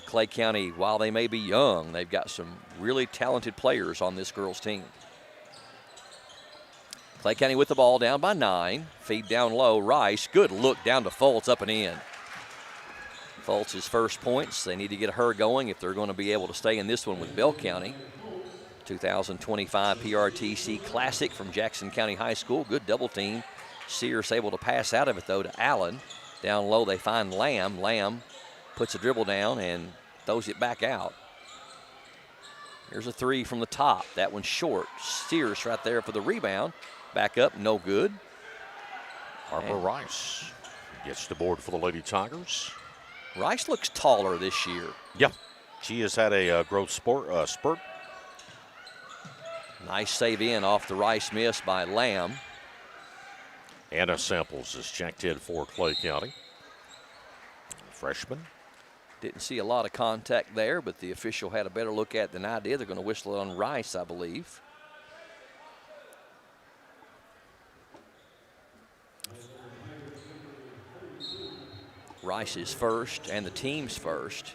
Clay County, while they may be young, they've got some really talented players on this girls' team. Clay County with the ball down by 9. Feed down low, Rice. Good look down to Fultz, up and in. Fultz's first points. They need to get her going if they're going to be able to stay in this one with Bell County. 2025 PRTC Classic from Jackson County High School. Good double team. Sears able to pass out of it, though, to Allen. Down low, they find Lamb. Lamb puts a dribble down and throws it back out. Here's a 3 from the top. That one's short. Sears right there for the rebound. Back up, no good. Harper Rice gets the board for the Lady Tigers. Rice looks taller this year. Yeah, she has had a growth spurt. Nice save in off the Rice miss by Lamb. Anna Samples is checked in for Clay County. Freshman. Didn't see a lot of contact there, but the official had a better look at it than I did. They're going to whistle it on Rice, I believe. Rice's first and the team's first.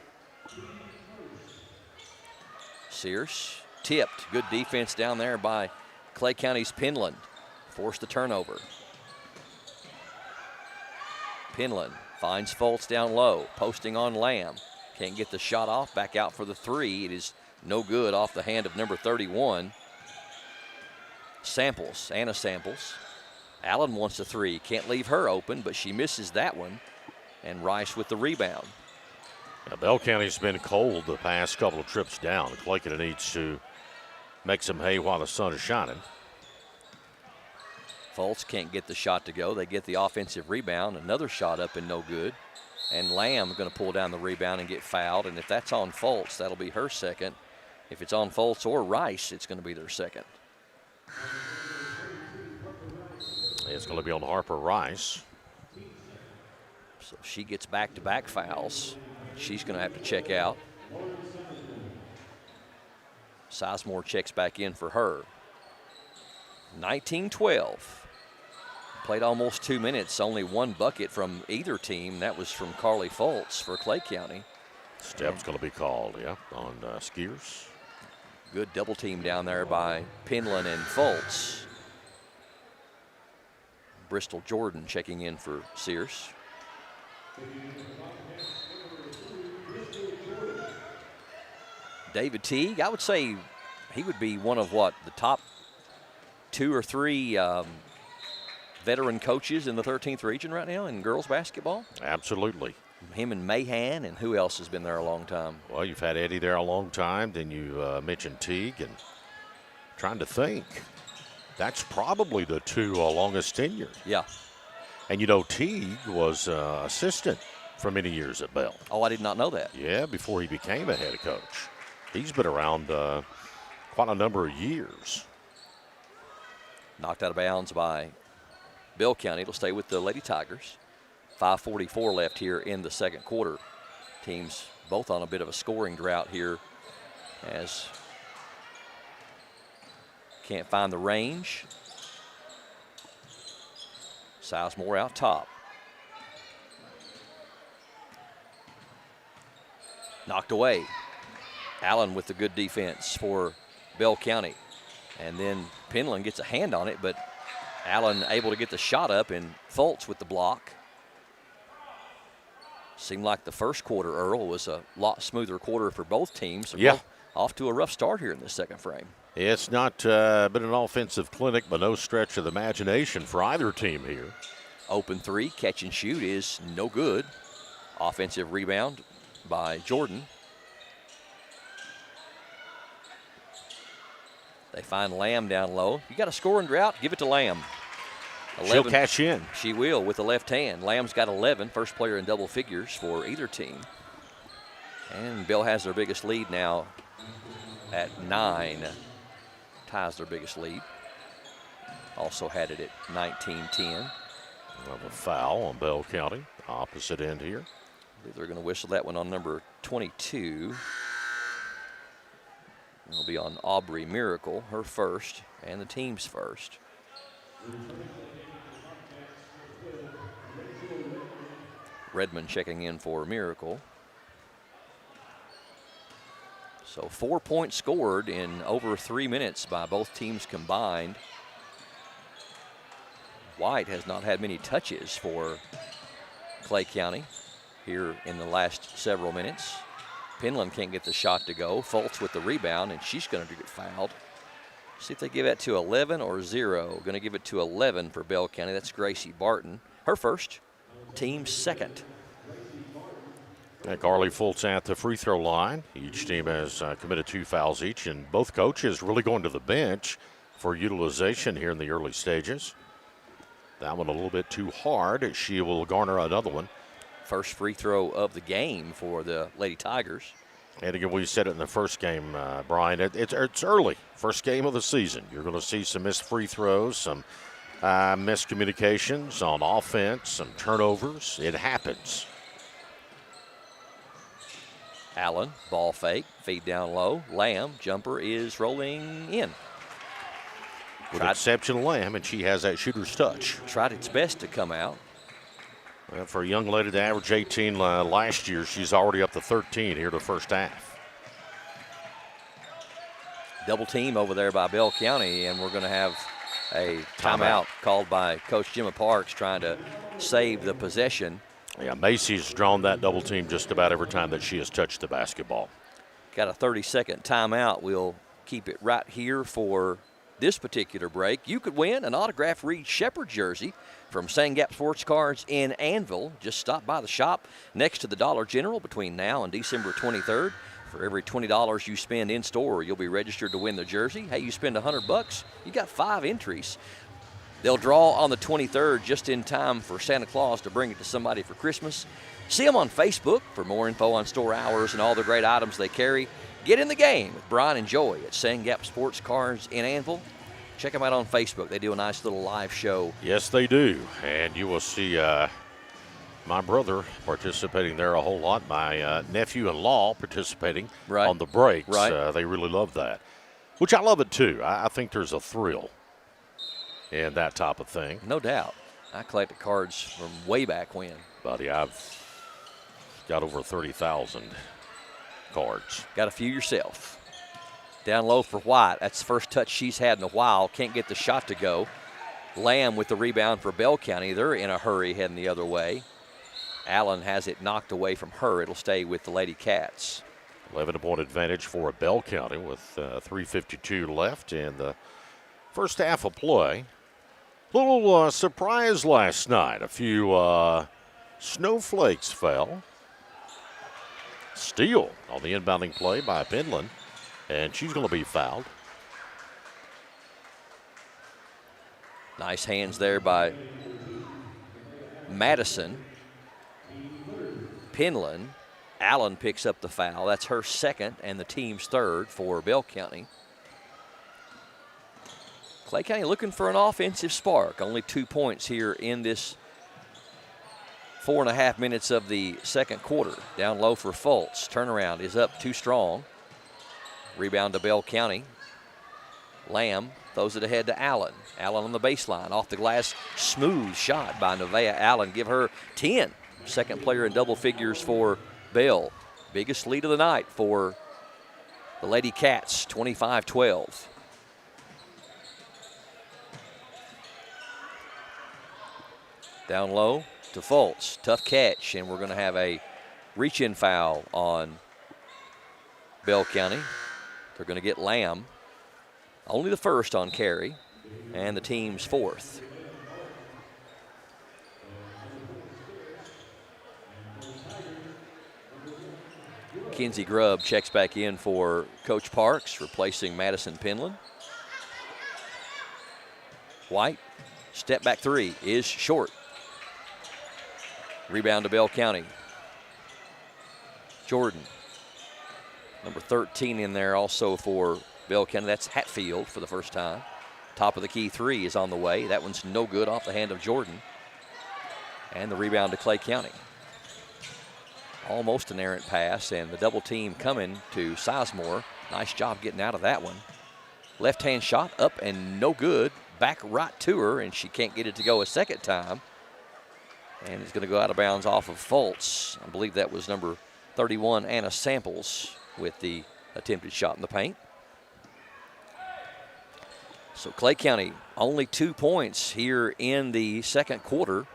Sears tipped. Good defense down there by Clay County's Penland. Forced the turnover. Penland finds Foltz down low, posting on Lamb. Can't get the shot off, back out for the three. It is no good off the hand of number 31. Samples, Anna Samples. Allen wants a three, can't leave her open, but she misses that one. And Rice with the rebound. Now, Bell County's been cold the past couple of trips down. Clay County needs to make some hay while the sun is shining. Foltz can't get the shot to go. They get the offensive rebound. Another shot up and no good. And Lamb going to pull down the rebound and get fouled. And if that's on Foltz, that'll be her second. If it's on Foltz or Rice, it's going to be their second. It's going to be on Harper Rice. So she gets back-to-back fouls. She's going to have to check out. Sizemore checks back in for her. 19-12. Played almost 2 minutes, only one bucket from either team. That was from Carly Foltz for Clay County. Step's going to be called, yeah, on Skiers. Good double team down there by Penland and Foltz. Bristol Jordan checking in for Sears. David Teague, I would say he would be one of the top 2 or 3 veteran coaches in the 13th region right now in girls basketball. Absolutely. Him and Mahan, and who else has been there a long time? Well, you've had Eddie there a long time. Then you mentioned Teague, and trying to think. That's probably the 2 longest tenure. Yeah. And you know, Teague was assistant for many years at Bell. Oh, I did not know that. Yeah, before he became a head coach. He's been around quite a number of years. Knocked out of bounds by Bell County. It'll stay with the Lady Tigers. 5:44 left here in the second quarter. Teams both on a bit of a scoring drought here as can't find the range. Sizemore out top. Knocked away. Allen with the good defense for Bell County. And then Penland gets a hand on it, but Allen able to get the shot up, and Foltz with the block. Seemed like the first quarter, Earl, was a lot smoother quarter for both teams. Yeah. Off to a rough start here in the second frame. It's not been an offensive clinic, but no stretch of the imagination for either team here. Open three, catch and shoot is no good. Offensive rebound by Jordan. They find Lamb down low. You got a scoring drought, give it to Lamb. 11. She'll cash in. She will with the left hand. Lamb's got 11, first player in double figures for either team. And Bell has their biggest lead now at 9. Ties their biggest lead. Also had it at 19-10. A foul on Bell County, opposite end here. I believe they're going to whistle that one on number 22. It'll be on Aubrey Miracle, her first, and the team's first. Redmond checking in for Miracle. So 4 points scored in over 3 minutes by both teams combined. White has not had many touches for Clay County here in the last several minutes. Penland can't get the shot to go. Foltz with the rebound, and she's going to get fouled. See if they give that to 11 or 0. Going to give it to 11 for Bell County. That's Gracie Barton. Her first, team's second. Carly Foltz at the free throw line. Each team has committed 2 fouls each, and both coaches really going to the bench for utilization here in the early stages. That one a little bit too hard. She will garner another one. First free throw of the game for the Lady Tigers. And again, we said it in the first game, Brian, it's early. First game of the season. You're going to see some missed free throws, some miscommunications on offense, some turnovers. It happens. Allen, ball fake, feed down low. Lamb, jumper is rolling in. With exception of Lamb, and she has that shooter's touch. Tried its best to come out. Well, for a young lady to average 18 last year, she's already up to 13 here the first half. Double team over there by Bell County, and we're going to have a timeout called by Coach Jimmy Parks trying to save the possession. Yeah, Macy's drawn that double team just about every time that she has touched the basketball. Got a 30-second timeout. We'll keep it right here for this particular break. You could win an autographed Reed Shepherd jersey from Sand Gap Sports Cards in Annville. Just stop by the shop next to the Dollar General between now and December 23rd. For every $20 you spend in store, you'll be registered to win the jersey. Hey, you spend $100, you got 5 entries. They'll draw on the 23rd just in time for Santa Claus to bring it to somebody for Christmas. See them on Facebook for more info on store hours and all the great items they carry. Get in the game with Brian and Joey at Sand Gap Sports Cards in Annville. Check them out on Facebook. They do a nice little live show. Yes, they do. And you will see my brother participating there a whole lot. My nephew-in-law participating on the breaks. Right. They really love that, which I love it too. I think there's a thrill in that type of thing. No doubt. I collected cards from way back when. Buddy, I've got over 30,000 cards. Got a few yourself. Down low for White. That's the first touch she's had in a while. Can't get the shot to go. Lamb with the rebound for Bell County. They're in a hurry heading the other way. Allen has it knocked away from her. It'll stay with the Lady Cats. 11-point advantage for Bell County with 3:52 left in the first half of play. Little surprise last night. A few snowflakes fell. Steal on the inbounding play by Penland, and she's going to be fouled. Nice hands there by Madison. Penland. Allen picks up the foul. That's her second and the team's third for Bell County. Clay County looking for an offensive spark. Only 2 points here in this 4.5 minutes of the second quarter. Down low for Fultz. Turnaround is up too strong. Rebound to Bell County. Lamb throws it ahead to Allen. Allen on the baseline. Off the glass. Smooth shot by Nevaeh Allen. Give her 10. Second player in double figures for Bell. Biggest lead of the night for the Lady Cats. 25-12. Down low to Fultz. Tough catch, and we're going to have a reach-in foul on Bell County. They're going to get Lamb. Only the first on carry, and the team's fourth. Kinsey Grubb checks back in for Coach Parks, replacing Madison Penland. White, step back three is short. Rebound to Bell County. Jordan, number 13 in there also for Bell County. That's Hatfield for the first time. Top of the key three is on the way. That one's no good off the hand of Jordan. And the rebound to Clay County. Almost an errant pass, and the double team coming to Sizemore. Nice job getting out of that one. Left-hand shot up and no good. Back right to her, and she can't get it to go a second time. And it's going to go out of bounds off of Fultz. I believe that was number 31, Anna Samples, with the attempted shot in the paint. So Clay County only 2 points here in the second quarter,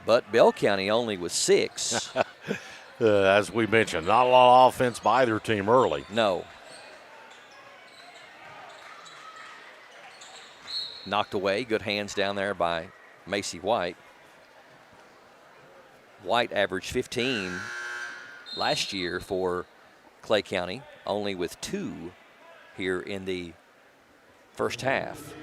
but Bell County only with 6. As we mentioned, not a lot of offense by either team early. No. Knocked away. Good hands down there by Macy White. White averaged 15 last year for Clay County, only with 2 here in the first half.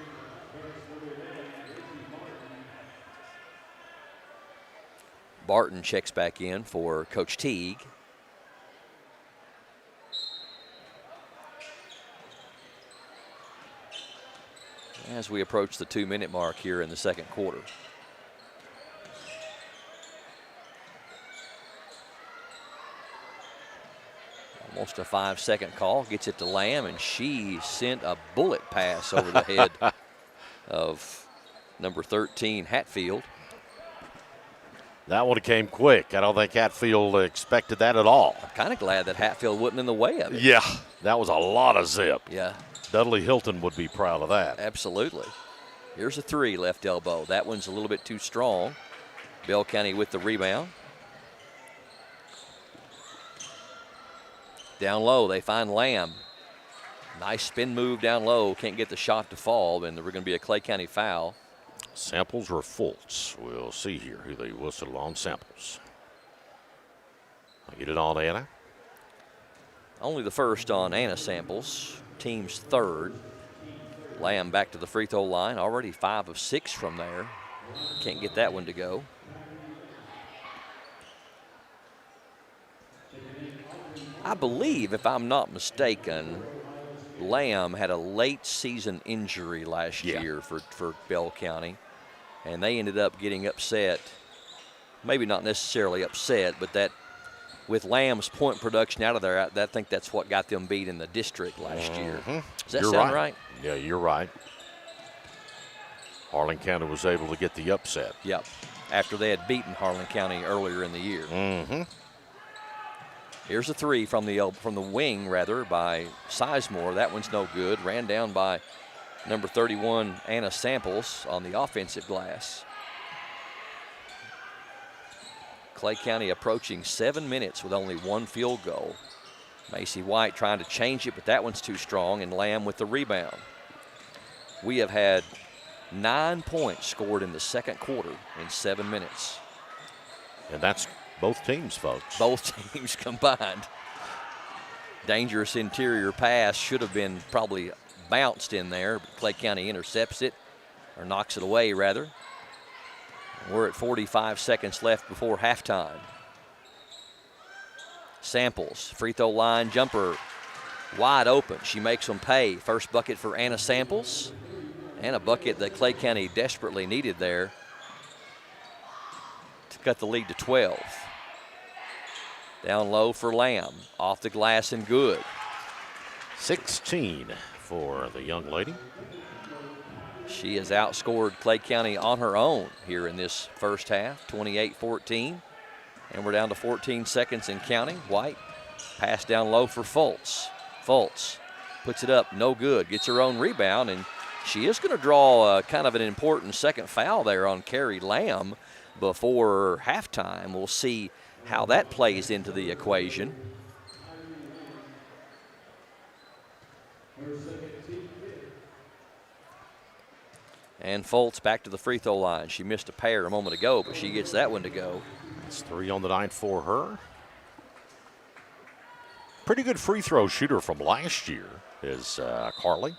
Barton checks back in for Coach Teague. As we approach the 2-minute mark here in the second quarter. Almost a 5-second call, gets it to Lamb, and she sent a bullet pass over the head of number 13, Hatfield. That one came quick. I don't think Hatfield expected that at all. I'm kind of glad that Hatfield wasn't in the way of it. Yeah, that was a lot of zip. Yeah. Dudley Hilton would be proud of that. Absolutely. Here's a 3, left elbow. That one's a little bit too strong. Bell County with the rebound. Down low, they find Lamb. Nice spin move down low. Can't get the shot to fall, and we're going to be a Clay County foul. Samples or Fultz? We'll see here who they whistle on. Samples. I'll get it on Anna. Only the first on Anna Samples. Team's third. Lamb back to the free throw line. Already 5 of 6 from there. Can't get that one to go. I believe, if I'm not mistaken, Lamb had a late season injury last year for Bell County, and they ended up getting upset. Maybe not necessarily upset, but that with Lamb's point production out of there, I think that's what got them beat in the district last year. Does that sound right? Yeah, you're right. Harlan County was able to get the upset. Yep, after they had beaten Harlan County earlier in the year. Here's a 3 from the wing, by Sizemore. That one's no good. Ran down by number 31, Anna Samples, on the offensive glass. Clay County approaching 7 minutes with only 1 field goal. Macy White trying to change it, but that one's too strong, and Lamb with the rebound. We have had 9 points scored in the second quarter in 7 minutes. And that's both teams, folks. Both teams combined. Dangerous interior pass, should have been probably bounced in there, but Clay County intercepts it, or knocks it away rather. We're at 45 seconds left before halftime. Samples, free throw line jumper, wide open. She makes them pay. First bucket for Anna Samples, and a bucket that Clay County desperately needed there to cut the lead to 12. Down low for Lamb, off the glass and good. 16 for the young lady. She has outscored Clay County on her own here in this first half, 28-14. And we're down to 14 seconds and counting. White, pass down low for Fultz. Fultz puts it up, no good. Gets her own rebound, and she is going to draw kind of an important second foul there on Carrie Lamb before halftime. We'll see how that plays into the equation. And Fultz back to the free throw line. She missed a pair a moment ago, but she gets that one to go. That's 3 on the night for her. Pretty good free throw shooter from last year is Carly.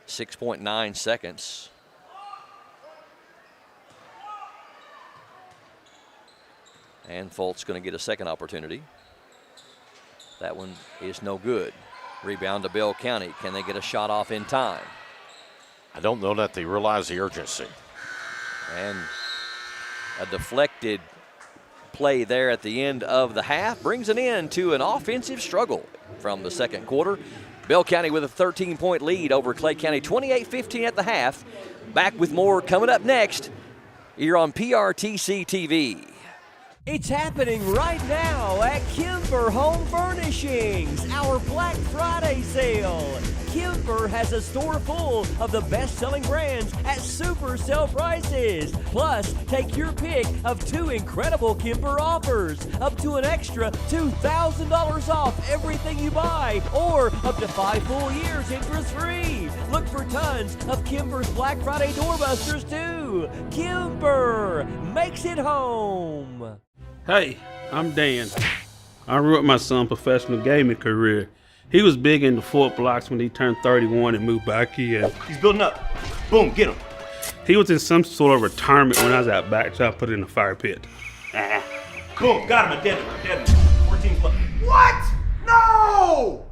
6.9 seconds. And Fultz going to get a second opportunity. That one is no good. Rebound to Bell County. Can they get a shot off in time? I don't know that they realize the urgency. And a deflected play there at the end of the half brings an end to an offensive struggle from the second quarter. Bell County with a 13-point lead over Clay County, 28-15 at the half. Back with more coming up next here on PRTC TV. It's happening right now at Kimber Home Furnishings, our Black Friday sale. Kimber has a store full of the best-selling brands at super sale prices. Plus, take your pick of 2 incredible Kimber offers, up to an extra $2,000 off everything you buy, or up to 5 full years interest-free. Look for tons of Kimber's Black Friday doorbusters, too. Kimber makes it home. Hey, I'm Dan. I ruined my son's professional gaming career. He was big into Fort Blocks when he turned 31 and moved back here. He's building up. Boom, get him. He was in some sort of retirement when I was out back, so I put it in the fire pit. Boom, got him, dead him. 14 plus. What? No!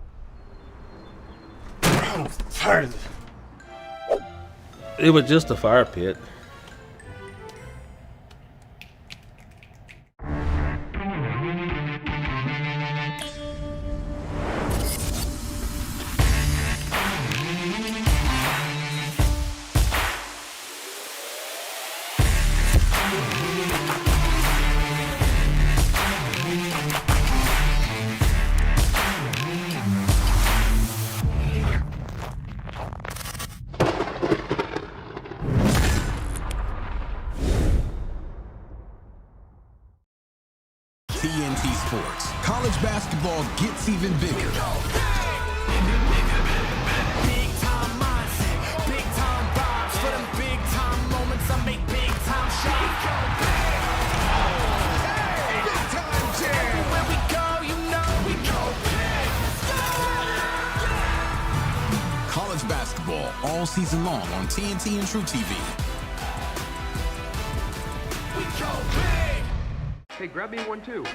I'm tired of this. It was just a fire pit. TNT Sports. College basketball gets even bigger. Big time mindset, big time vibes. For them big time moments, I make big time shots. Big time jam. Everywhere we go, you know we go big. College basketball all season long on TNT and True TV. We go big. Hey, grab me one too.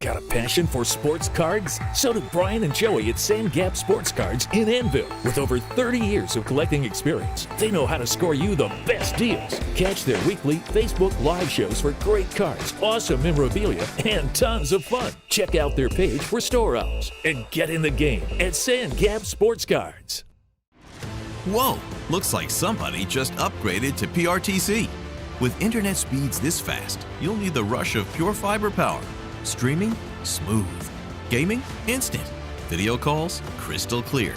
Got a passion for sports cards? So do Brian and Joey at Sand Gap Sports Cards in Anvil. With over 30 years of collecting experience, they know how to score you the best deals. Catch their weekly Facebook live shows for great cards, awesome memorabilia, and tons of fun. Check out their page for store hours and get in the game at Sand Gap Sports Cards. Whoa, looks like somebody just upgraded to PRTC. With internet speeds this fast, you'll need the rush of pure fiber power. Streaming? Smooth. Gaming? Instant. Video calls? Crystal clear.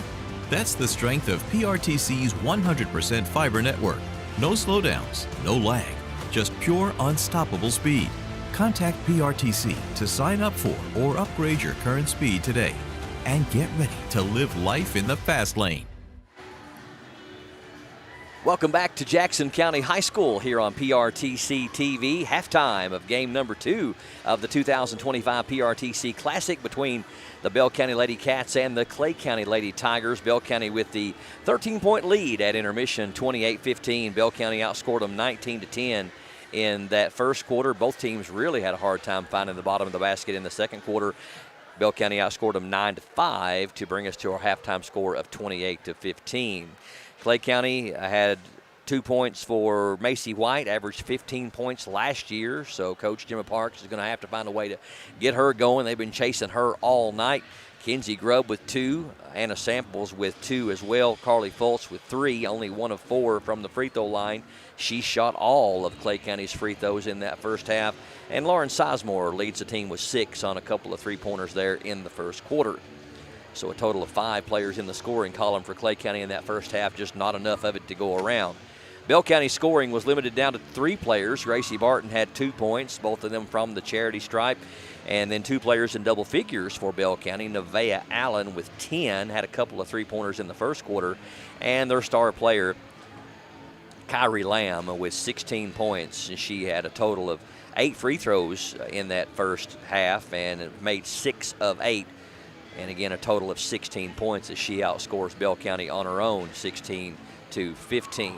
That's the strength of PRTC's 100% fiber network. No slowdowns, no lag, just pure unstoppable speed. Contact PRTC to sign up for or upgrade your current speed today. And get ready to live life in the fast lane. Welcome back to Jackson County High School here on PRTC TV. Halftime of game number 2 of the 2025 PRTC Classic between the Bell County Lady Cats and the Clay County Lady Tigers. Bell County with the 13-point lead at intermission, 28-15. Bell County outscored them 19-10 in that first quarter. Both teams really had a hard time finding the bottom of the basket in the second quarter. Bell County outscored them 9-5 to bring us to our halftime score of 28-15. Clay County had 2 points for Macy White, averaged 15 points last year, so Coach Jimmy Parks is going to have to find a way to get her going. They've been chasing her all night. Kenzie Grubb with 2, Anna Samples with 2 as well, Carly Fultz with 3, only 1 of 4 from the free throw line. She shot all of Clay County's free throws in that first half, and Lauren Sizemore leads the team with 6 on a couple of three-pointers there in the first quarter. So a total of 5 players in the scoring column for Clay County in that first half, just not enough of it to go around. Bell County scoring was limited down to 3 players. Gracie Barton had 2 points, both of them from the charity stripe. And then 2 players in double figures for Bell County. Nevaeh Allen with 10, had a couple of three-pointers in the first quarter. And their star player, Kyrie Lamb, with 16 points. And she had a total of 8 free throws in that first half and made 6 of 8. And again, a total of 16 points as she outscores Bell County on her own, 16-15.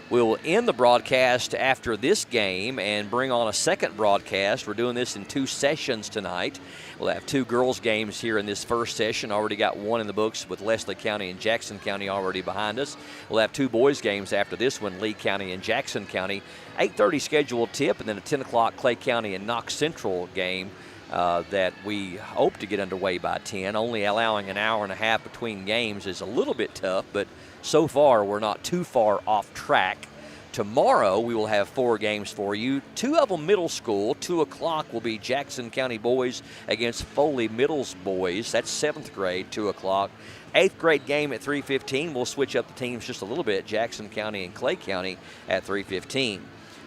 We'll end the broadcast after this game and bring on a second broadcast. We're doing this in 2 sessions tonight. We'll have 2 girls games here in this first session. Already got 1 in the books with Leslie County and Jackson County already behind us. We'll have 2 boys games after this one, Lee County and Jackson County. 8:30 scheduled tip, and then a 10 o'clock Clay County and Knox Central game. That we hope to get underway by 10. Only allowing an hour and a half between games is a little bit tough, but so far we're not too far off track. Tomorrow we will have 4 games for you, 2 of them middle school. 2 o'clock will be Jackson County boys against Foley Middle's boys. That's 7th grade, 2 o'clock. 8th grade game at 3:15. We'll switch up the teams just a little bit, Jackson County and Clay County at 3:15.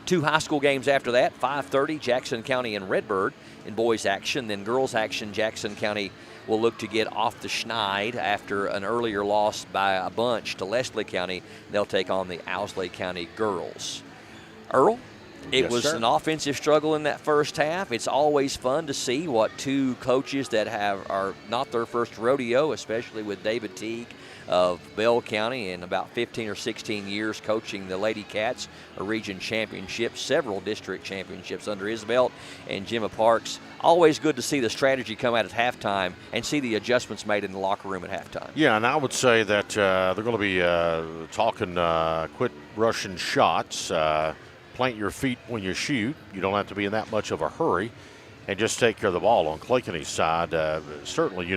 2 high school games after that, 5:30, Jackson County and Redbird in boys action. Then girls action, Jackson County will look to get off the schneid after an earlier loss by a bunch to Leslie County. They'll take on the Owsley County girls. Earl, it was an offensive struggle in that first half. It's always fun to see what 2 coaches that are not their first rodeo, especially with David Teague of Bell County in about 15 or 16 years coaching the Lady Cats, a region championship, several district championships under his belt, and Jimmy Parks. Always good to see the strategy come out at halftime and see the adjustments made in the locker room at halftime. Yeah, and I would say that they're going to be talking quit rushing shots, plant your feet when you shoot. You don't have to be in that much of a hurry. and just take care of the ball. On Clay County's side, certainly,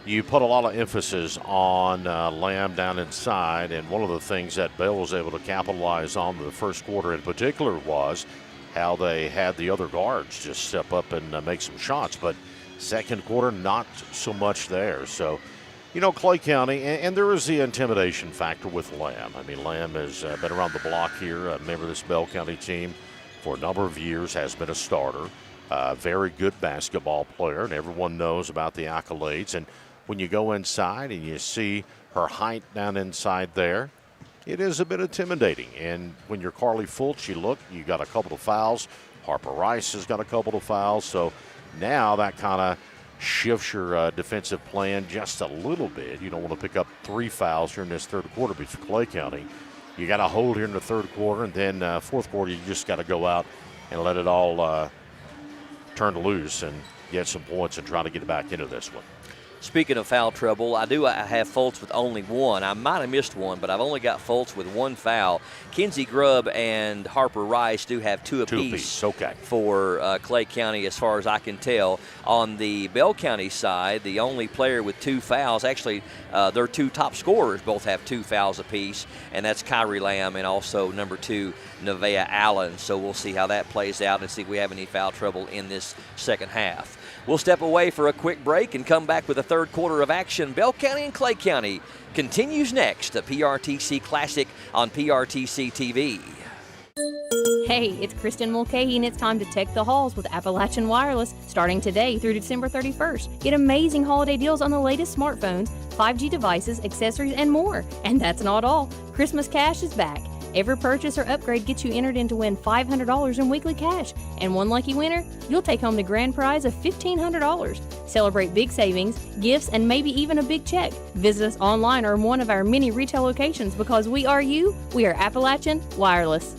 you put a lot of emphasis on Lamb down inside, and one of the things that Bell was able to capitalize on the first quarter in particular was how they had the other guards just step up and make some shots. But second quarter, not so much there. So, Clay County, and there is the intimidation factor with Lamb. I mean, Lamb has been around the block here, a member of this Bell County team for a number of years, has been a starter, very good basketball player, and everyone knows about the accolades. And when you go inside and you see her height down inside there, it is a bit intimidating. And when you're Carly Fultz, you got a couple of fouls. Harper Rice has got a couple of fouls. So now that kind of shifts your defensive plan just a little bit. You don't want to pick up 3 fouls here in this third quarter because Clay County. You got to hold here in the third quarter, and then fourth quarter you just got to go out and let it all turn loose and get some points and try to get back into this one. Speaking of foul trouble, I have Fultz with only one. I might have missed one, but I've only got Fultz with 1 foul. Kinsey Grubb and Harper Rice do have 2 apiece. Okay. For Clay County, as far as I can tell. On the Bell County side, the only player with 2 fouls, actually their 2 top scorers both have 2 fouls apiece, and that's Kyrie Lamb and also number 2, Nevaeh Allen. So we'll see how that plays out and see if we have any foul trouble in this second half. We'll step away for a quick break and come back with a third quarter of action. Bell County and Clay County continues next. The PRTC Classic on PRTC TV. Hey, it's Kristen Mulcahy, and it's time to tech the halls with Appalachian Wireless. Starting today through December 31st. Get amazing holiday deals on the latest smartphones, 5G devices, accessories, and more. And that's not all. Christmas Cash is back. Every purchase or upgrade gets you entered in to win $500 in weekly cash. And one lucky winner, you'll take home the grand prize of $1,500. Celebrate big savings, gifts, and maybe even a big check. Visit us online or in one of our many retail locations because we are you. We are Appalachian Wireless.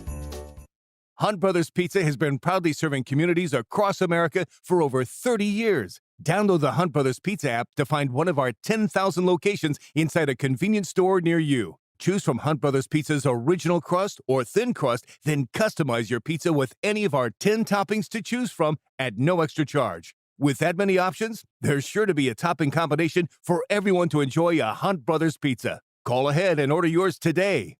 Hunt Brothers Pizza has been proudly serving communities across America for over 30 years. Download the Hunt Brothers Pizza app to find one of our 10,000 locations inside a convenience store near you. Choose from Hunt Brothers Pizza's original crust or thin crust, then customize your pizza with any of our 10 toppings to choose from at no extra charge. With that many options, there's sure to be a topping combination for everyone to enjoy a Hunt Brothers Pizza. Call ahead and order yours today.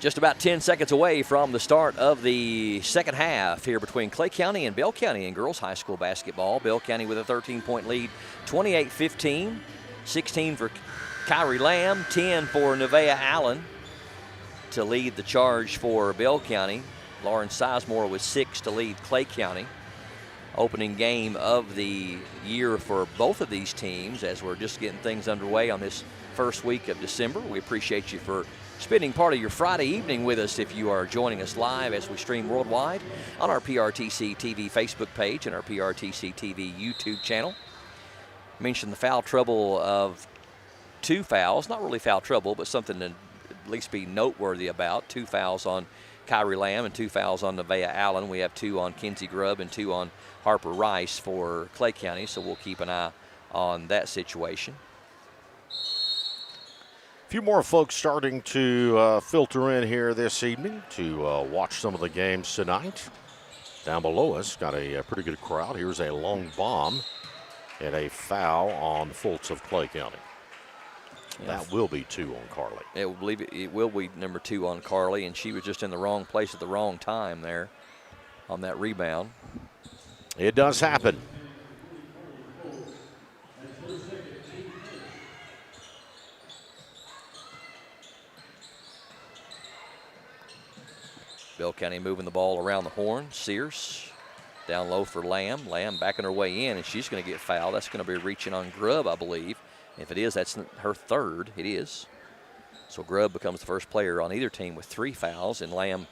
Just about 10 seconds away from the start of the second half here between Clay County and Bell County in girls high school basketball. Bell County with a 13-point lead, 28-15, 16 for Kyrie Lamb, 10 for Nevaeh Allen to lead the charge for Bell County. Lauren Sizemore with 6 to lead Clay County. Opening game of the year for both of these teams as we're just getting things underway on this first week of December. We appreciate you for spending part of your Friday evening with us if you are joining us live as we stream worldwide on our PRTC TV Facebook page and our PRTC TV YouTube channel. I mentioned the foul trouble of 2 fouls, not really foul trouble, but something to at least be noteworthy about. 2 fouls on Kyrie Lamb and 2 fouls on Nevaeh Allen. We have 2 on Kinsey Grubb and 2 on Harper Rice for Clay County, so we'll keep an eye on that situation. A few more folks starting to filter in here this evening to watch some of the games tonight. Down below us, got a pretty good crowd. Here's a long bomb and a foul on Fultz of Clay County. Yeah. That will be 2 on Carly. It will be number 2 on Carly, and she was just in the wrong place at the wrong time there on that rebound. It does happen. Bell County moving the ball around the horn. Sears down low for Lamb. Lamb backing her way in, and she's going to get fouled. That's going to be reaching on Grubb, I believe. If it is, that's her 3rd. It is. So Grubb becomes the first player on either team with 3 fouls, and Lamb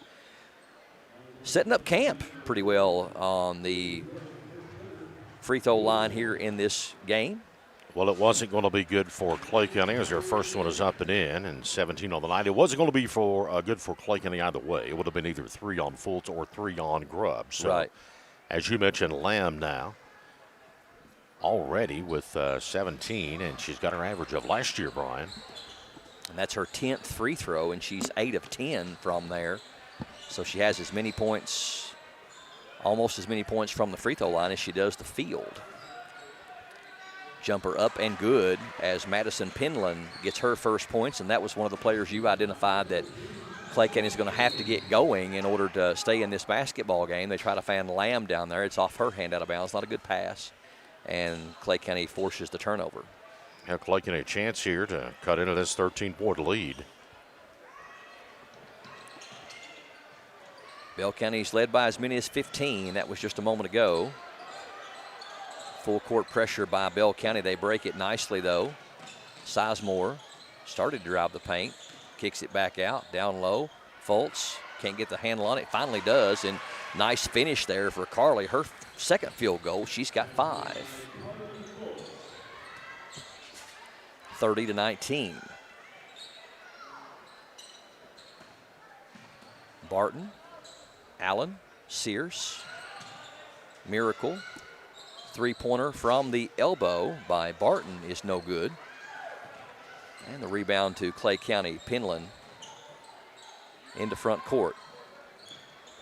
setting up camp pretty well on the free throw line here in this game. Well, it wasn't going to be good for Clay County as their first one is up and in, and 17 on the night. It wasn't going to be good for Clay County either way. It would have been either 3 on Fultz or 3 on Grubb. So, right. As you mentioned, Lamb now already with 17, and she's got her average of last year, Brian. And that's her 10th free throw, and she's 8 of 10 from there. So she has as many points, almost as many points from the free throw line as she does the field. Jumper up and good as Madison Penland gets her first points, and that was one of the players you identified that Clay County is going to have to get going in order to stay in this basketball game. They try to find Lamb down there. It's off her hand out of bounds. Not a good pass, and Clay County forces the turnover. Now Clay County a chance here to cut into this 13-point lead. Bell County's led by as many as 15. That was just a moment ago. Full court pressure by Bell County. They break it nicely, though. Sizemore started to drive the paint. Kicks it back out, down low. Fultz can't get the handle on it. Finally does, and nice finish there for Carly. Her second field goal. She's got 5. 30-19. Barton, Allen, Sears, Miracle. Three-pointer from the elbow by Barton is no good. And the rebound to Clay County. Penland into front court.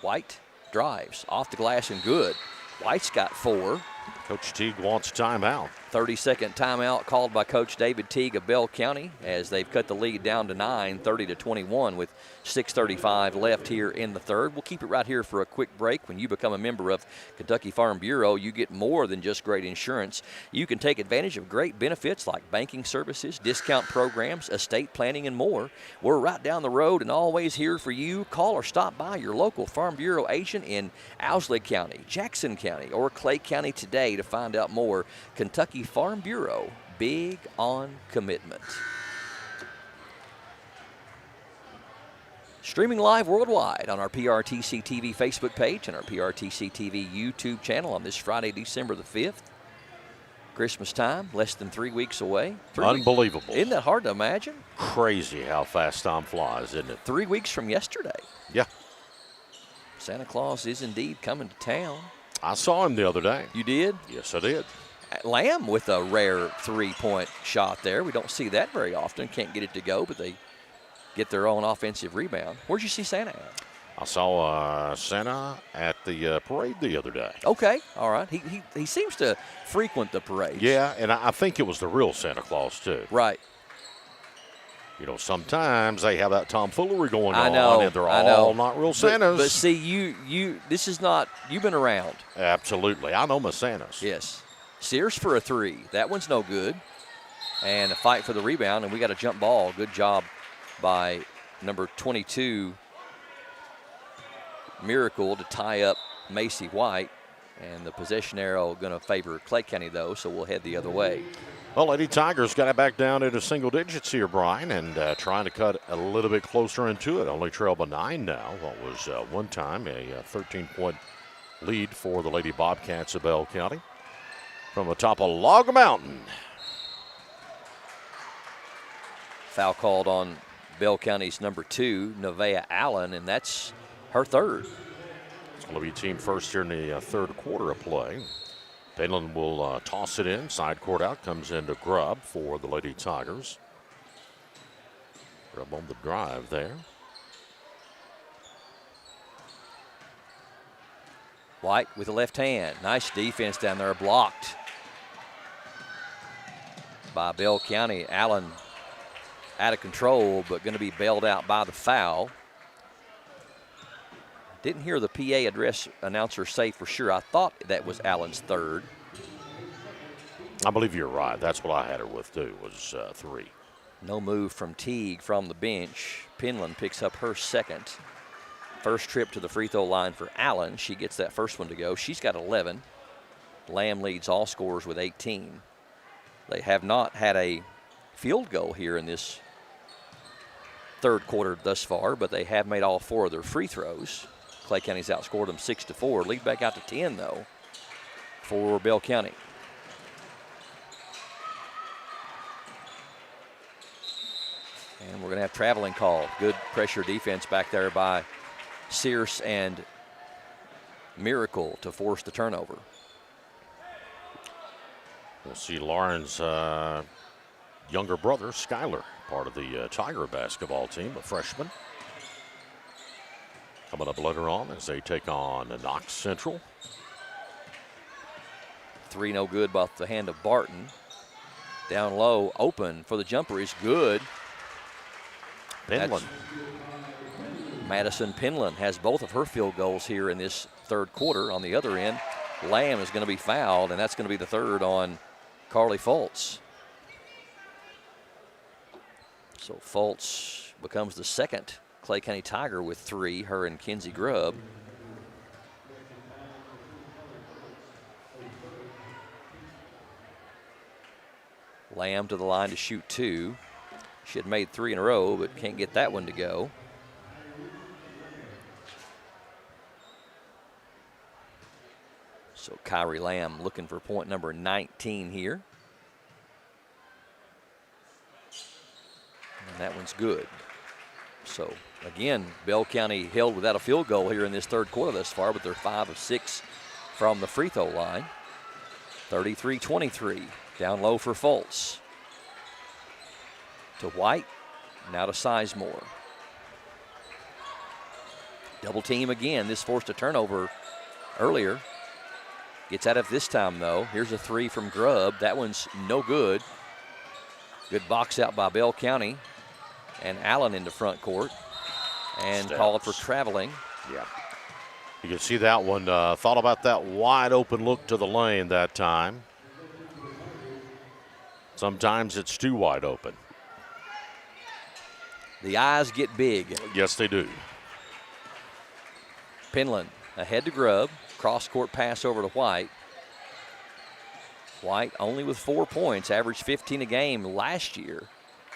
White drives off the glass and good. White's got 4. Coach Teague wants timeout. 30-second timeout called by Coach David Teague of Bell County as they've cut the lead down to 9, 30-21 with 6:35 left here in the third. We'll keep it right here for a quick break. When you become a member of Kentucky Farm Bureau, you get more than just great insurance. You can take advantage of great benefits like banking services, discount programs, estate planning, and more. We're right down the road and always here for you. Call or stop by your local Farm Bureau agent in Owsley County, Jackson County, or Clay County today to find out more. Kentucky Farm Bureau, big on commitment. Streaming live worldwide on our PRTC TV Facebook page and our PRTC TV YouTube channel on this Friday, December the 5th. Christmas time, less than 3 weeks away. Unbelievable. Isn't that hard to imagine? Crazy how fast time flies, isn't it? 3 weeks from yesterday. Yeah. Santa Claus is indeed coming to town. I saw him the other day. You did? Yes, I did. Lamb with a rare 3-point shot there. We don't see that very often. Can't get it to go, but they get their own offensive rebound. Where'd you see Santa at? I saw Santa at the parade the other day. Okay, all right. He seems to frequent the parades. Yeah, and I think it was the real Santa Claus, too. Right. You know, sometimes they have that tomfoolery going on, and they're all not real Santas. But see, this is not, you've been around. Absolutely. I know my Santas. Yes. Sears for a 3. That one's no good. And a fight for the rebound, and we got a jump ball. Good job by number 22, Miracle, to tie up Macy White. And the possession arrow going to favor Clay County, though, so we'll head the other way. Well, Lady Tigers got it back down into single digits here, Brian, and trying to cut a little bit closer into it. Only trail by 9 now. What was one time a 13-point lead for the Lady Bobcats of Bell County. From the top of Log Mountain. Foul called on Bell County's number 2, Nevaeh Allen, and that's her 3rd. It's going to be team first here in the third quarter of play. Penland will toss it in. Side court out. Comes into Grubb for the Lady Tigers. Grubb on the drive there. White with the left hand. Nice defense down there. Blocked by Bell County. Allen out of control, but going to be bailed out by the foul. Didn't hear the PA address announcer say for sure. I thought that was Allen's 3rd. I believe you're right. That's what I had her with, too, was 3. No move from Teague from the bench. Penland picks up her 2nd. First trip to the free throw line for Allen. She gets that first one to go. She's got 11. Lamb leads all scorers with 18. They have not had a field goal here in this third quarter thus far, but they have made all 4 of their free throws. Clay County's outscored them 6-4. Lead back out to 10, though, for Bell County. And we're going to have traveling call. Good pressure defense back there by Sears and Miracle to force the turnover. We'll see Lauren's younger brother, Skyler, part of the Tiger basketball team, a freshman. Coming up later on as they take on Knox Central. 3 no good by the hand of Barton. Down low, open for the jumper is good. Penland. Madison Penland has both of her field goals here in this third quarter. On the other end, Lamb is going to be fouled, and that's going to be the third on Carly Fultz. So Fultz becomes the second Clay County Tiger with 3, her and Kinsey Grubb. Lamb to the line to shoot 2. She had made 3 in a row, but can't get that one to go. So Kyrie Lamb looking for point number 19 here. And that one's good. So again, Bell County held without a field goal here in this third quarter thus far, but they're 5 of 6 from the free throw line. 33-23, down low for Fultz. To White, now to Sizemore. Double team again. This forced a turnover earlier. Gets out of this time, though. Here's a 3 from Grubb. That one's no good. Good box out by Bell County. And Allen into front court. And called for traveling. Yeah. You can see that one. Thought about that wide open look to the lane that time. Sometimes it's too wide open. The eyes get big. Yes, they do. Penland ahead to Grubb. Cross-court pass over to White. White only with 4 points, averaged 15 a game last year.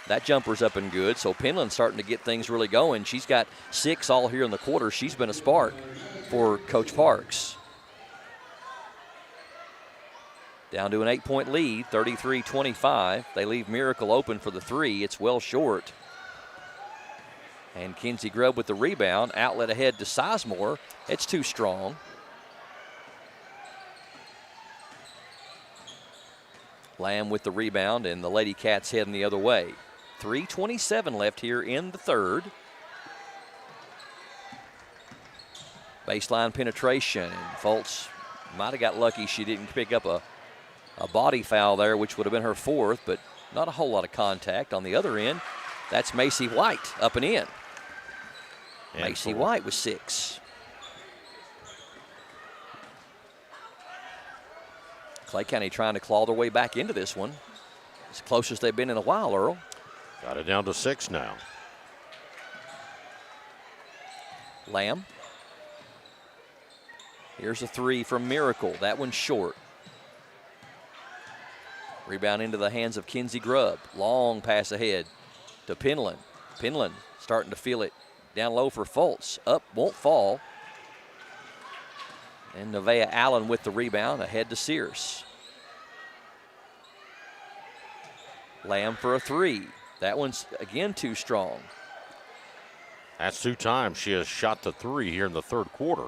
That jumper's up and good, so Penland's starting to get things really going. She's got 6 all here in the quarter. She's been a spark for Coach Parks. Down to an 8-point lead, 33-25. They leave Miracle open for the 3. It's well short. And Kinsey Grubb with the rebound. Outlet ahead to Sizemore. It's too strong. Lamb with the rebound, and the Lady Cats heading the other way. 3:27 left here in the third. Baseline penetration, and Fultz might have got lucky she didn't pick up a body foul there, which would have been her 4th, but not a whole lot of contact. On the other end, that's Macy White up and in. And Macy White with 6. Clay County trying to claw their way back into this one. It's the closest they've been in a while, Earl. Got it down to 6 now. Lamb. Here's a 3 from Miracle. That one's short. Rebound into the hands of Kinsey Grubb. Long pass ahead to Penland. Penland starting to feel it down low for Fultz. Up, won't fall. And Nevaeh Allen with the rebound ahead to Sears. Lamb for a 3. That one's again too strong. That's 2 times she has shot the 3 here in the third quarter.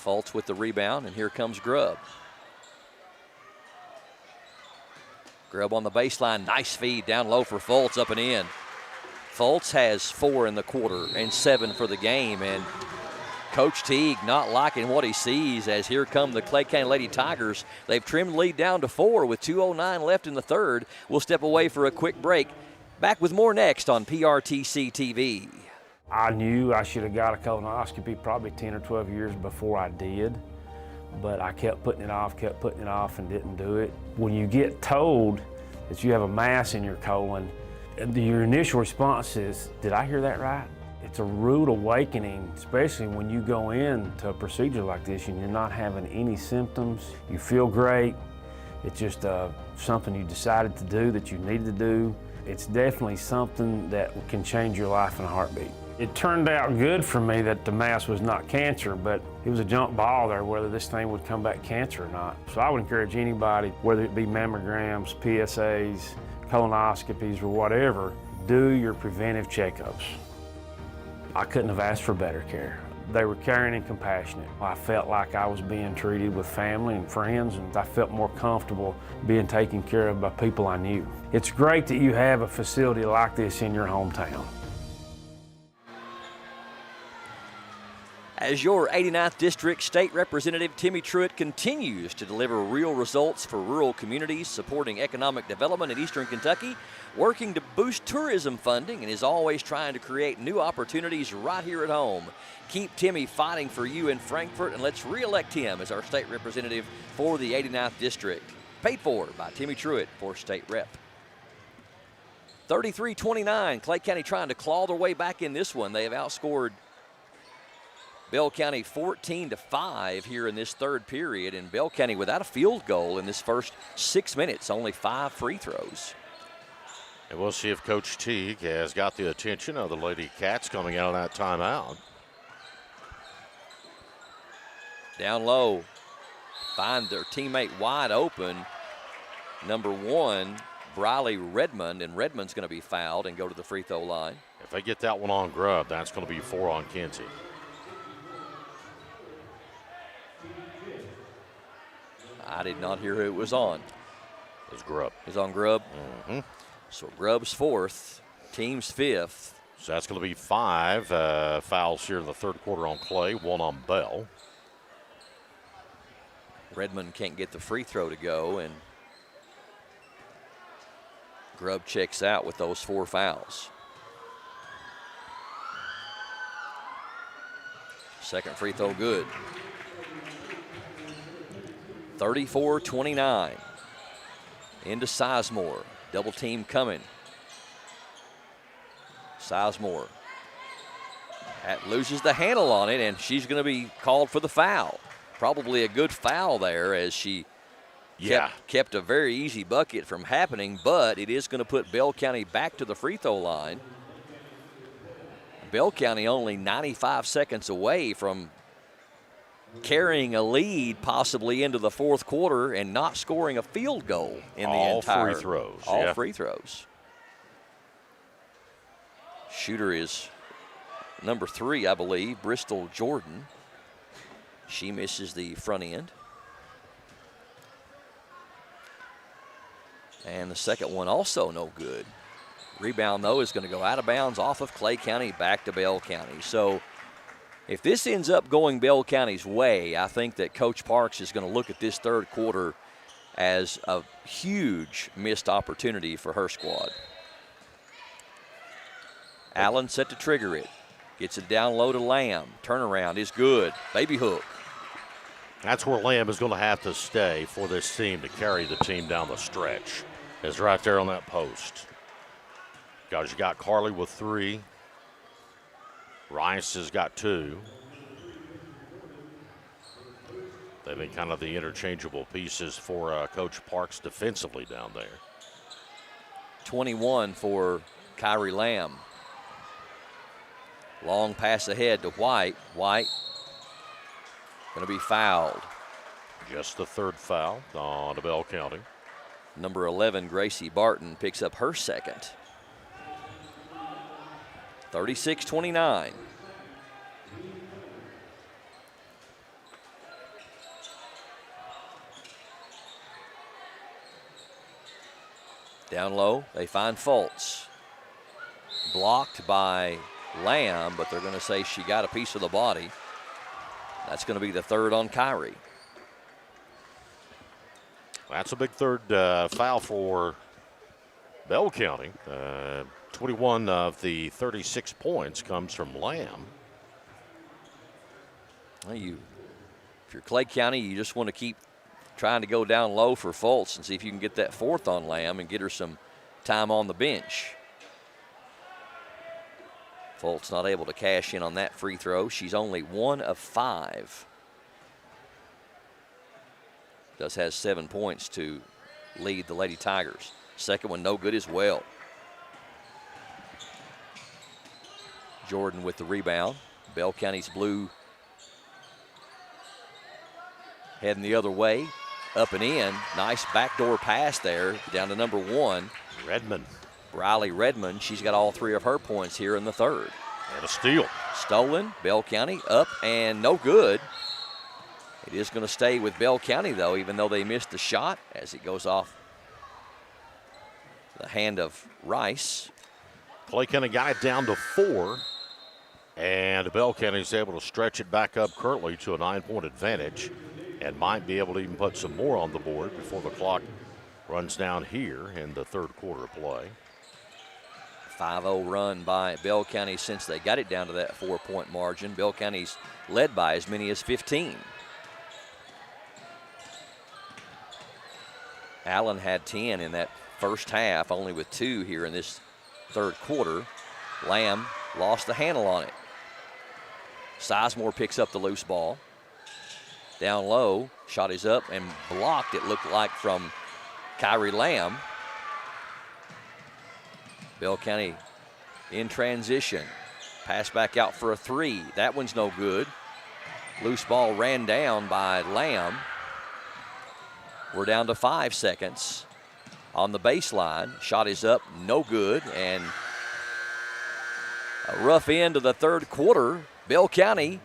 Fultz with the rebound, and here comes Grubb. Grubb on the baseline, nice feed down low for Fultz, up and in. Fultz has 4 in the quarter and 7 for the game, and Coach Teague not liking what he sees as here come the Clay County Lady Tigers. They've trimmed the lead down to 4 with 2:09 left in the third. We'll step away for a quick break. Back with more next on PRTC TV. I knew I should have got a colonoscopy probably 10 or 12 years before I did, but I kept putting it off, and didn't do it. When you get told that you have a mass in your colon, your initial response is, did I hear that right? It's a rude awakening, especially when you go into a procedure like this and you're not having any symptoms. You feel great. It's just something you decided to do that you needed to do. It's definitely something that can change your life in a heartbeat. It turned out good for me that the mass was not cancer, but it was a jump ball there whether this thing would come back cancer or not. So I would encourage anybody, whether it be mammograms, PSAs, colonoscopies, or whatever, do your preventive checkups. I couldn't have asked for better care. They were caring and compassionate. I felt like I was being treated with family and friends, and I felt more comfortable being taken care of by people I knew. It's great that you have a facility like this in your hometown. As your 89th District State Representative, Timmy Truitt continues to deliver real results for rural communities, supporting economic development in Eastern Kentucky, working to boost tourism funding, and is always trying to create new opportunities right here at home. Keep Timmy fighting for you in Frankfort, and let's re-elect him as our state representative for the 89th District. Paid for by Timmy Truitt for state rep. 33-29, Clay County trying to claw their way back in this one. They have outscored Bell County 14-5 here in this third period, and Bell County without a field goal in this first 6 minutes, only 5 free throws. And we'll see if Coach Teague has got the attention of the Lady Cats coming out of that timeout. Down low, find their teammate wide open. Number 1, Briley Redmond, and Redmond's going to be fouled and go to the free throw line. If they get that one on Grubb, that's going to be 4 on Kinsey. I did not hear who it was on. It was Grubb. It was on Grubb? Mm-hmm. So Grubb's 4th, team's 5th. So that's going to be 5 fouls here in the third quarter on Clay, 1 on Bell. Redmond can't get the free throw to go, and Grubb checks out with those 4 fouls. Second free throw good. 34-29. Into Sizemore. Double team coming. Sizemore loses the handle on it, and she's going to be called for the foul. Probably a good foul there, as she kept a very easy bucket from happening, but it is going to put Bell County back to the free throw line. Bell County only 95 seconds away from carrying a lead possibly into the fourth quarter and not scoring a field goal in the entire. Free throws. All free throws. Shooter is number 3, I believe, Bristol Jordan. She misses the front end. And the second one also no good. Rebound, though, is going to go out of bounds off of Clay County back to Bell County. So if this ends up going Bell County's way, I think that Coach Parks is going to look at this third quarter as a huge missed opportunity for her squad. Allen set to trigger it. Gets it down low to Lamb. Turnaround is good. Baby hook. That's where Lamb is going to have to stay for this team to carry the team down the stretch. Is right there on that post. Guys, you got Carly with 3. Rice has got 2. They've been kind of the interchangeable pieces for Coach Parks defensively down there. 21 for Kyrie Lamb. Long pass ahead to White. White going to be fouled. Just the 3rd foul on to Bell County. Number 11, Gracie Barton, picks up her 2nd. 36-29. Down low, they find Fultz. Blocked by Lamb, but they're going to say she got a piece of the body. That's going to be the 3rd on Kyrie. That's a big 3rd foul for Bell County. 21 of the 36 points comes from Lamb. Well, if you're Clay County, you just want to keep trying to go down low for Fultz and see if you can get that 4th on Lamb and get her some time on the bench. Fultz not able to cash in on that free throw. She's only 1 of 5. Does has 7 points to lead the Lady Tigers. Second one no good as well. Jordan with the rebound. Bell County's blue heading the other way. Up and in. Nice backdoor pass there down to number 1. Redmond. Riley Redmond. She's got all 3 of her points here in the third. And a steal. Stolen. Bell County up and no good. It is going to stay with Bell County, though, even though they missed the shot as it goes off the hand of Rice. Clay County got it down to 4. And Bell County is able to stretch it back up currently to a 9-point advantage and might be able to even put some more on the board before the clock runs down here in the third quarter of play. 5-0 run by Bell County since they got it down to that 4-point margin. Bell County's led by as many as 15. Allen had 10 in that first half, only with 2 here in this third quarter. Lamb lost the handle on it. Sizemore picks up the loose ball. Down low, shot is up and blocked, it looked like, from Kyrie Lamb. Bell County in transition. Pass back out for a 3. That one's no good. Loose ball ran down by Lamb. We're down to 5 seconds on the baseline. Shot is up, no good, and a rough end of the third quarter. Bell County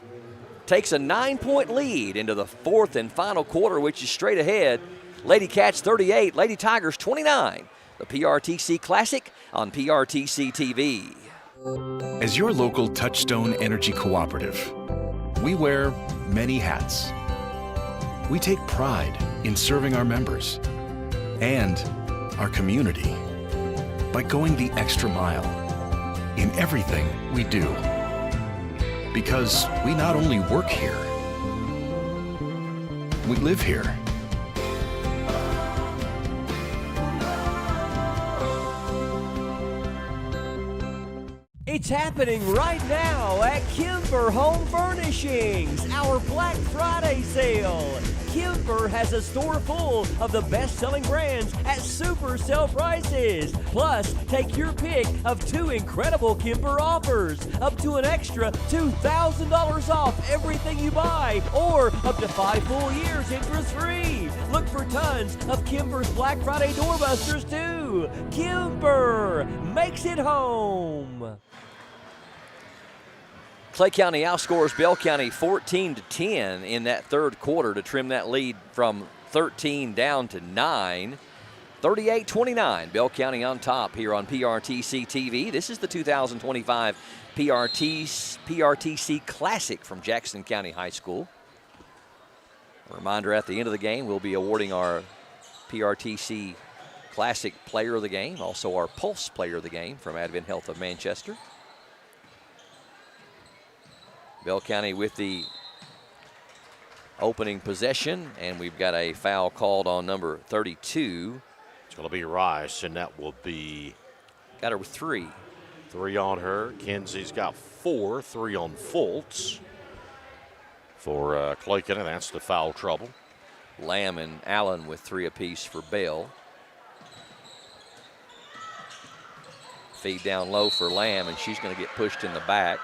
takes a 9-point lead into the fourth and final quarter, which is straight ahead. Lady Cats 38, Lady Tigers 29. The PRTC Classic on PRTC TV. As your local Touchstone Energy Cooperative, we wear many hats. We take pride in serving our members and our community by going the extra mile in everything we do. Because we not only work here, we live here. It's happening right now at Kimber Home Furnishings, our Black Friday sale. Kimber has a store full of the best-selling brands at super sale prices. Plus, take your pick of 2 incredible Kimber offers, up to an extra $2,000 off everything you buy, or up to 5 full years interest-free. Look for tons of Kimber's Black Friday doorbusters, too. Kimber makes it home. Clay County outscores Bell County 14-10 in that third quarter to trim that lead from 13 down to 9. 38-29, Bell County on top here on PRTC TV. This is the 2025 PRTC Classic from Jackson County High School. A reminder, at the end of the game, we'll be awarding our PRTC Classic Player of the Game, also our Pulse Player of the Game from Advent Health of Manchester. Bell County with the opening possession, and we've got a foul called on number 32. It's going to be Rice, and that will be... Got her with 3. 3 on her. Kenzie's got 4, 3 on Fultz. For Clay County, that's the foul trouble. Lamb and Allen with 3 apiece for Bell. Feed down low for Lamb, and she's going to get pushed in the back.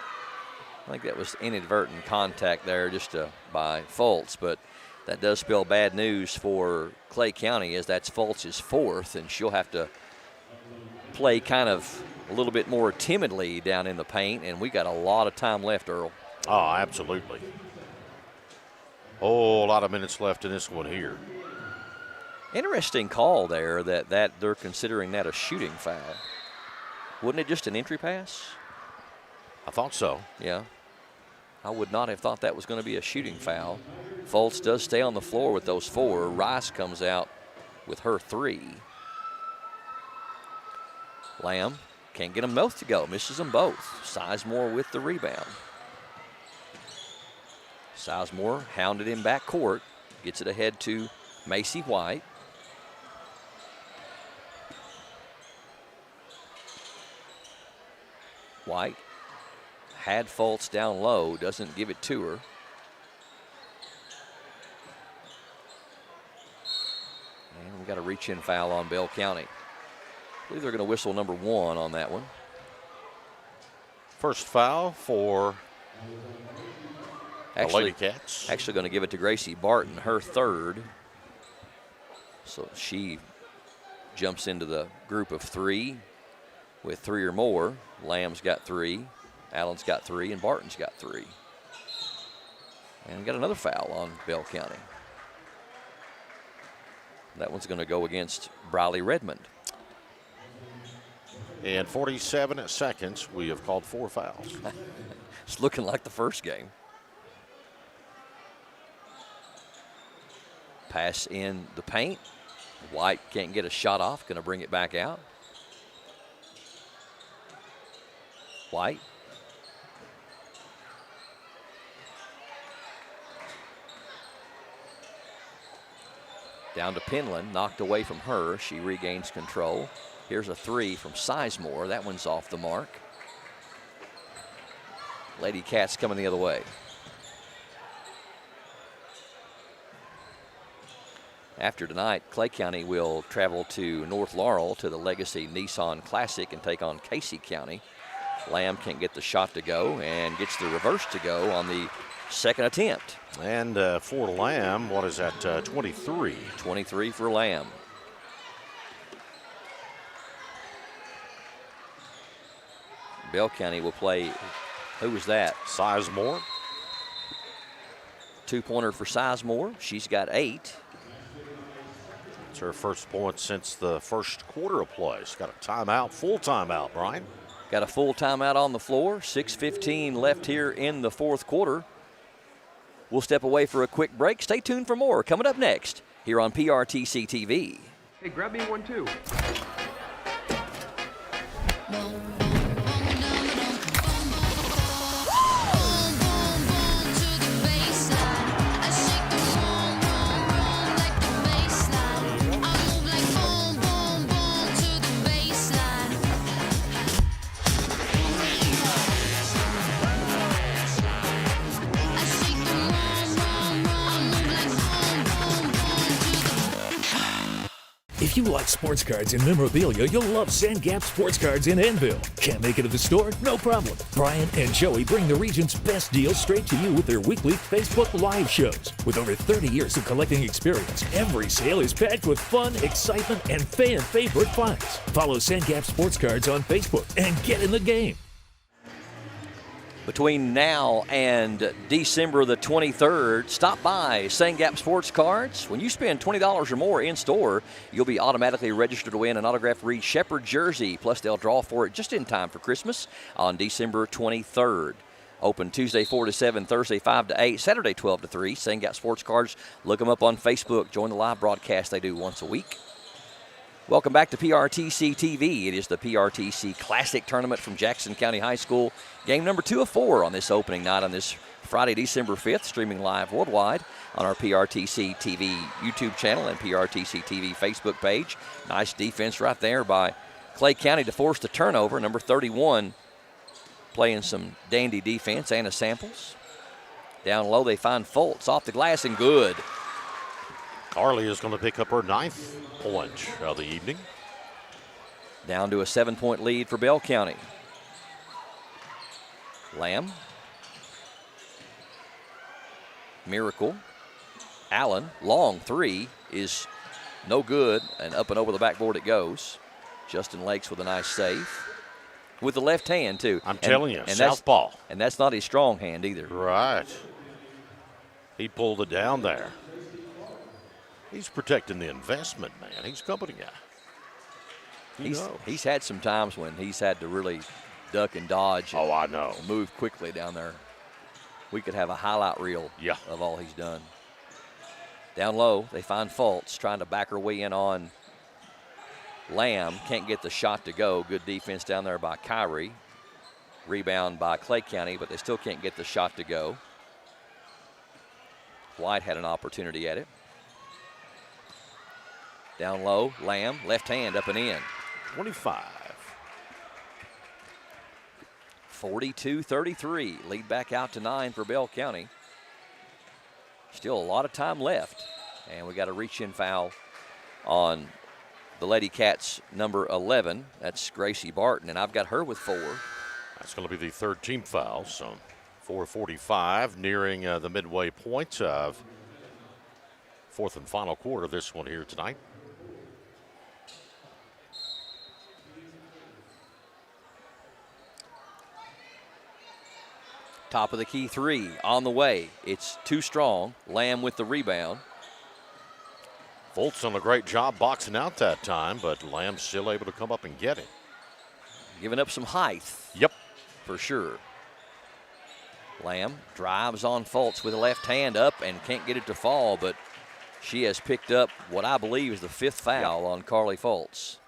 I think that was inadvertent contact there just by Fultz, but that does spell bad news for Clay County, as that's Fultz's 4th, and she'll have to play kind of a little bit more timidly down in the paint, and we got a lot of time left, Earl. Oh, absolutely. Oh, a lot of minutes left in this one here. Interesting call there that they're considering that a shooting foul. Wasn't it just an entry pass? I thought so. Yeah. I would not have thought that was going to be a shooting foul. Fultz does stay on the floor with those 4. Rice comes out with her 3. Lamb can't get them both to go. Misses them both. Sizemore with the rebound. Sizemore hounded in back court. Gets it ahead to Macy White. White had Fultz down low, doesn't give it to her. And we got a reach-in foul on Bell County. I believe they're going to whistle number 1 on that one. First foul for the Lady Cats. Actually going to give it to Gracie Barton, her third. So she jumps into the group of 3 with 3 or more. Lamb's got 3, Allen's got 3, and Barton's got 3. And got another foul on Bell County. That one's going to go against Briley Redmond. In 47 seconds, we have called 4 fouls. It's looking like the first game. Pass in the paint. White can't get a shot off, going to bring it back out. White. Down to Penland, knocked away from her. She regains control. Here's a 3 from Sizemore. That one's off the mark. Lady Cats coming the other way. After tonight, Clay County will travel to North Laurel to the Legacy Nissan Classic and take on Casey County. Lamb can't get the shot to go and gets the reverse to go on the second attempt. And for Lamb, what is that, 23? 23 for Lamb. Bell County will play, who was that? Sizemore. 2-pointer for Sizemore. She's got 8. It's her first point since the first quarter of play. She's got a timeout, full timeout, Brian. Got a full timeout on the floor. 6:15 left here in the fourth quarter. We'll step away for a quick break. Stay tuned for more coming up next here on PRTC TV. Hey, grab me one too. If you like sports cards and memorabilia, you'll love Sandgap Sports Cards in Annville. Can't make it to the store? No problem. Brian and Joey bring the region's best deals straight to you with their weekly Facebook Live shows. With over 30 years of collecting experience, every sale is packed with fun, excitement, and fan-favorite finds. Follow Sandgap Sports Cards on Facebook and get in the game. Between now and December the 23rd, stop by Sandgap Sports Cards. When you spend $20 or more in store, you'll be automatically registered to win an autographed Reed Shepherd jersey. Plus, they'll draw for it just in time for Christmas on December 23rd. Open Tuesday 4 to 7, Thursday 5 to 8, Saturday 12 to 3. Sandgap Sports Cards. Look them up on Facebook. Join the live broadcast they do once a week. Welcome back to PRTC TV. It is the PRTC Classic Tournament from Jackson County High School. Game number 2 of 4 on this opening night on this Friday, December 5th, streaming live worldwide on our PRTC TV YouTube channel and PRTC TV Facebook page. Nice defense right there by Clay County to force the turnover. Number 31 playing some dandy defense, Anna Samples. Down low, they find Fultz off the glass and good. Carly is going to pick up her 9th point of the evening. Down to a 7-point lead for Bell County. Lamb. Miracle. Allen, long 3 is no good, and up and over the backboard it goes. Justin Lakes with a nice save. With the left hand, too. I'm telling you, southpaw. And that's not his strong hand either. Right. He pulled it down there. He's protecting the investment, man. He's a company guy. He's had some times when he's had to really duck and dodge. Oh, I know. And move quickly down there. We could have a highlight reel of all he's done. Down low, they find Fultz trying to back her way in on Lamb. Can't get the shot to go. Good defense down there by Kyrie. Rebound by Clay County, but they still can't get the shot to go. White had an opportunity at it. Down low, Lamb, left hand up and in. 25. 42-33. Lead back out to 9 for Bell County. Still a lot of time left. And we got a reach-in foul on the Lady Cats number 11. That's Gracie Barton, and I've got her with 4. That's going to be the third team foul. So 4:45, nearing the midway point of fourth and final quarter. This one here tonight. Top of the key three on the way. It's too strong. Lamb with the rebound. Fultz done a great job boxing out that time, but Lamb's still able to come up and get it. Giving up some height. Yep. For sure. Lamb drives on Fultz with a left hand up and can't get it to fall, but she has picked up what I believe is the fifth foul on Carly Fultz.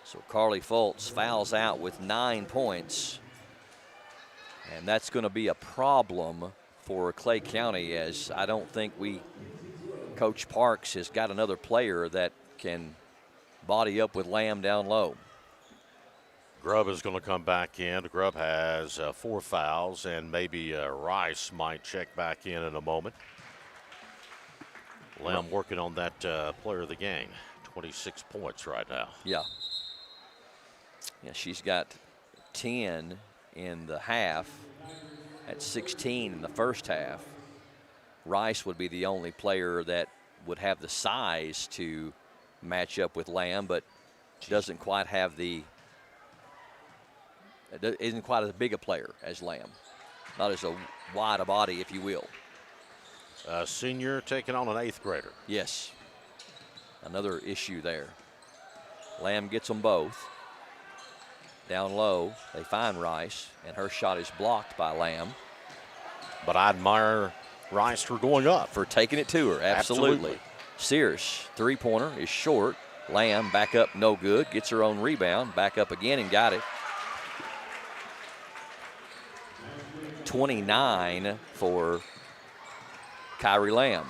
So Carly Fultz fouls out with 9 points. And that's going to be a problem for Clay County, as I don't think Coach Parks has got another player that can body up with Lamb down low. Grubb is going to come back in. Grubb has 4 fouls, and maybe Rice might check back in a moment. Lamb working on that player of the game. 26 points right now. Yeah. Yeah, she's got 10 in the half, at 16 in the first half. Rice would be the only player that would have the size to match up with Lamb, but doesn't quite have isn't quite as big a player as Lamb. Not as a wide a body, if you will. Senior taking on an 8th grader. Yes. Another issue there. Lamb gets them both. Down low, they find Rice, and her shot is blocked by Lamb. But I admire Rice for going up. For taking it to her, absolutely. Sears, three-pointer is short. Lamb back up, no good. Gets her own rebound, back up again and got it. 29 for Kyrie Lamb.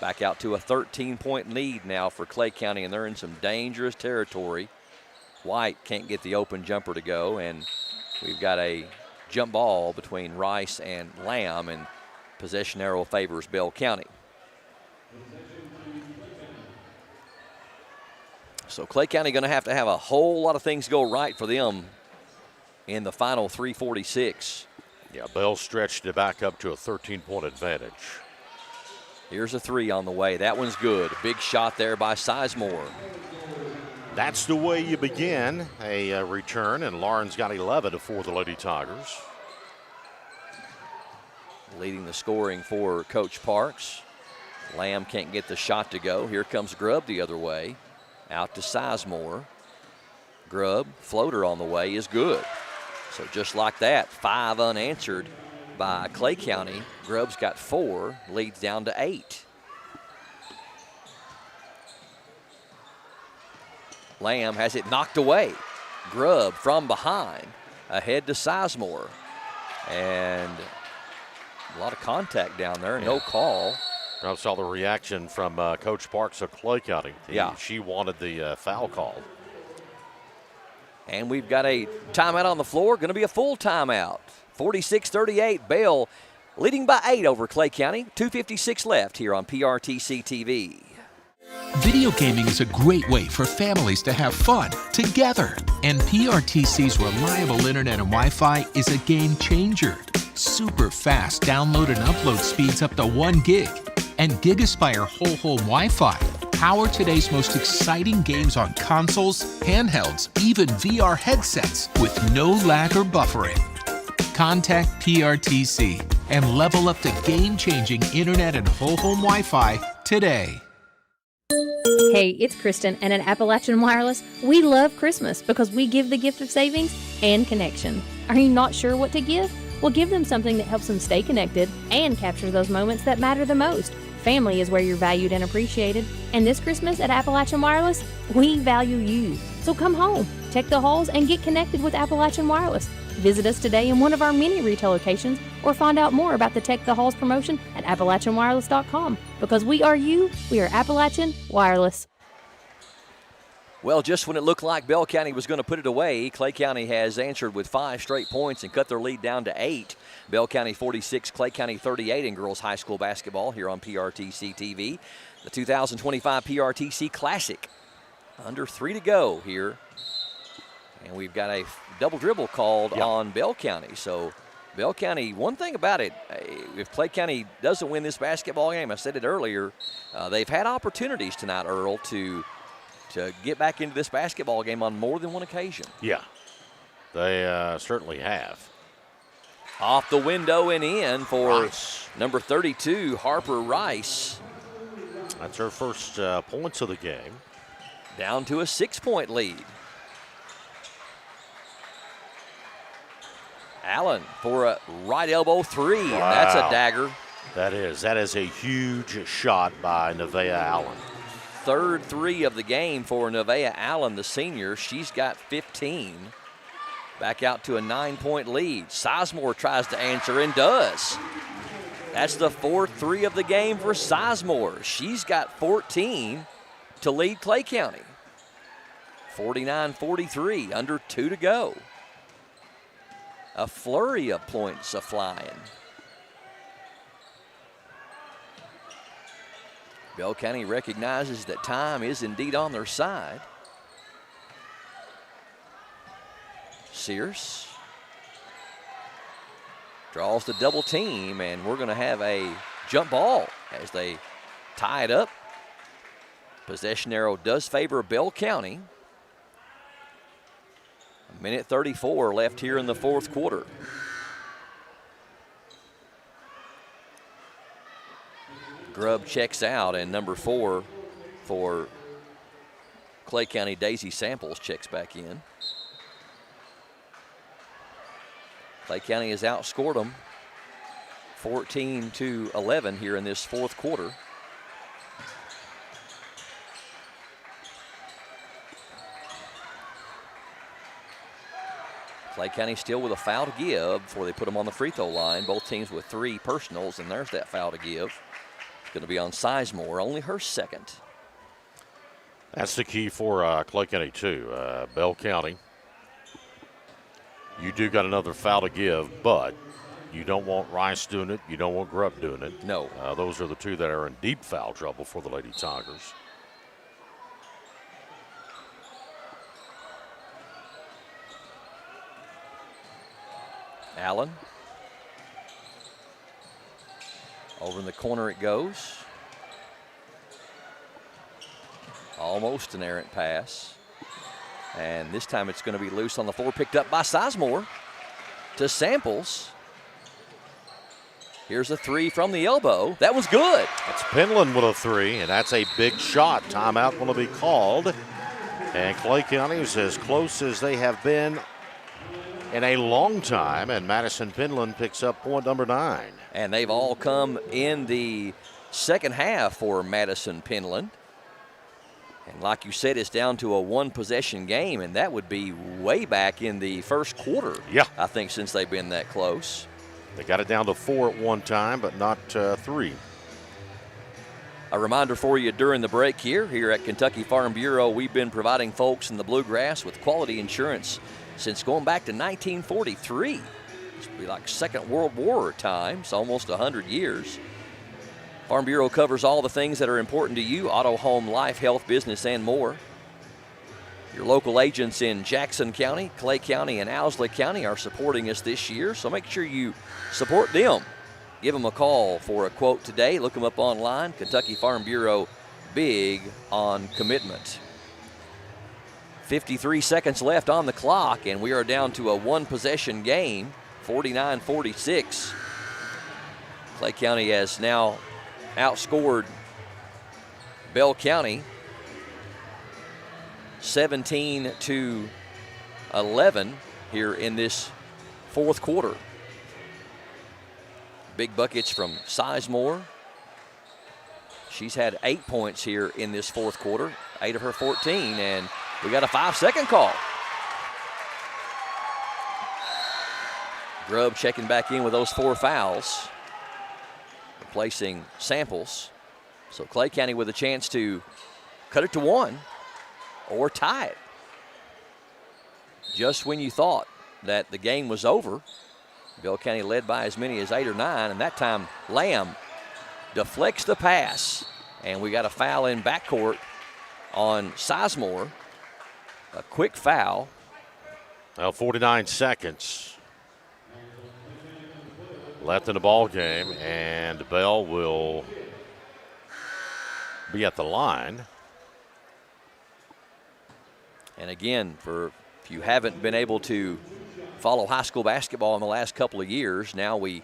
Back out to a 13-point lead now for Clay County, and they're in some dangerous territory. White can't get the open jumper to go, and we've got a jump ball between Rice and Lamb, and possession arrow favors Bell County. So Clay County going to have a whole lot of things go right for them in the final 3:46. Yeah, Bell stretched it back up to a 13-point advantage. Here's a three on the way. That one's good. Big shot there by Sizemore. That's the way you begin a return, and Lauren's got 11 for the Lady Tigers. Leading the scoring for Coach Parks. Lamb can't get the shot to go. Here comes Grubb the other way. Out to Sizemore. Grubb, floater on the way, is good. So just like that, 5 unanswered by Clay County. Grubb's got 4, leads down to 8. Lamb has it knocked away. Grubb from behind, ahead to Sizemore. And a lot of contact down there, no call. I saw the reaction from Coach Parks of Clay County. She wanted the foul call. And we've got a timeout on the floor, going to be a full timeout. 46-38, Bell leading by 8 over Clay County. 2:56 left here on PRTC TV. Video gaming is a great way for families to have fun together. And PRTC's reliable internet and Wi-Fi is a game changer. Super fast download and upload speeds up to 1 gig. And GigaSpire whole home Wi-Fi. Power today's most exciting games on consoles, handhelds, even VR headsets with no lag or buffering. Contact PRTC and level up to game-changing internet and whole home Wi-Fi today. Hey, it's Kristen, and at Appalachian Wireless, we love Christmas because we give the gift of savings and connection. Are you not sure what to give? Well, give them something that helps them stay connected and capture those moments that matter the most. Family is where you're valued and appreciated. And this Christmas at Appalachian Wireless, we value you. So come home, check the halls, and get connected with Appalachian Wireless. Visit us today in one of our many retail locations or find out more about the Tech the Halls promotion at AppalachianWireless.com. Because we are you, we are Appalachian Wireless. Well, just when it looked like Bell County was going to put it away, Clay County has answered with 5 straight points and cut their lead down to 8. Bell County 46, Clay County 38 in girls high school basketball here on PRTC TV. The 2025 PRTC Classic. Under 3 to go here. And we've got a double dribble called on Bell County. So Bell County, one thing about it, if Clay County doesn't win this basketball game, I said it earlier, they've had opportunities tonight, Earl, to get back into this basketball game on more than one occasion. Yeah, they certainly have. Off the window and in for number 32, Harper Rice. That's her first points of the game. Down to a 6-point lead. Allen for a right elbow 3, and that's a dagger. That is a huge shot by Nevaeh Allen. Third 3 of the game for Nevaeh Allen, the senior. She's got 15. Back out to a 9-point lead. Sizemore tries to answer and does. That's the 4th 3 of the game for Sizemore. She's got 14 to lead Clay County. 49-43, under 2 to go. A flurry of points a-flying. Bell County recognizes that time is indeed on their side. Sears draws the double team, and we're going to have a jump ball as they tie it up. Possession arrow does favor Bell County. 1:34 left here in the 4th quarter. Grubb checks out, and number 4 for Clay County, Daisy Samples, checks back in. Clay County has outscored them 14-11 here in this 4th quarter. Clay County still with a foul to give before they put them on the free throw line. Both teams with 3 personals, and there's that foul to give. It's going to be on Sizemore, only her 2nd. That's the key for Clay County, too. Bell County, you do got another foul to give, but you don't want Rice doing it. You don't want Grubb doing it. No. Those are the 2 that are in deep foul trouble for the Lady Tigers. Allen. Over in the corner it goes. Almost an errant pass. And this time it's going to be loose on the floor, picked up by Sizemore to Samples. Here's a 3 from the elbow. That was good. That's Penland with a 3, and that's a big shot. Timeout going to be called. And Clay County is as close as they have been in a long time, and Madison Penland picks up point number 9. And they've all come in the second half for Madison Penland. And like you said, it's down to a 1-possession game, and that would be way back in the 1st quarter. Yeah. I think since they've been that close. They got it down to 4 at one time, but not 3. A reminder for you during the break here at Kentucky Farm Bureau, we've been providing folks in the Bluegrass with quality insurance since going back to 1943. It's be like Second World War times, almost 100 years. Farm Bureau covers all the things that are important to you: auto, home, life, health, business, and more. Your local agents in Jackson County, Clay County, and Owsley County are supporting us this year, so make sure you support them. Give them a call for a quote today. Look them up online. Kentucky Farm Bureau, big on commitment. 53 seconds left on the clock, and we are down to a 1-possession game, 49-46. Clay County has now outscored Bell County 17-11 here in this 4th quarter. Big buckets from Sizemore. She's had 8 points here in this 4th quarter, 8 of her 14, and we got a 5-second call. Grubb checking back in with those 4 fouls, replacing Samples. So Clay County with a chance to cut it to 1 or tie it. Just when you thought that the game was over, Bell County led by as many as 8 or 9, and that time Lamb deflects the pass, and we got a foul in backcourt on Sizemore. A quick foul. Well, 49 seconds left in the ball game, and Bell will be at the line. And again, if you haven't been able to follow high school basketball in the last couple of years, now we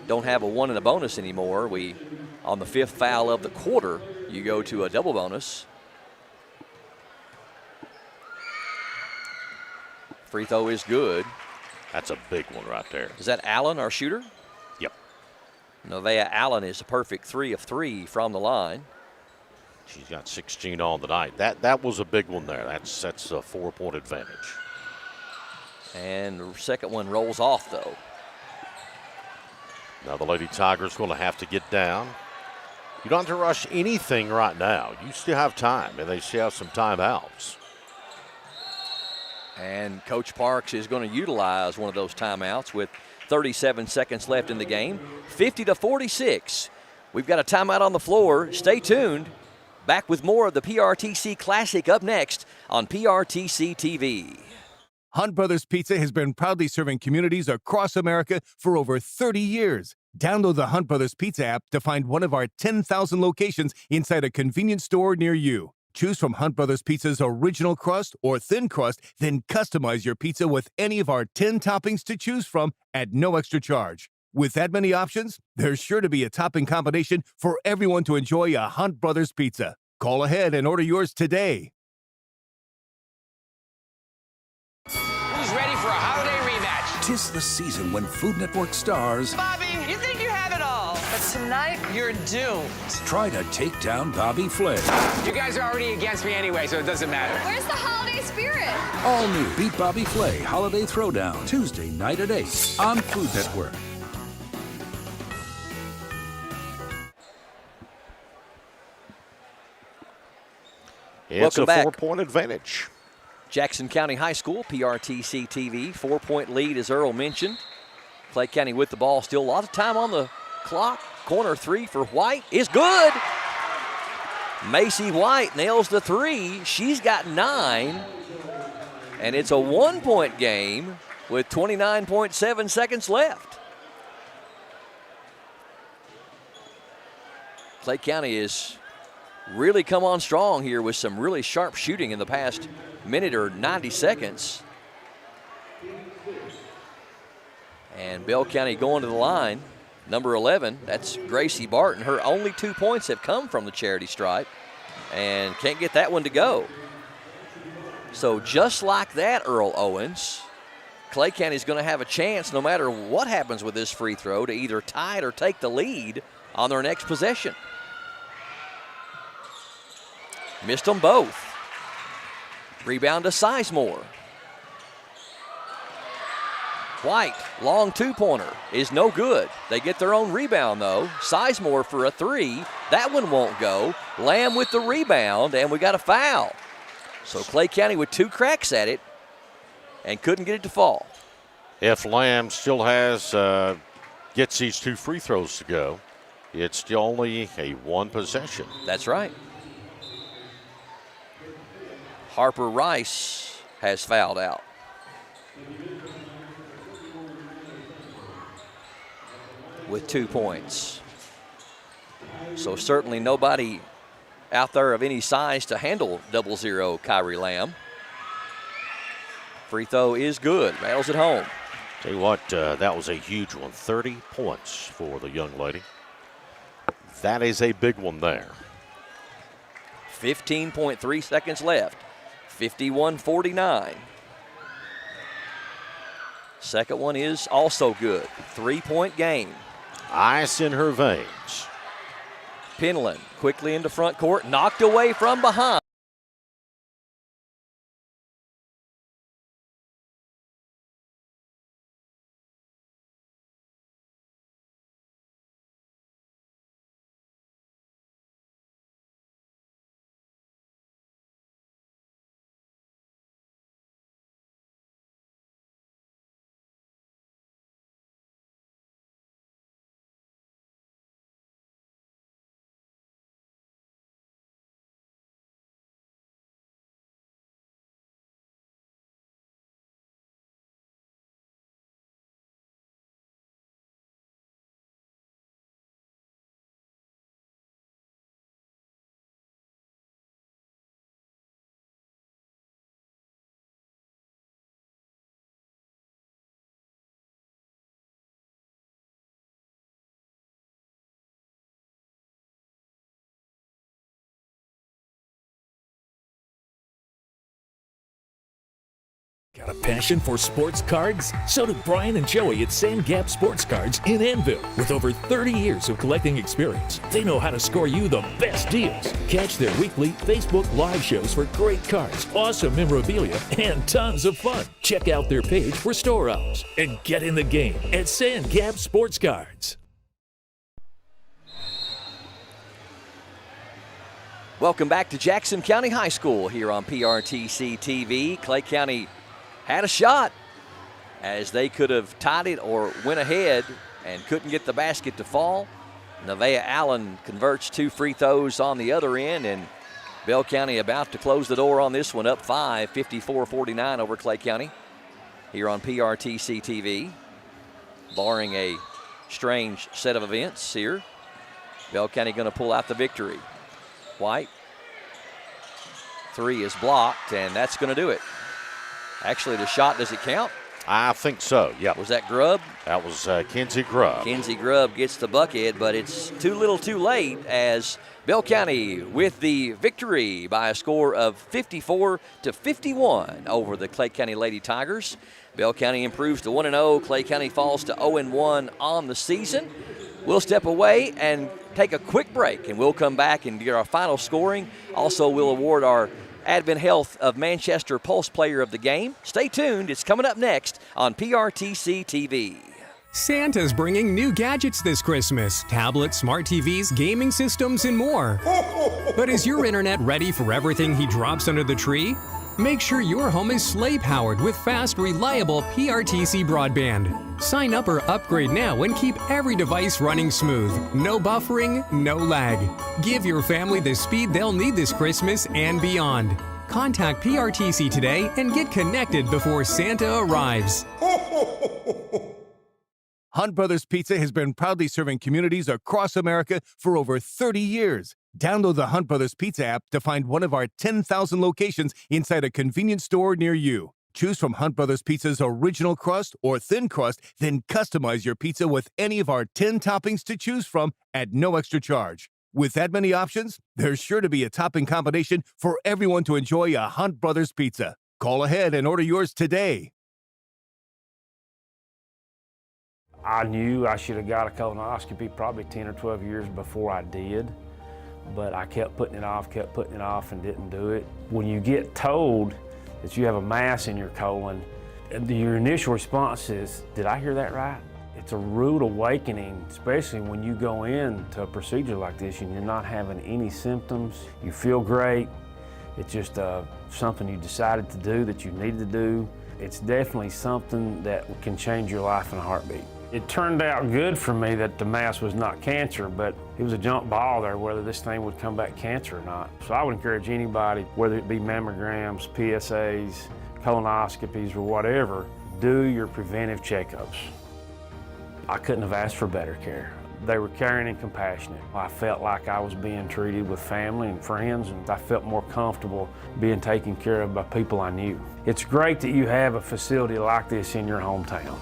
don't have a 1 and a bonus anymore. On the 5th foul of the quarter, you go to a double bonus. Free throw is good. That's a big one right there. Is that Allen, our shooter? Yep. Nevaeh Allen is a perfect 3 of 3 from the line. She's got 16 on the night. That was a big one there. That's a 4-point advantage. And the second one rolls off, though. Now the Lady Tigers going to have to get down. You don't have to rush anything right now. You still have time, and they still have some timeouts. And Coach Parks is going to utilize one of those timeouts with 37 seconds left in the game. 50-46. We've got a timeout on the floor. Stay tuned. Back with more of the PRTC Classic up next on PRTC TV. Hunt Brothers Pizza has been proudly serving communities across America for over 30 years. Download the Hunt Brothers Pizza app to find one of our 10,000 locations inside a convenience store near you. Choose from Hunt Brothers Pizza's original crust or thin crust, then customize your pizza with any of our 10 toppings to choose from at no extra charge. With that many options, there's sure to be a topping combination for everyone to enjoy a Hunt Brothers Pizza. Call ahead and order yours today. Who's ready for a holiday rematch? 'Tis the season when Food Network stars Bobby, you think you have it all, but tonight you're doomed. try to take down Bobby Flay. You guys are already against me anyway, so it doesn't matter. Where's the holiday spirit? All new Beat Bobby Flay Holiday Throwdown, Tuesday night at 8 on Food Network. It's Welcome a back. 4-point advantage. Jackson County High School, PRTC TV. 4-point lead, as Earl mentioned. Clay County with the ball. Still a lot of time on the clock. Corner 3 for White is good. Macy White nails the 3. She's got 9. And it's a 1-point game with 29.7 seconds left. Clay County is really come on strong here with some really sharp shooting in the past minute or 90 seconds. And Bell County going to the line. Number 11, that's Gracie Barton. Her only 2 points have come from the charity stripe and can't get that one to go. So just like that, Earl Owens, Clay County's going to have a chance no matter what happens with this free throw to either tie it or take the lead on their next possession. Missed them both. Rebound to Sizemore. White, long 2-pointer is no good. They get their own rebound though. Sizemore for a 3. That one won't go. Lamb with the rebound, and we got a foul. So Clay County with 2 cracks at it and couldn't get it to fall. If Lamb still gets these 2 free throws to go, it's still only a 1 possession. That's right. Harper Rice has fouled out. With 2 points. So certainly nobody out there of any size to handle 0-0 Kyrie Lamb. Free throw is good. Rattles it home. Tell you what, that was a huge one. 30 points for the young lady. That is a big one there. 15.3 seconds left. 51-49. Second one is also good. 3-point game. Ice in her veins. Penland quickly into front court, knocked away from behind. Got a passion for sports cards? So do Brian and Joey at Sand Gap Sports Cards in Annville. With over 30 years of collecting experience, they know how to score you the best deals. Catch their weekly Facebook Live shows for great cards, awesome memorabilia, and tons of fun. Check out their page for store hours and get in the game at Sand Gap Sports Cards. Welcome back to Jackson County High School here on PRTC TV. Clay County had a shot as they could have tied it or went ahead and couldn't get the basket to fall. Nevaeh Allen converts 2 free throws on the other end, and Bell County about to close the door on this one, up 5, 54-49 over Clay County here on PRTC TV. Barring a strange set of events here, Bell County going to pull out the victory. White, 3 is blocked, and that's going to do it. Actually, the shot, does it count? I think so, yeah. Was that Grubb? That was Kenzie Grubb. Kenzie Grubb gets the bucket, but it's too little too late as Bell County with the victory by a score of 54-51 over the Clay County Lady Tigers. Bell County improves to 1-0. Clay County falls to 0-1 on the season. We'll step away and take a quick break, and we'll come back and get our final scoring. Also, we'll award our Advent Health of Manchester Pulse Player of the Game. Stay tuned. It's coming up next on PRTC TV. Santa's bringing new gadgets this Christmas. Tablets, smart TVs, gaming systems, and more. But is your internet ready for everything he drops under the tree? Make sure your home is sleigh-powered with fast, reliable PRTC broadband. Sign up or upgrade now and keep every device running smooth. No buffering, no lag. Give your family the speed they'll need this Christmas and beyond. Contact PRTC today and get connected before Santa arrives. Hunt Brothers Pizza has been proudly serving communities across America for over 30 years. Download the Hunt Brothers Pizza app to find one of our 10,000 locations inside a convenience store near you. Choose from Hunt Brothers Pizza's original crust or thin crust, then customize your pizza with any of our 10 toppings to choose from at no extra charge. With that many options, there's sure to be a topping combination for everyone to enjoy a Hunt Brothers Pizza. Call ahead and order yours today. I knew I should have got a colonoscopy probably 10 or 12 years before I did, but I kept putting it off, and didn't do it. When you get told that you have a mass in your colon, your initial response is, did I hear that right? It's a rude awakening, especially when you go into a procedure like this and you're not having any symptoms. You feel great. It's just something you decided to do that you needed to do. It's definitely something that can change your life in a heartbeat. It turned out good for me that the mass was not cancer, but it was a jump ball there whether this thing would come back cancer or not. So I would encourage anybody, whether it be mammograms, PSAs, colonoscopies, or whatever, do your preventive checkups. I couldn't have asked for better care. They were caring and compassionate. I felt like I was being treated with family and friends, and I felt more comfortable being taken care of by people I knew. It's great that you have a facility like this in your hometown.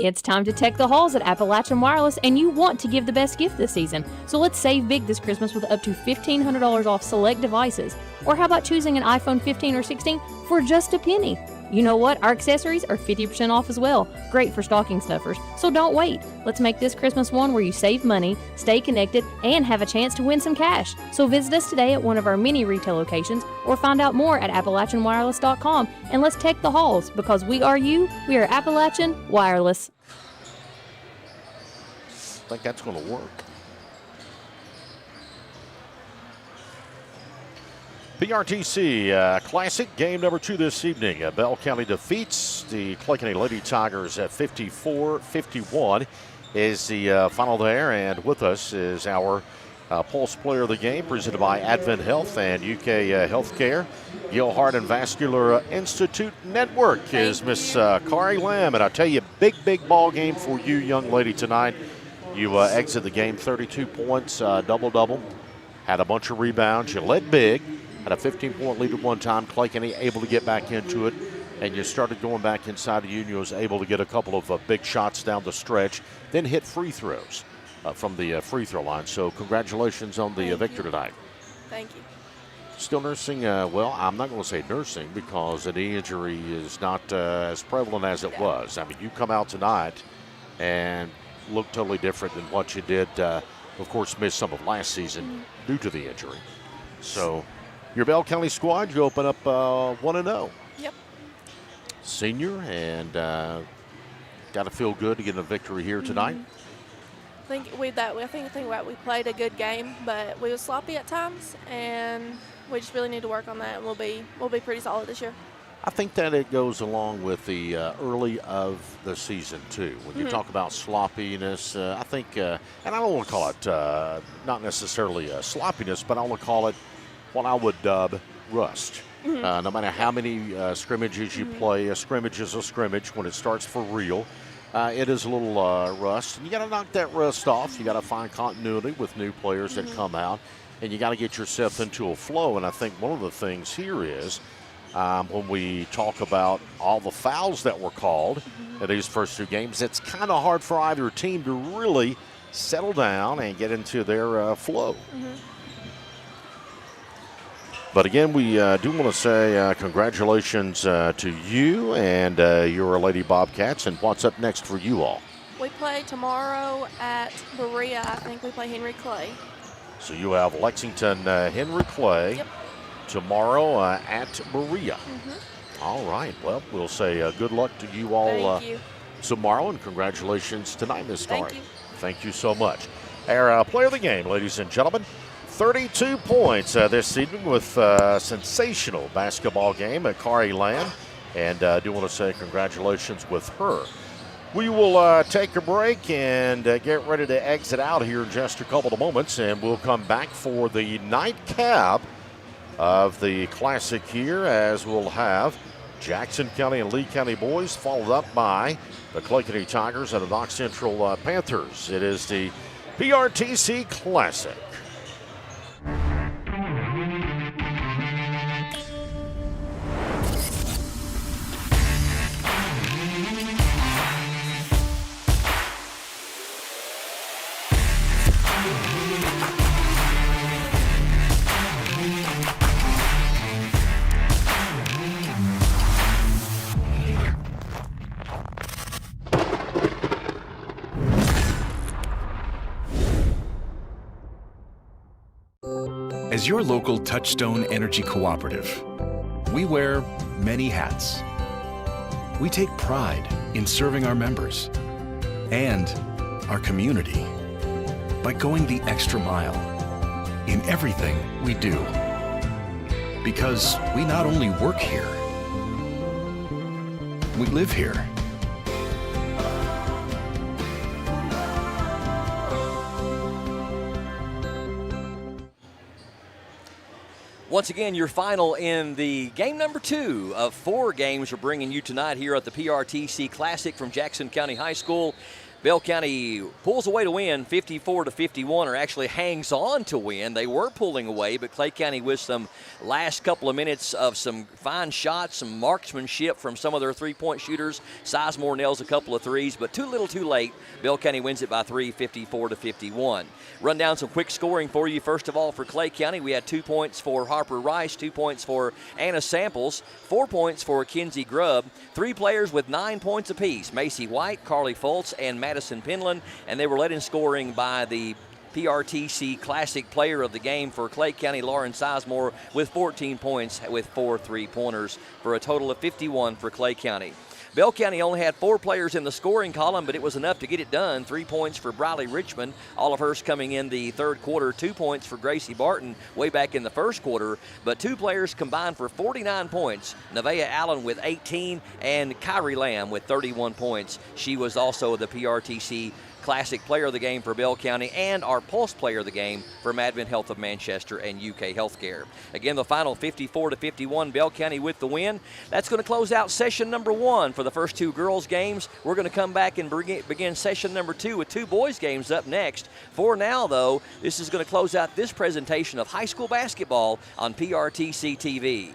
It's time to tech the halls at Appalachian Wireless, and you want to give the best gift this season. So let's save big this Christmas with up to $1,500 off select devices. Or how about choosing an iPhone 15 or 16 for just a penny? You know what? Our accessories are 50% off as well. Great for stocking stuffers. So don't wait. Let's make this Christmas one where you save money, stay connected, and have a chance to win some cash. So visit us today at one of our many retail locations or find out more at AppalachianWireless.com. And let's tech the halls, because we are you. We are Appalachian Wireless. I think that's going to work. PRTC Classic game number 2 this evening. Bell County defeats the Clay County Lady Tigers at 54-51 is the final there. And with us is our Pulse Player of the Game, presented by Advent Health and UK Healthcare. Gil Hart and Vascular Institute Network is Miss Kari Lamb. And I tell you, big ball game for you, young lady, tonight. You exit the game 32 points, double-double. Had a bunch of rebounds. You led big. Had a 15-point lead at one time. Clay County able to get back into it. And you started going back inside the Union. Was able to get a couple of big shots down the stretch. Then hit free throws from the free throw line. So congratulations on the victory tonight. Thank you. Still nursing? Well, I'm not going to say nursing because the knee injury is not as prevalent as it was. I mean, you come out tonight and look totally different than what you did. Of course, missed some of last season due to the injury. So, your Bell County squad, you open up 1-0. Yep. Senior, and got to feel good to get a victory here tonight. I think we played a good game, but we were sloppy at times, and we just really need to work on that, and we'll be pretty solid this year. I think that it goes along with the early of the season, too. When you talk about sloppiness, I think, and I don't want to call it not necessarily sloppiness, but I want to call it what I would dub rust. No matter how many scrimmages you play, a scrimmage is a scrimmage when it starts for real. It is a little rust. And you got to knock that rust off. You got to find continuity with new players that come out, and you got to get yourself into a flow. And I think one of the things here is when we talk about all the fouls that were called in these first two games, it's kind of hard for either team to really settle down and get into their flow. But again, we do want to say congratulations to you and your Lady Bobcats. And what's up next for you all? We play tomorrow at Berea. I think we play Henry Clay. So you have Lexington Henry Clay tomorrow at Berea. All right. Well, we'll say good luck to you all tomorrow, and congratulations tonight, Ms. Starr. Thank you so much. Our player of the game, ladies and gentlemen. 32 points this evening with a sensational basketball game at Kari Lamb. And I do want to say congratulations with her. We will take a break and get ready to exit out here in just a couple of moments. And we'll come back for the nightcap of the Classic here, as we'll have Jackson County and Lee County boys, followed up by the Clay County Tigers and the Knox Central Panthers. It is the PRTC Classic. As your local Touchstone Energy Cooperative, we wear many hats. We take pride in serving our members and our community by going the extra mile in everything we do. Because we not only work here, we live here. Once again, your final in the game number 2 of 4 games we're bringing you tonight here at the PRTC Classic from Jackson County High School. Bell County pulls away to win 54-51, or actually hangs on to win. They were pulling away, but Clay County with some last couple of minutes of some fine shots, some marksmanship from some of their three-point shooters. Sizemore nails a couple of threes, but too little too late. Bell County wins it by 3, 54-51. Run down some quick scoring for you. First of all, for Clay County, we had 2 points for Harper Rice, 2 points for Anna Samples, 4 points for Kinsey Grubb, 3 players with 9 points apiece, Macy White, Carly Foltz, and Madison Penland, and they were led in scoring by the PRTC Classic Player of the Game for Clay County, Lauren Sizemore, with 14 points with 4 3-pointers for a total of 51 for Clay County. Bell County only had 4 players in the scoring column, but it was enough to get it done. 3 points for Briley Richmond, all of hers coming in the third quarter. 2 points for Gracie Barton way back in the first quarter, but 2 players combined for 49 points. Nevaeh Allen with 18 and Kyrie Lamb with 31 points. She was also the PRTC Classic Player of the Game for Bell County and our Pulse Player of the Game for Advent Health of Manchester and UK Healthcare. Again, the final 54-51, Bell County with the win. That's going to close out session number 1 for the first 2 girls games. We're going to come back and begin session number 2 with 2 boys games up next. For now, though, this is going to close out this presentation of high school basketball on PRTC TV.